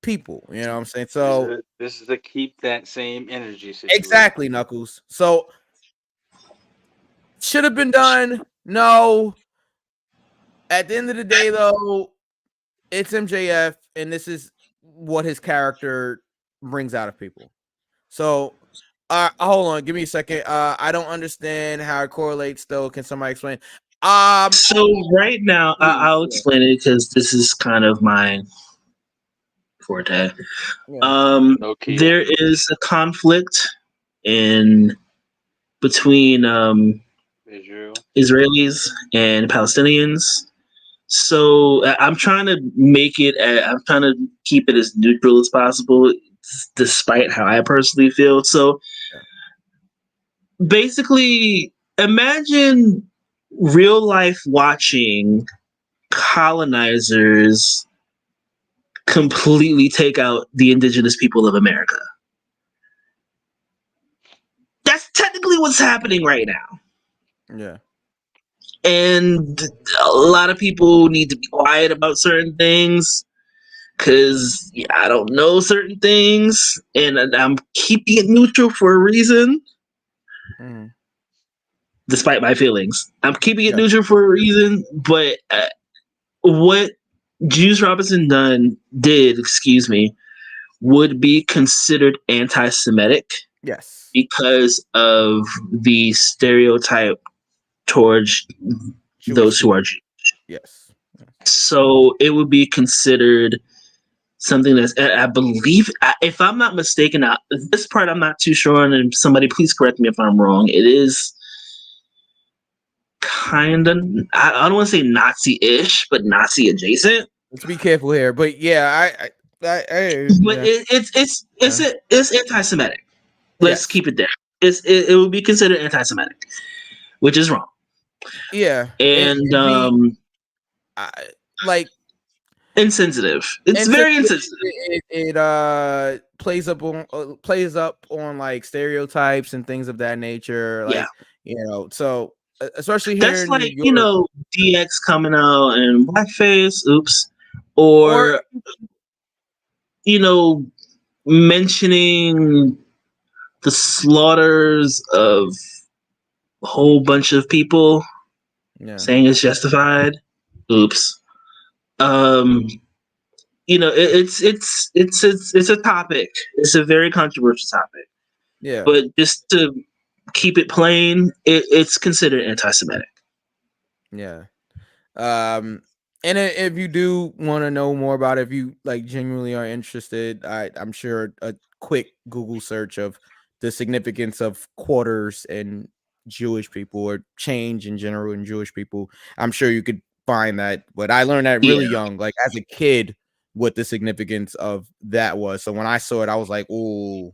people. You know what I'm saying? So this is to keep that same energy situation. Exactly, Knuckles. So should have been done. No. At the end of the day, though, it's MJF, and this is what his character brings out of people. So, hold on, give me a second. I don't understand how it correlates, though. Can somebody explain? So right now, I'll explain it because this is kind of my forte. There is a conflict between Israelis and Palestinians. So I'm trying to keep it as neutral as possible, despite how I personally feel. So basically, imagine real life watching colonizers completely take out the indigenous people of America. That's technically what's happening right now. Yeah. And a lot of people need to be quiet about certain things because I don't know certain things, and I'm keeping it neutral for a reason. despite my feelings. I'm keeping it Yeah. neutral for a reason, but what Juice Robinson did, would be considered anti-Semitic Yes. because of the stereotype towards those who are Jews. Yes. So it would be considered something that's, I believe, if I'm not mistaken, this part I'm not too sure on, and somebody please correct me if I'm wrong. It is kind of, I don't want to say Nazi-ish, but Nazi adjacent. Let's be careful here, but yeah, But yeah. it's anti-Semitic. Let's keep it there. It would be considered anti-Semitic, which is wrong. Yeah, And like insensitive. It's very insensitive. It plays up on like stereotypes and things of that nature. Like, so especially here that's in like New York, DX coming out and blackface. Oops, or mentioning the slaughters of a whole bunch of people, saying it's justified. Oops. It's a topic. It's a very controversial topic. Yeah. But just to keep it plain, it's considered anti-Semitic. Yeah. And if you do want to know more about it, if you like genuinely are interested, I'm sure a quick Google search of the significance of quarters and Jewish people, or change in general in Jewish people, I'm sure you could find that. But I learned that really young, like as a kid, what the significance of that was. So when I saw it, I was like, oh,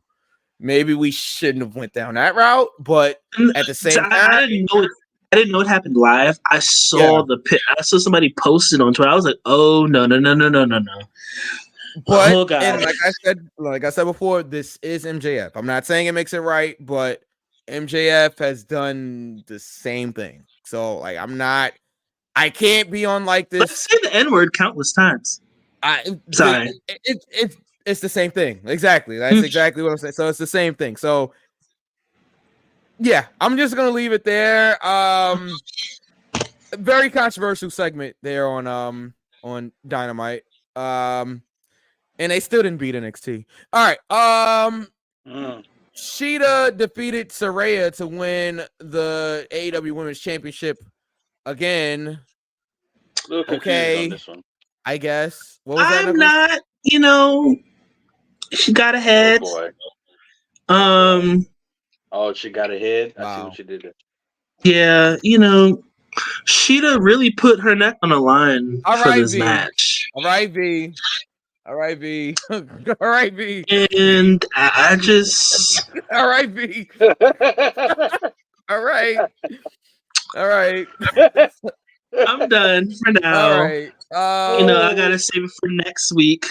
maybe we shouldn't have went down that route. But at the same time, I didn't know it happened live. I saw I saw somebody posted on Twitter. I was like, oh no. But oh, God. And like I said before, this is MJF. I'm not saying it makes it right, but MJF has done the same thing. So like I can't be on like this. Let's say the N-word countless times. Sorry. It's the same thing. Exactly. That's exactly what I'm saying. So it's the same thing. So yeah, I'm just gonna leave it there. Very controversial segment there on Dynamite. And they still didn't beat NXT. All right. Shida defeated Saraya to win the AEW Women's Championship again. Okay. On this one. I guess. What was that? I'm not, she got ahead. Oh, she got ahead. I see what she did there. Yeah, Shida really put her neck on the line for this match. All right, V. All right, V. All right, V. And I just. All right, V. All right. All right. I'm done for now. All right. I gotta save it for next week.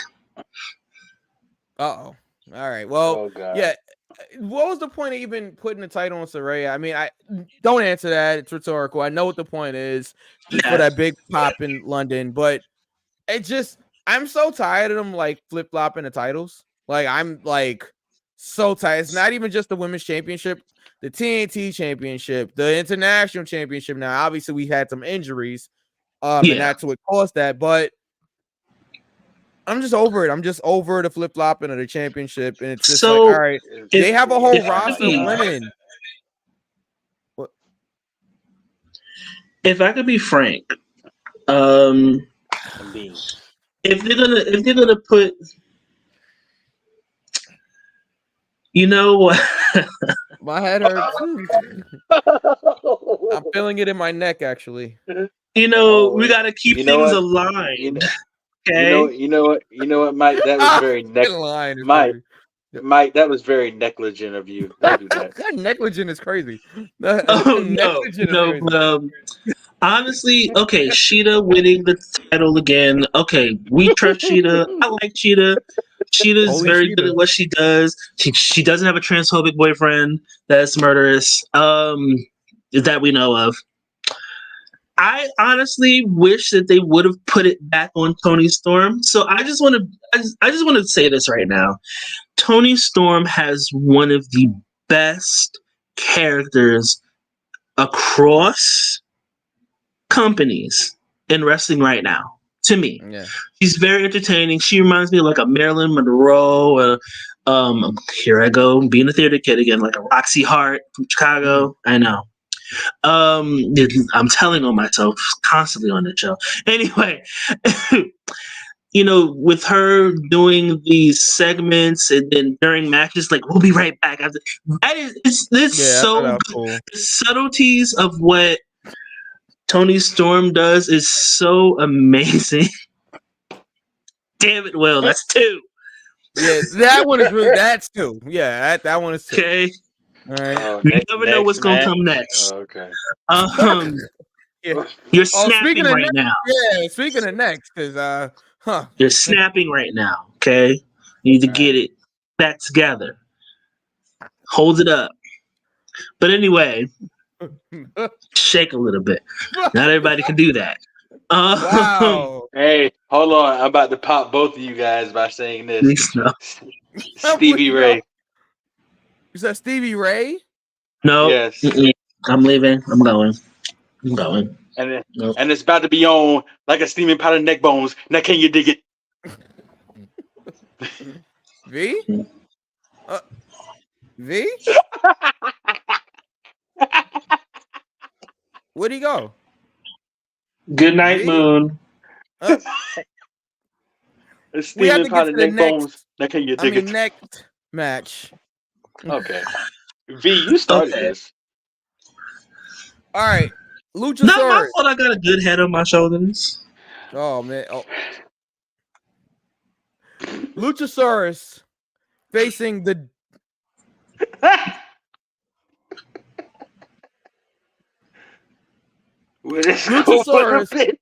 All right. Well, yeah. What was the point of even putting the title on Saraya? I mean, I don't answer that. It's rhetorical. I know what the point is for that big pop in London, but I'm so tired of them like flip flopping the titles. Like I'm like so tired. It's not even just the women's championship, the TNT championship, the international championship. Now, obviously, we had some injuries, and that's what caused that. But I'm just over it. I'm just over the flip flopping of the championship, and it's just like, all right, they have a whole roster of women. What? If I could be frank, if they're gonna put, my head hurts too. I'm feeling it in my neck, actually. We gotta keep things aligned. Okay. You know what, Mike? That was very Mike, that was very negligent of you to do that. Negligent is crazy. But honestly, okay, Shida winning the title again. Okay, we trust Shida. I like Shida. Sheeta's very good at what she does. She doesn't have a transphobic boyfriend that's murderous. That we know of. I honestly wish that they would have put it back on Toni Storm. So I just want to say this right now. Toni Storm has one of the best characters across companies in wrestling right now. To me, Yeah. she's very entertaining. She reminds me of like a Marilyn Monroe. Here I go being a theater kid again, like a Roxy Hart from Chicago. I know. I'm telling on myself constantly on the show. Anyway, with her doing these segments and then during matches, like we'll be right back after. That is, it's so good. Cool. The subtleties of what Toni Storm does is so amazing. Damn it, Will, that's 2. Yeah, that one is really. That's 2. Yeah, that one is 2. Okay. All right. You never know what's gonna come next. Oh, okay. Yeah. You're snapping right now. Yeah, speaking of next, because you're snapping right now. Okay, you need to get it back together. Hold it up. But anyway, shake a little bit. Not everybody can do that. Wow. Hey, hold on. I'm about to pop both of you guys by saying this. No. Stevie Ray. Is that Stevie Ray? No. Yes. I'm leaving. I'm going. And it's about to be on like a steaming pot of neck bones. Now can you dig it? V? V? Where'd he go? Good night, Moon. It's steaming pot of neck bones. Now can you dig it? Next match. Okay. V, you started this. All right. Luchasaurus. Not my fault I got a good head on my shoulders. Oh, man. Oh. Luchasaurus facing the... Luchasaurus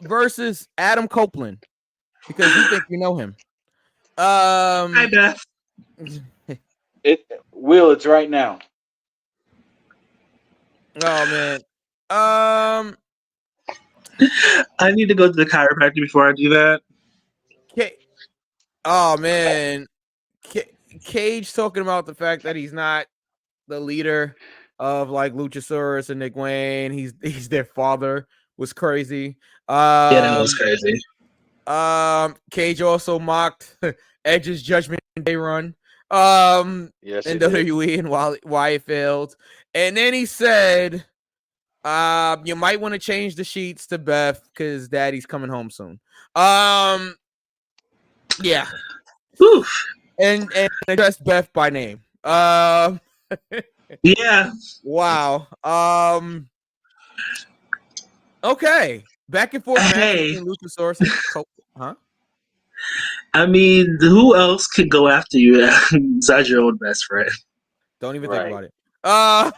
versus Adam Copeland. Because you think you know him. Hi, Beth. It's right now. Oh man. I need to go to the chiropractor before I do that. Oh man. Cage talking about the fact that he's not the leader of like Luchasaurus and Nick Wayne. He's their father was crazy. Yeah, that was crazy. Cage also mocked Edge's Judgment Day run. Yes, in WWE and why it failed. And then he said, you might want to change the sheets to Beth because Daddy's coming home soon. Yeah. Oof. And address Beth by name. Yeah. Wow. Okay. Back and forth. Hey. Luchasaurus. Huh? I mean, who else could go after you besides your own best friend? Don't even think about it. I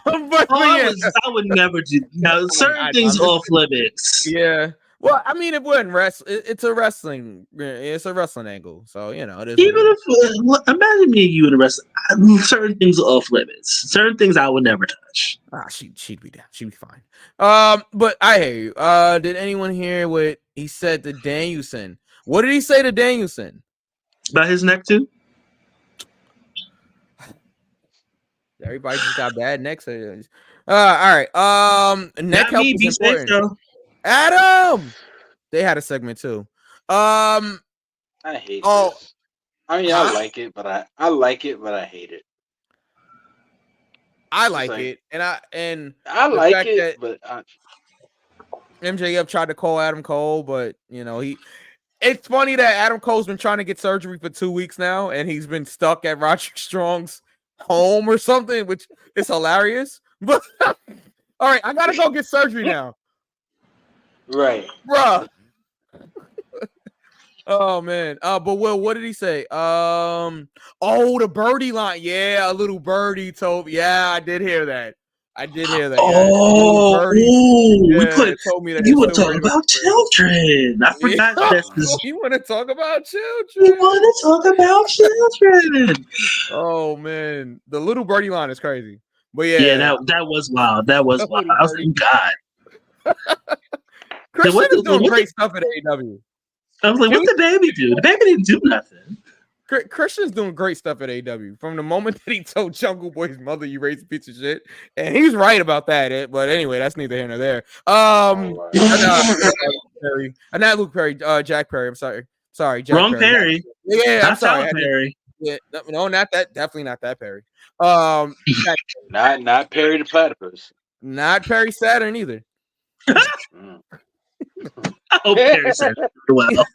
would never do. Now, certain things off limits. Yeah. Well, I mean, if we're in it's a wrestling angle, so it is. Even if imagine me and you in a wrestling, certain things are off limits. Certain things I would never touch. She'd be down. She'd be fine. But I hear you. Did anyone hear what he said to Danielson? What did he say to Danielson? About his neck too? Everybody just got bad necks. All right. Neck health is important. Adam, they had a segment too. I hate this. I mean, I like it, but I like it, but I hate it. I like it, and I like it, but MJF tried to call Adam Cole, but it's funny that Adam Cole's been trying to get surgery for 2 weeks now, and he's been stuck at Roderick Strong's home or something, which is hilarious. But all right, I gotta go get surgery now. Right, bruh. Oh man. But Will, what did he say? The birdie line. Yeah, a little birdie told. Yeah, I did hear that. Oh, yeah, we told me that you were talking about children. I forgot that. You want to talk about children? You want to talk about children? Oh man, the little birdie line is crazy. But yeah, that was wild. That was wild. I was like, God. Christian is doing great stuff at AEW. I was like, what the baby do? The baby didn't do nothing. Christian's doing great stuff at AW. From the moment that he told Jungle Boy's mother, "You raised a piece of shit," and he's right about that. But anyway, that's neither here nor there. Not Luke Perry, Jack Perry. I'm sorry, Jack Wrong Perry. Yeah, I'm sorry, Perry. Yeah, no, not that. Definitely not that Perry. Not Perry the Platypus. Not Perry Saturn either. Mm. I hope Perry said it well.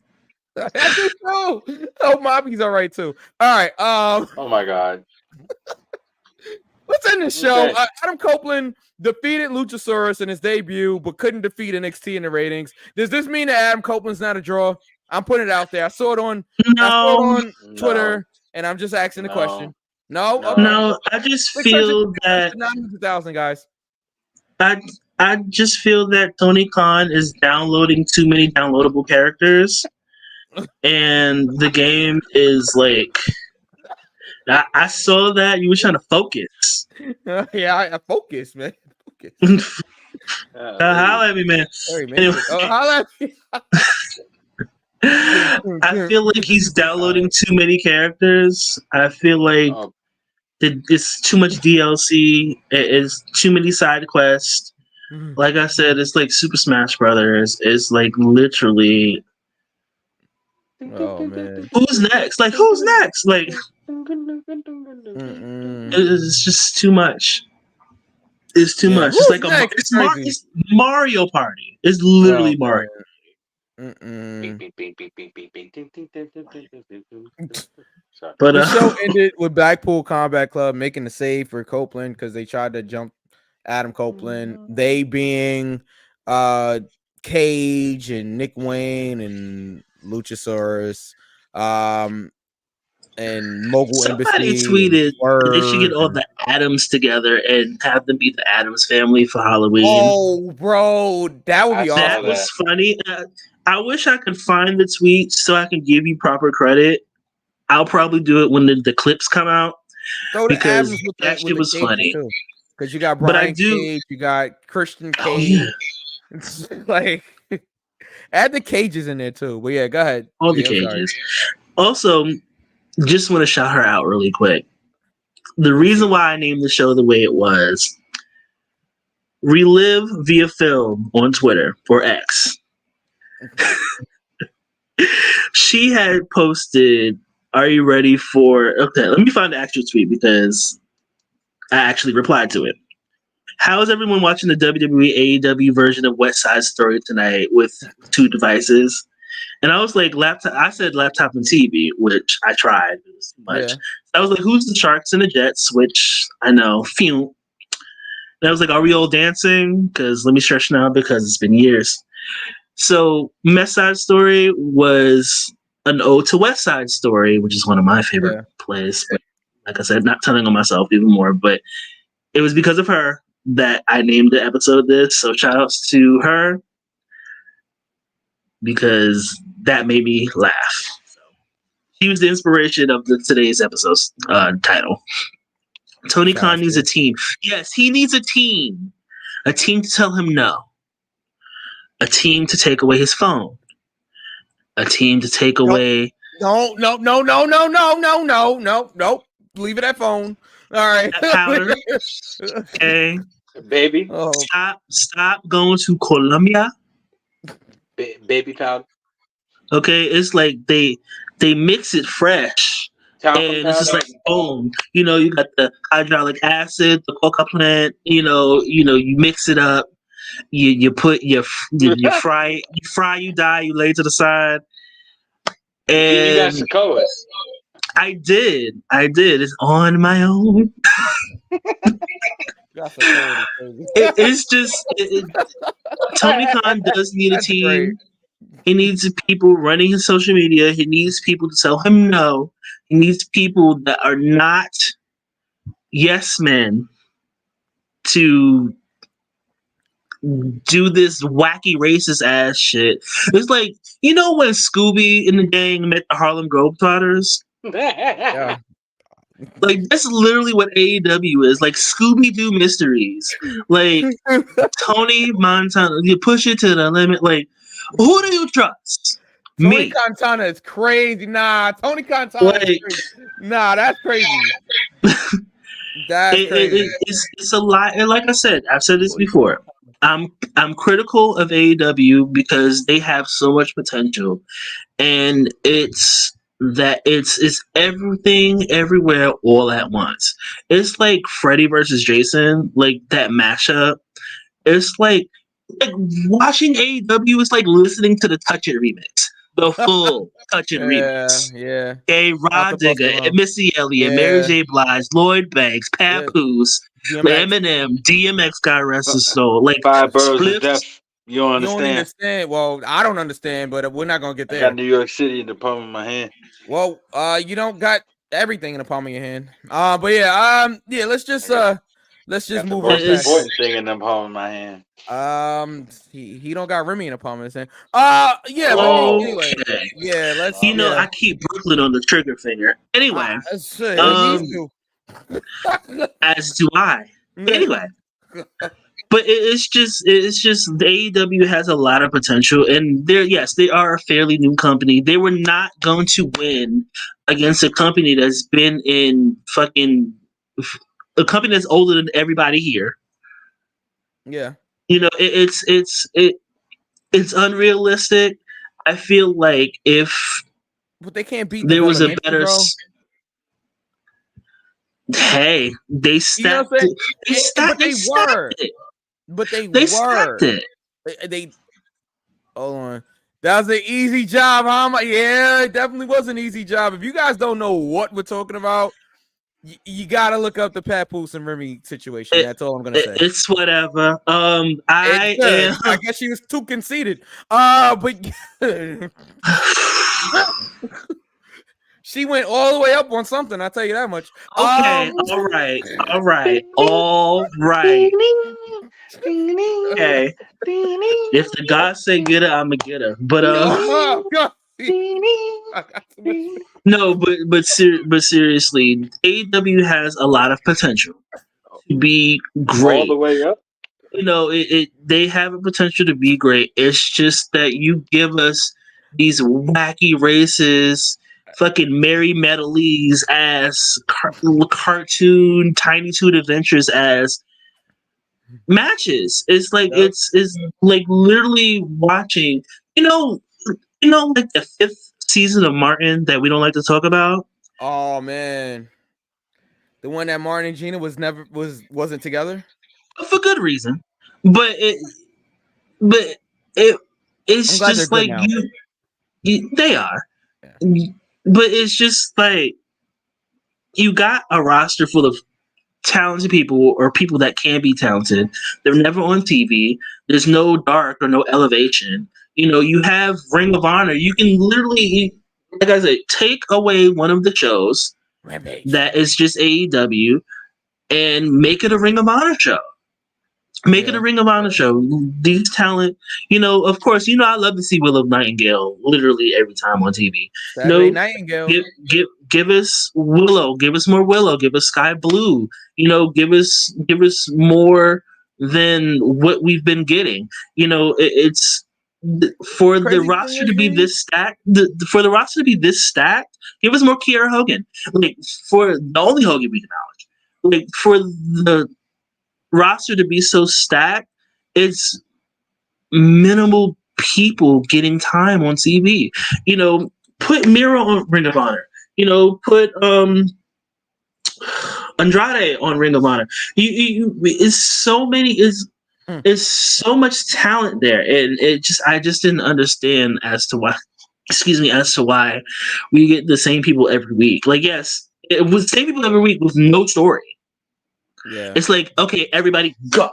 I do too. Oh, Mobby's all right too. All right. Oh my God. Let's end the show. Okay. Adam Copeland defeated Luchasaurus in his debut, but couldn't defeat NXT in the ratings. Does this mean that Adam Copeland's not a draw? I'm putting it out there. I saw it on Twitter, and I'm just asking the question. No, okay. No. I just feel that 900,000 guys. I just feel that Tony Khan is downloading too many downloadable characters, and the game is like. I saw that you were trying to focus. Yeah, I focus, man. Focus. Holla at me, man. Sorry, man. Anyway. Holla at me. I feel like he's downloading too many characters. I feel like it's too much DLC. It's too many side quests. Like I said, it's like Super Smash Brothers. It's like literally. Oh man. Who's next? Like who's next? Like it's just too much. It's too much. It's like it's Mario Party. It's literally Mario. But the show ended with Blackpool Combat Club making the save for Copeland because they tried to jump Adam Copeland. They being Cage and Nick Wayne and Luchasaurus. And Mogul Embassy. Somebody tweeted they should get all the Adams together and have them be the Adams family for Halloween. Oh, bro, that would be awesome. That was funny. I wish I could find the tweet so I can give you proper credit. I'll probably do it when the clips come out because that shit was funny. Because you got Brian Cage, you got Christian Cage. Oh, yeah. Like, add the Cages in there too. But yeah, go ahead. All the Cages. Also, just want to shout her out really quick. The reason why I named the show the way it was, Relive via Film on Twitter or X. She had posted, "Are you ready for..." Okay, let me find the actual tweet because I actually replied to it. "How is everyone watching the WWE AEW version of West Side Story tonight with 2 devices?" And I was like, laptop. I said laptop and TV, which I tried. It was too much. Yeah. I was like, who's the Sharks and the Jets? Which I know. Phew. And I was like, are we all dancing? Because let me stretch now because it's been years. So West Side Story was an ode to West Side Story, which is one of my favorite plays. Like I said, not telling on myself even more, but it was because of her that I named the episode this. So shout outs to her because that made me laugh. So, he was the inspiration of today's episode's title. Tony Khan needs a team. Yes, he needs a team. A team to tell him no. A team to take away his phone. A team to take away. No. Leave it at phone. All right. Powder. Okay. Baby. Oh. Stop going to Colombia. Baby powder. Okay, it's like they mix it fresh. And it's just like boom. You know, you got the hydraulic acid, the coca plant, you mix it up. You put you fry, you dye, you lay to the side. And you got Sakoa. I did. It's on my own. It's just Tony Khan does need a team. Great. He needs people running his social media. He needs people to tell him no. He needs people that are not yes men to do this wacky racist ass shit. It's like, you know when Scooby and the gang met the Harlem Globetrotters? Yeah. Like, that's literally what AEW is. Like, Scooby-Doo mysteries. Like, Tony Montana. You push it to the limit. Like, who do you trust? Tony Me. Montana is crazy. Nah, Tony Montana Like, is crazy. Nah, that's crazy. That's crazy. it's a lot. And like I said, I've said this before. I'm critical of AEW because they have so much potential, and it's everything everywhere all at once. It's like Freddy versus Jason, like that mashup. It's like watching AEW is like listening to the Touch It remix, the full Touch It remix. Yeah. Okay, Rod Digger, Missy Elliott, Mary J. Blige, Lloyd Banks, Papoose, Eminem, DMX, God rest his soul. Like 5 Boroughs of Spliffs. Death. You don't You don't understand? understand. Well, I don't understand, but we're not gonna get I there. got New York City in the palm of my hand. Well, you don't got everything in the palm of your hand. But yeah, let's just move on. Most important thing in the palm of my hand. He don't got Remy in the palm of his hand. Yeah. Oh, But anyway, okay. yeah. Let's. You know, I keep Brooklyn on the trigger finger. Anyway, as do I. Anyway. But it's just the AEW has a lot of potential, and they are a fairly new company. They were not going to win against a company that's been in a company that's older than everybody here. Yeah, you know, it's unrealistic. I feel like if but they can't beat there was a better. bro. Hey, they stacked it. They stacked it. But they stacked it. They hold on. That was an easy job, huh? Yeah, it definitely was an easy job. If you guys don't know what we're talking about, you gotta look up the Papoose and Remy situation. That's all I'm gonna say. It's whatever. I guess she was too conceited. But she went all the way up on something. I'll tell you that much. Okay, all right. Okay. If the gods say get her, I'ma get her. But no, but seriously, AEW has a lot of potential to be great. All the way up. You know, they have a potential to be great. It's just that you give us these wacky races, fucking Merry Metalese ass cartoon Tiny Toon Adventures ass matches. It's like it's like literally watching. You know, like the 5th season of Martin that we don't like to talk about. Oh man, the one that Martin and Gina wasn't together for good reason, but it's just like they are, but it's just like you got a roster full of talented people or people that can be talented. They're never on TV. There's no dark or no elevation. You know, you have Ring of Honor. You can literally, like I said, take away one of the shows that is just AEW and make it a Ring of Honor show. Make it a Ring of Honor show. These talent, you know, of course, you know, I love to see Willow Nightingale literally every time on TV. Nightingale. Give us Willow. Give us more Willow. Give us Sky Blue. You know, give us more than what we've been getting. You know, it's for the roster to be this stacked. For the roster to be this stacked, give us more Kiera Hogan. Like for the only Hogan we can acknowledge. Like for the roster to be so stacked, it's minimal people getting time on TV. You know, put Miro on Ring of Honor. You know, put Andrade on Ring of Honor. It's so many. It's so much talent there, and I just didn't understand as to why. Excuse me, as to why we get the same people every week. Like, yes, it was the same people every week with no story. Yeah, it's like, okay, everybody go.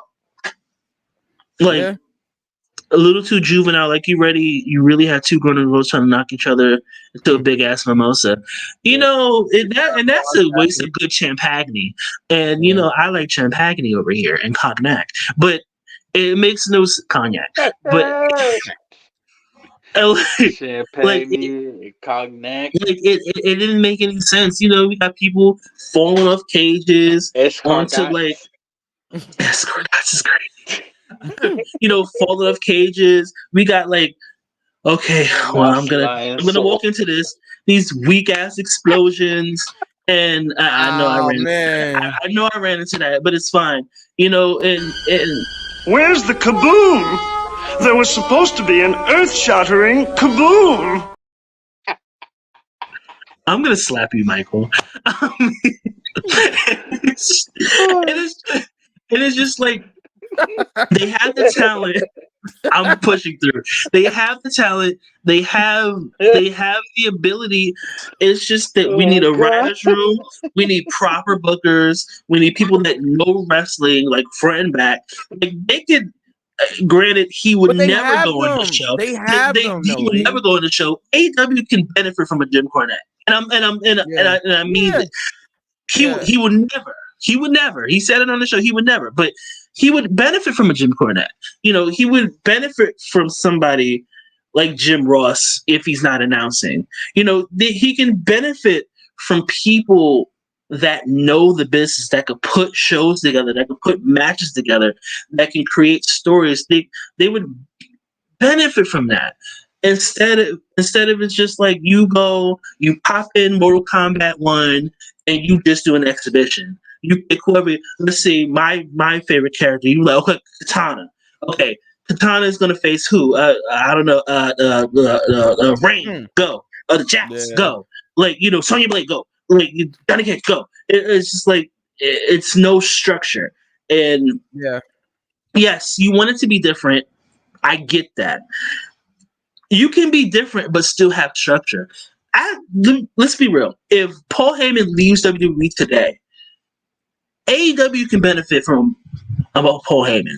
Like a little too juvenile. Like you really had 2 grown adults trying to knock each other into a big ass mimosa. You know, and that's a waste of good champagne. And you know, I like champagne over here and cognac, but it makes no cognac. But champagne, cognac. Like it didn't make any sense. You know, we got people falling off cages onto like escargots is crazy. You know, falling off cages. We got like Okay, well, I'm gonna walk into these weak ass explosions, and I know I ran. Man. I know I ran into that, but it's fine. You know, and Where's the kaboom? There was supposed to be an earth-shattering kaboom. I'm gonna slap you, Michael. It is just like they have the talent. I'm pushing through. They have the talent. They have the ability. It's just that we need a writer's room. We need proper bookers. We need people that know wrestling, like front and back. Like they could. Granted, he would never go on the show. They have them. He would never go on the show. AEW can benefit from a Jim Cornette, and I mean that. He would never. He would never. He said it on the show. He would never. But he would benefit from a Jim Cornette. You know, he would benefit from somebody like Jim Ross if he's not announcing. You know, he can benefit from people that know the business, that could put shows together, that could put matches together, that can create stories. They would benefit from that. Instead of it's just like you pop in Mortal Kombat 1 and you just do an exhibition. You pick whoever. Let's see, my favorite character. You like, okay, Katana. Okay, Katana is gonna face who? I don't know. Rain, go. The Jax, go. Like, you know, Sonya Blade, go. Like, Johnny Cage, go. It's just like it's no structure. And yes, you want it to be different. I get that. You can be different, but still have structure. Let's be real. If Paul Heyman leaves WWE today, AEW can benefit from Paul Heyman.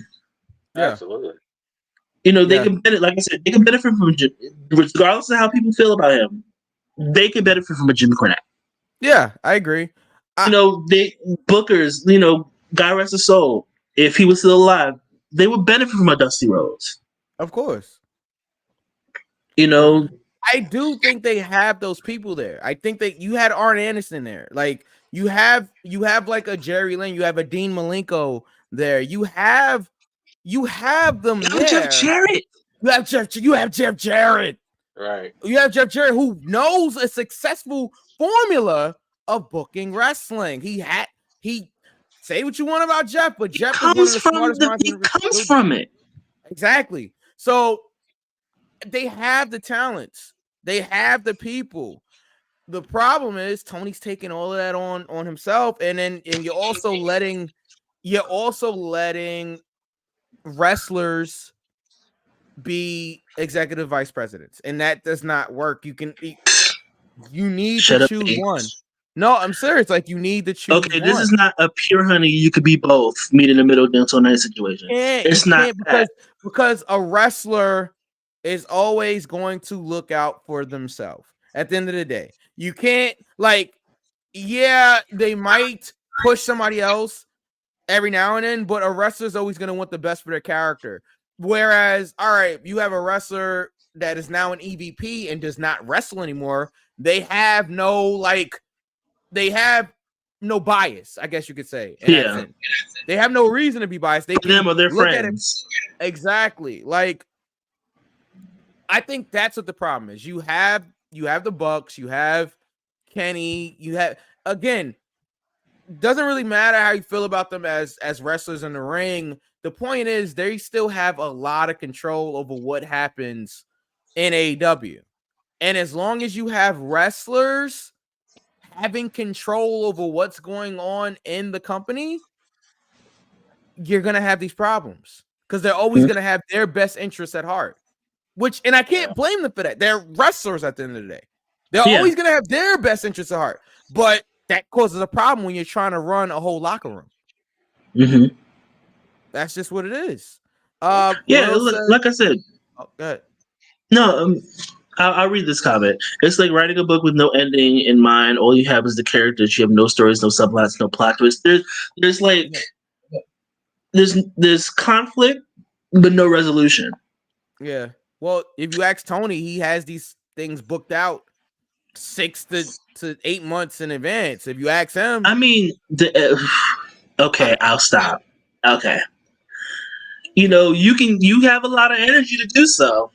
Yeah. Absolutely. You know, they can benefit. Like I said, they can benefit from, regardless of how people feel about him. They can benefit from a Jimmy Cornette. Yeah, I agree. You know, bookers. You know, God rest his soul. If he was still alive, they would benefit from a Dusty Rhodes. Of course. You know, I do think they have those people there. I think that you had Arn Anderson there. Like you have like a Jerry Lynn, you have a Dean Malenko there. You have them there. Jeff Jarrett. You have Jeff Jarrett. Right. You have Jeff Jarrett who knows a successful formula of booking wrestling. He say what you want about Jeff, but Jeff comes from it. Exactly. So they have the talents. They have the people. The problem is Tony's taking all of that on himself, and you're also letting wrestlers be executive vice presidents, and that does not work. You need to choose one. No, I'm serious. Like you need to choose. Okay, this is not a pure honey. You could be both. Meet in the middle, dental night situation. It's not because a wrestler is always going to look out for themselves. At the end of the day, you can't they might push somebody else every now and then, but a wrestler is always going to want the best for their character. Whereas, all right, you have a wrestler that is now an EVP and does not wrestle anymore. They have no bias, I guess you could say. They have no reason to be biased. They them or their friends. Exactly. Like, I think that's what the problem is. You have the Bucks, you have Kenny, you have, again, doesn't really matter how you feel about them as wrestlers in the ring. The point is they still have a lot of control over what happens in AEW. And as long as you have wrestlers having control over what's going on in the company, you're going to have these problems because they're always going to have their best interests at heart. And I can't blame them for that. They're wrestlers at the end of the day. They're always going to have their best interests at heart. But that causes a problem when you're trying to run a whole locker room. Mm-hmm. That's just what it is. Like I said. Oh, go ahead. No, I'll read this comment. It's like writing a book with no ending in mind. All you have is the characters. You have no stories, no subplots, no plot twists. There's conflict, but no resolution. Yeah. Well, if you ask Tony, he has these things booked out 6 to 8 months in advance. If you ask him, I mean, okay, I'll stop. Okay, you know, you have a lot of energy to do so.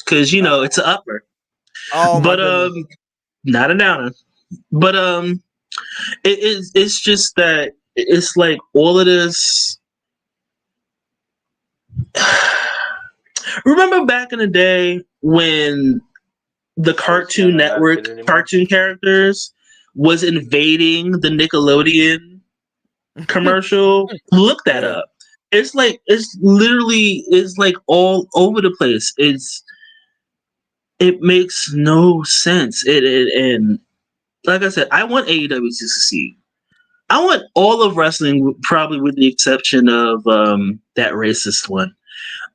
because it's an upper. Oh my But goodness. not a downer. But it's just that it's like all of this. Remember back in the day when the Cartoon Network cartoon characters was invading the Nickelodeon commercial? Look that up. It's like it's like all over the place. It makes no sense. And like I said, I want AEW to succeed. I want all of wrestling, probably with the exception of that racist one.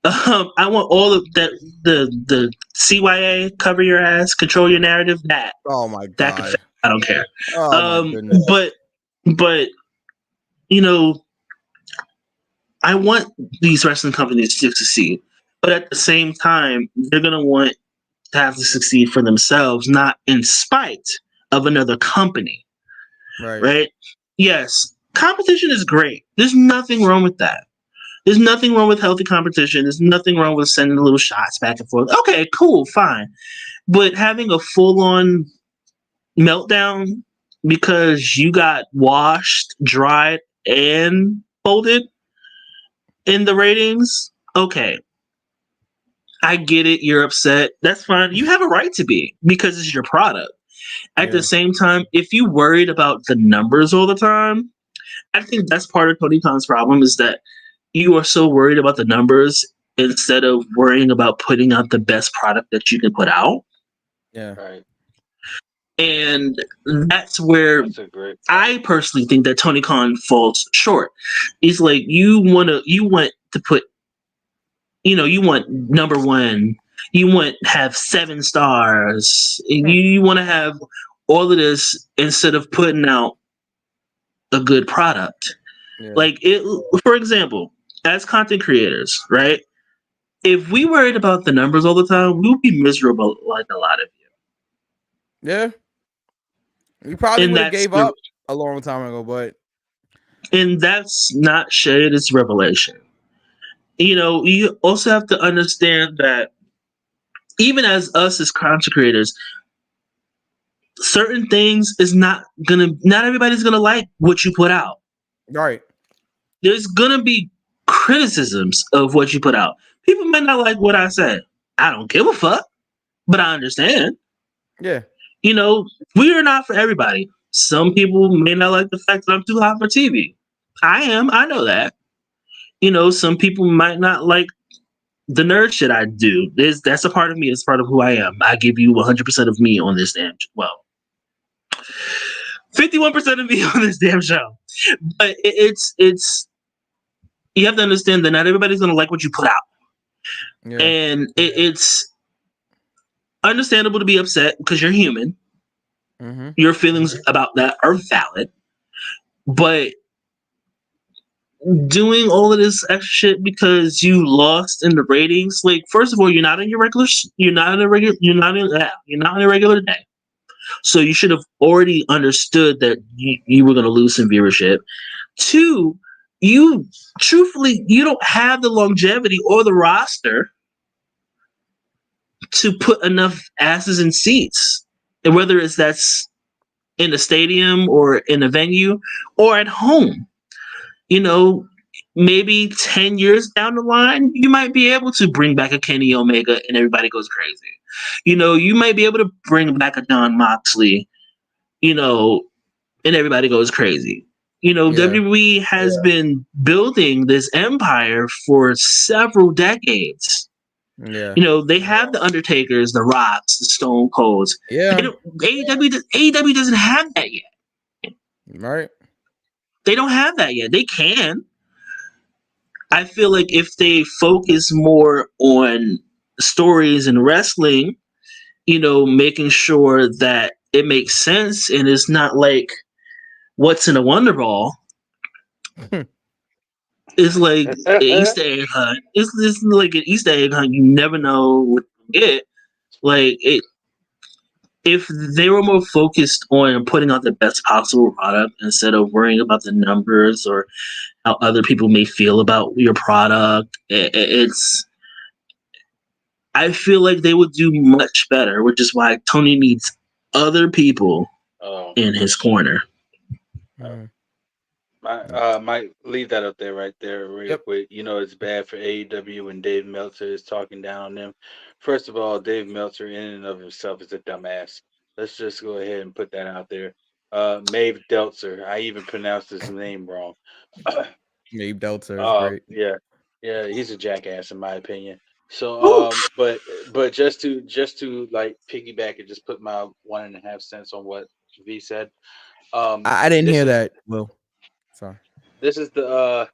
I want all of that. The CYA, cover your ass, control your narrative. That. Oh my god. That can, I don't care. Oh my goodness. But I want these wrestling companies to succeed. But at the same time, they're gonna want to have to succeed for themselves, not in spite of another company. Right? Yes, competition is great. There's nothing wrong with that. There's nothing wrong with healthy competition. There's nothing wrong with sending little shots back and forth. Okay, cool, fine. But having a full-on meltdown because you got washed, dried, and folded in the ratings, okay. I get it. You're upset. That's fine. You have a right to be because it's your product. At the same time, if you worried about the numbers all the time, I think that's part of Tony Khan's problem is that you are so worried about the numbers instead of worrying about putting out the best product that you can put out. Yeah. Right. And that's where I personally think that Tony Khan falls short. It's like you want to put, you want number one, you want to have 7 stars, you want to have all of this instead of putting out a good product. Yeah. Like for example, as content creators, right? If we worried about the numbers all the time, we would be miserable like a lot of you. Yeah. We probably would have gave up a long time ago, but and that's not shade, it's revelation. You also have to understand that even as us as content creators, certain things is not everybody's gonna like what you put out. Right. There's gonna be criticisms of what you put out. People may not like what I said. I don't give a fuck, but I understand. Yeah. We are not for everybody. Some people may not like the fact that I'm too hot for TV. I am. I know that. Some people might not like the nerd shit I do. That's a part of me. It's part of who I am. I give you 100% of me on this damn 51% of me on this damn show. But it's you have to understand that not everybody's gonna like what you put out. Yeah. And it's understandable to be upset because you're human. Mm-hmm. Your feelings about that are valid. But doing all of this extra shit because you lost in the ratings, like first of all, you're not on a regular day. So you should have already understood that you were going to lose some viewership. 2, you don't have the longevity or the roster to put enough asses in seats. And whether that's in a stadium or in a venue or at home, maybe 10 years down the line, you might be able to bring back a Kenny Omega and everybody goes crazy. You might be able to bring back a Jon Moxley, and everybody goes crazy. WWE has been building this empire for several decades. Yeah. They have the Undertakers, the Rocks, the Stone Colds. Yeah. AEW doesn't have that yet. Right. They don't have that yet. They can. I feel like if they focus more on stories and wrestling, making sure that it makes sense and it's not like what's in a Wonder Ball. It's like an Easter egg hunt. It's like an Easter egg hunt. You never know what you get. Like if they were more focused on putting out the best possible product instead of worrying about the numbers or how other people may feel about your product, it's I feel like they would do much better, which is why Tony needs other people in his corner. Might leave that up there right there real quick. You know, it's bad for AEW when Dave Meltzer is talking down on them. First of all, Dave Meltzer in and of himself is a dumbass. Let's just go ahead and put that out there. Maeve Deltzer. I even pronounced his name wrong. Maeve Deltzer is great. Yeah, he's a jackass in my opinion. So, but just to like piggyback and just put my 1.5 cents on what V said. I didn't hear that. Will, sorry. This is the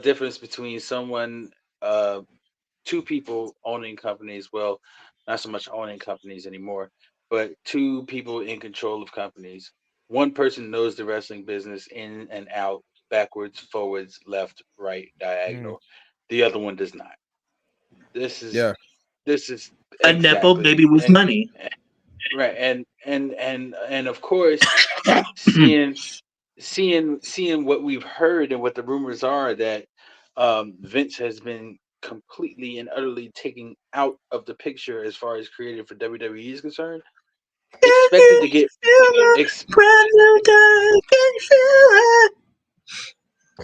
difference between someone, two people owning companies. Well, not so much owning companies anymore, but two people in control of companies. One person knows the wrestling business in and out, backwards, forwards, left, right, diagonal. The other one does not. This is a nepo baby with money, right? And of course, seeing what we've heard and what the rumors are that Vince has been completely and utterly taken out of the picture as far as creative for WWE is concerned. Expected to get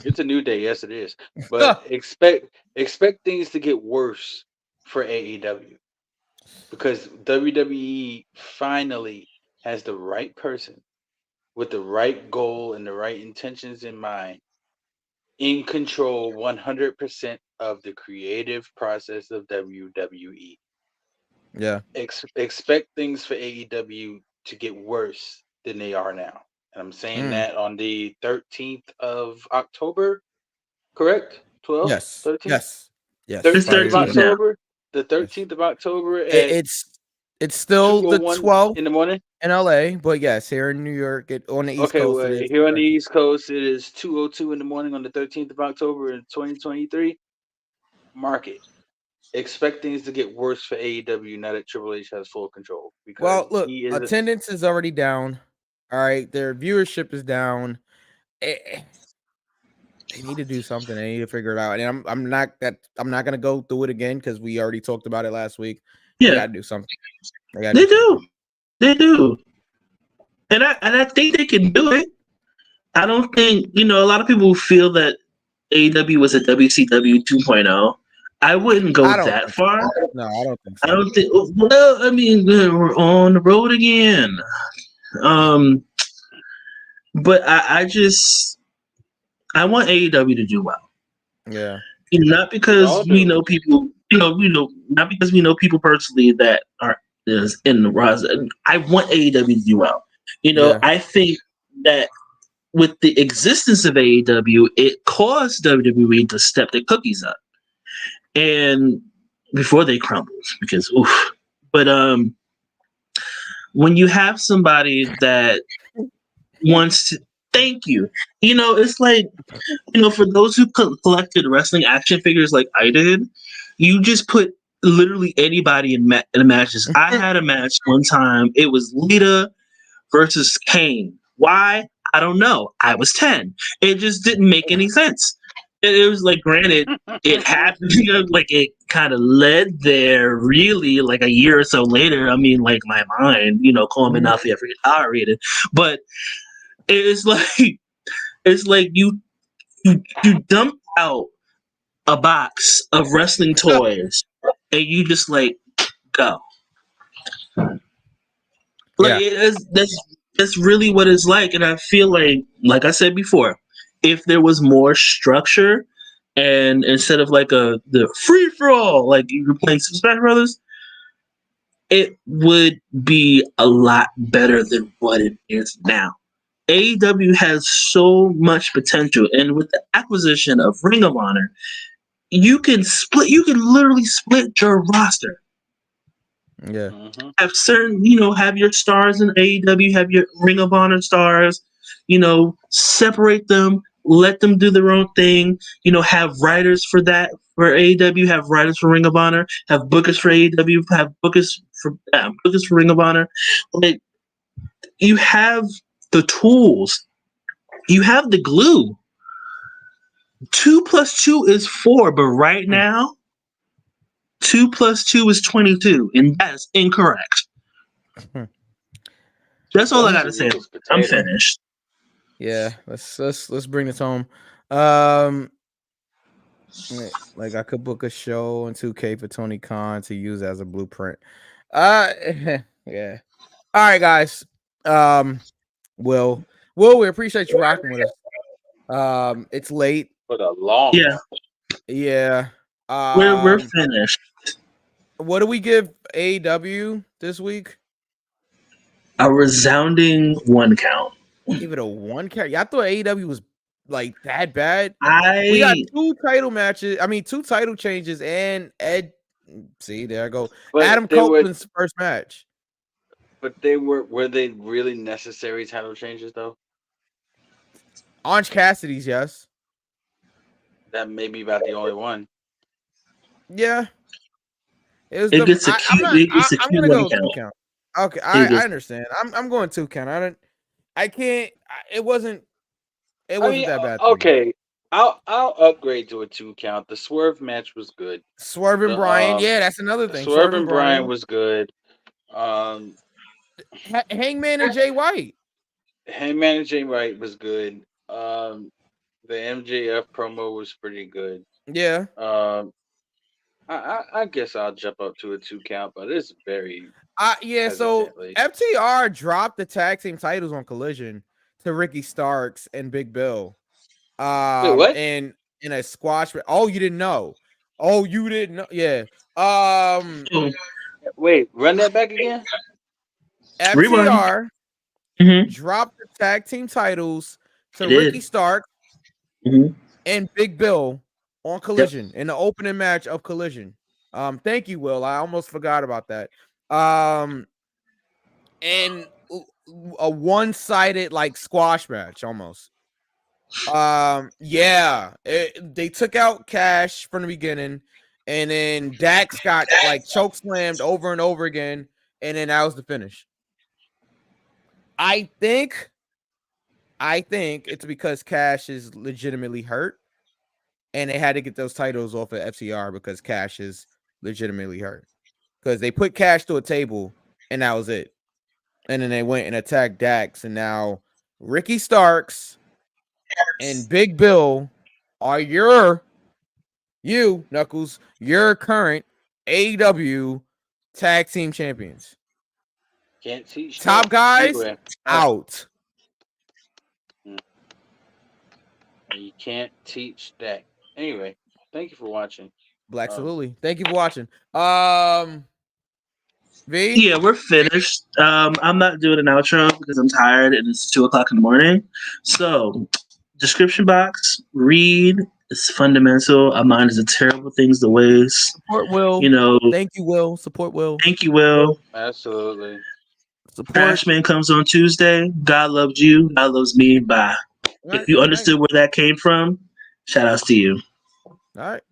it's a new day, yes it is. But expect things to get worse for AEW. Because WWE finally has the right person with the right goal and the right intentions in mind, in control 100% of the creative process of WWE. Yeah. Expect things for AEW to get worse than they are now. And I'm saying that on the 13th of October, correct? 12th? Yes. 13th? Yes. 13th of October. The 13th of October. It's still the 12th in the morning in LA, but yes, here in New York, on the East Coast. Well, here on the East Coast, it is 2:02 in the morning on the 13th of October in 2023. Mark it. Expect things to get worse for AEW now that Triple H has full control. Because well, look, attendance is already down. All right, their viewership is down. They need to do something. They need to figure it out. And I'm not gonna go through it again because we already talked about it last week. Yeah, they gotta do something. They do, and I think they can do it. I don't think a lot of people feel that AEW was a WCW 2.0. I wouldn't go that far. No, I don't think so. I don't think. Well, I mean, we're on the road again. But I want AEW to do well. Yeah. Not because we know people, not because we know people personally that are in the roster. I want AEW to do well. I think that with the existence of AEW, it caused WWE to step their cookies up, and before they crumbled, because oof. But when you have somebody that wants to thank you, it's like, for those who collected wrestling action figures like I did, you just put literally anybody in the matches. I had a match one time. It was Lita versus Kane. Why? I don't know. I was 10. It just didn't make any sense. It was like, granted, it happened, like it kind of led there really like a year or so later. I mean, like my mind, calling me nothing, I forget how I read it. But it's like you dump out a box of wrestling toys and you just like go. Like that's really what it's like. And I feel like I said before, if there was more structure and instead of like the free for all, like you were playing Super Smash Brothers, it would be a lot better than what it is now. AEW has so much potential, and with the acquisition of Ring of Honor, you can literally split your roster. Yeah. Have certain, have your stars in AEW, have your Ring of Honor stars, separate them, let them do their own thing, have writers for that, for AEW, have writers for Ring of Honor, have bookers for AEW, have bookers for Ring of Honor. Like, you have the tools, you have the glue. 2 + 2 is 4, but right now, 2 plus 2 is 22, and that's incorrect. That's all I got to say. I'm finished. Yeah, let's bring this home. Like I could book a show on 2K for Tony Khan to use as a blueprint. Yeah. All right, guys. Will, we appreciate you rocking with us. It's late. For the long. Yeah. We're finished. What do we give AEW this week? A resounding 1 count. Give it a 1 count. Yeah, I thought AEW was like that bad. We got 2 title matches. I mean, 2 title changes and Ed. See, there I go. But Adam Copeland's first match. But were they really necessary title changes though? Orange Cassidy's, yes. That may be about the only one. Yeah. It gets a cute. I'm gonna go 2 count. Okay, I understand. I'm going 2 count. I can't. It wasn't that bad. Okay, I'll upgrade to a 2 count. The Swerve match was good. Swerve and Bryan, yeah, that's another thing. Swerve and Bryan was good. Hangman and Jay White. Hangman and Jay White was good. The MJF promo was pretty good. Yeah. I guess I'll jump up to a 2 count, but it's very so FTR dropped the tag team titles on Collision to Ricky Starks and Big Bill. Wait, what? And in a squash. Oh, you didn't know. Yeah. Wait, run that back again. FTR dropped the tag team titles to Ricky Starks and Big Bill on Collision in the opening match of Collision. Thank you, Will. I almost forgot about that. And a one-sided like squash match almost. They took out Cash from the beginning, and then Dax got like choke slammed over and over again, and then that was the finish. I think it's because Cash is legitimately hurt, and they had to get those titles off of FTR because Cash is legitimately hurt. Because they put Cash to a table, and that was it. And then they went and attacked Dax, and now Ricky Starks and Big Bill are you, Knuckles, your current AEW tag team champions. Can't teach top guys out. You can't teach that. Anyway, thank you for watching. Black Saluli. Thank you for watching. V? Yeah, we're finished. I'm not doing an outro because I'm tired and it's 2:00 in the morning. So, description box, read. It's fundamental. Our mind is a terrible things to waste. Support Will. Thank you, Will. Support Will. Thank you, Will. Absolutely. Trashman comes on Tuesday. God loves you. God loves me. Bye. If you understood where that came from, shout outs to you. All right.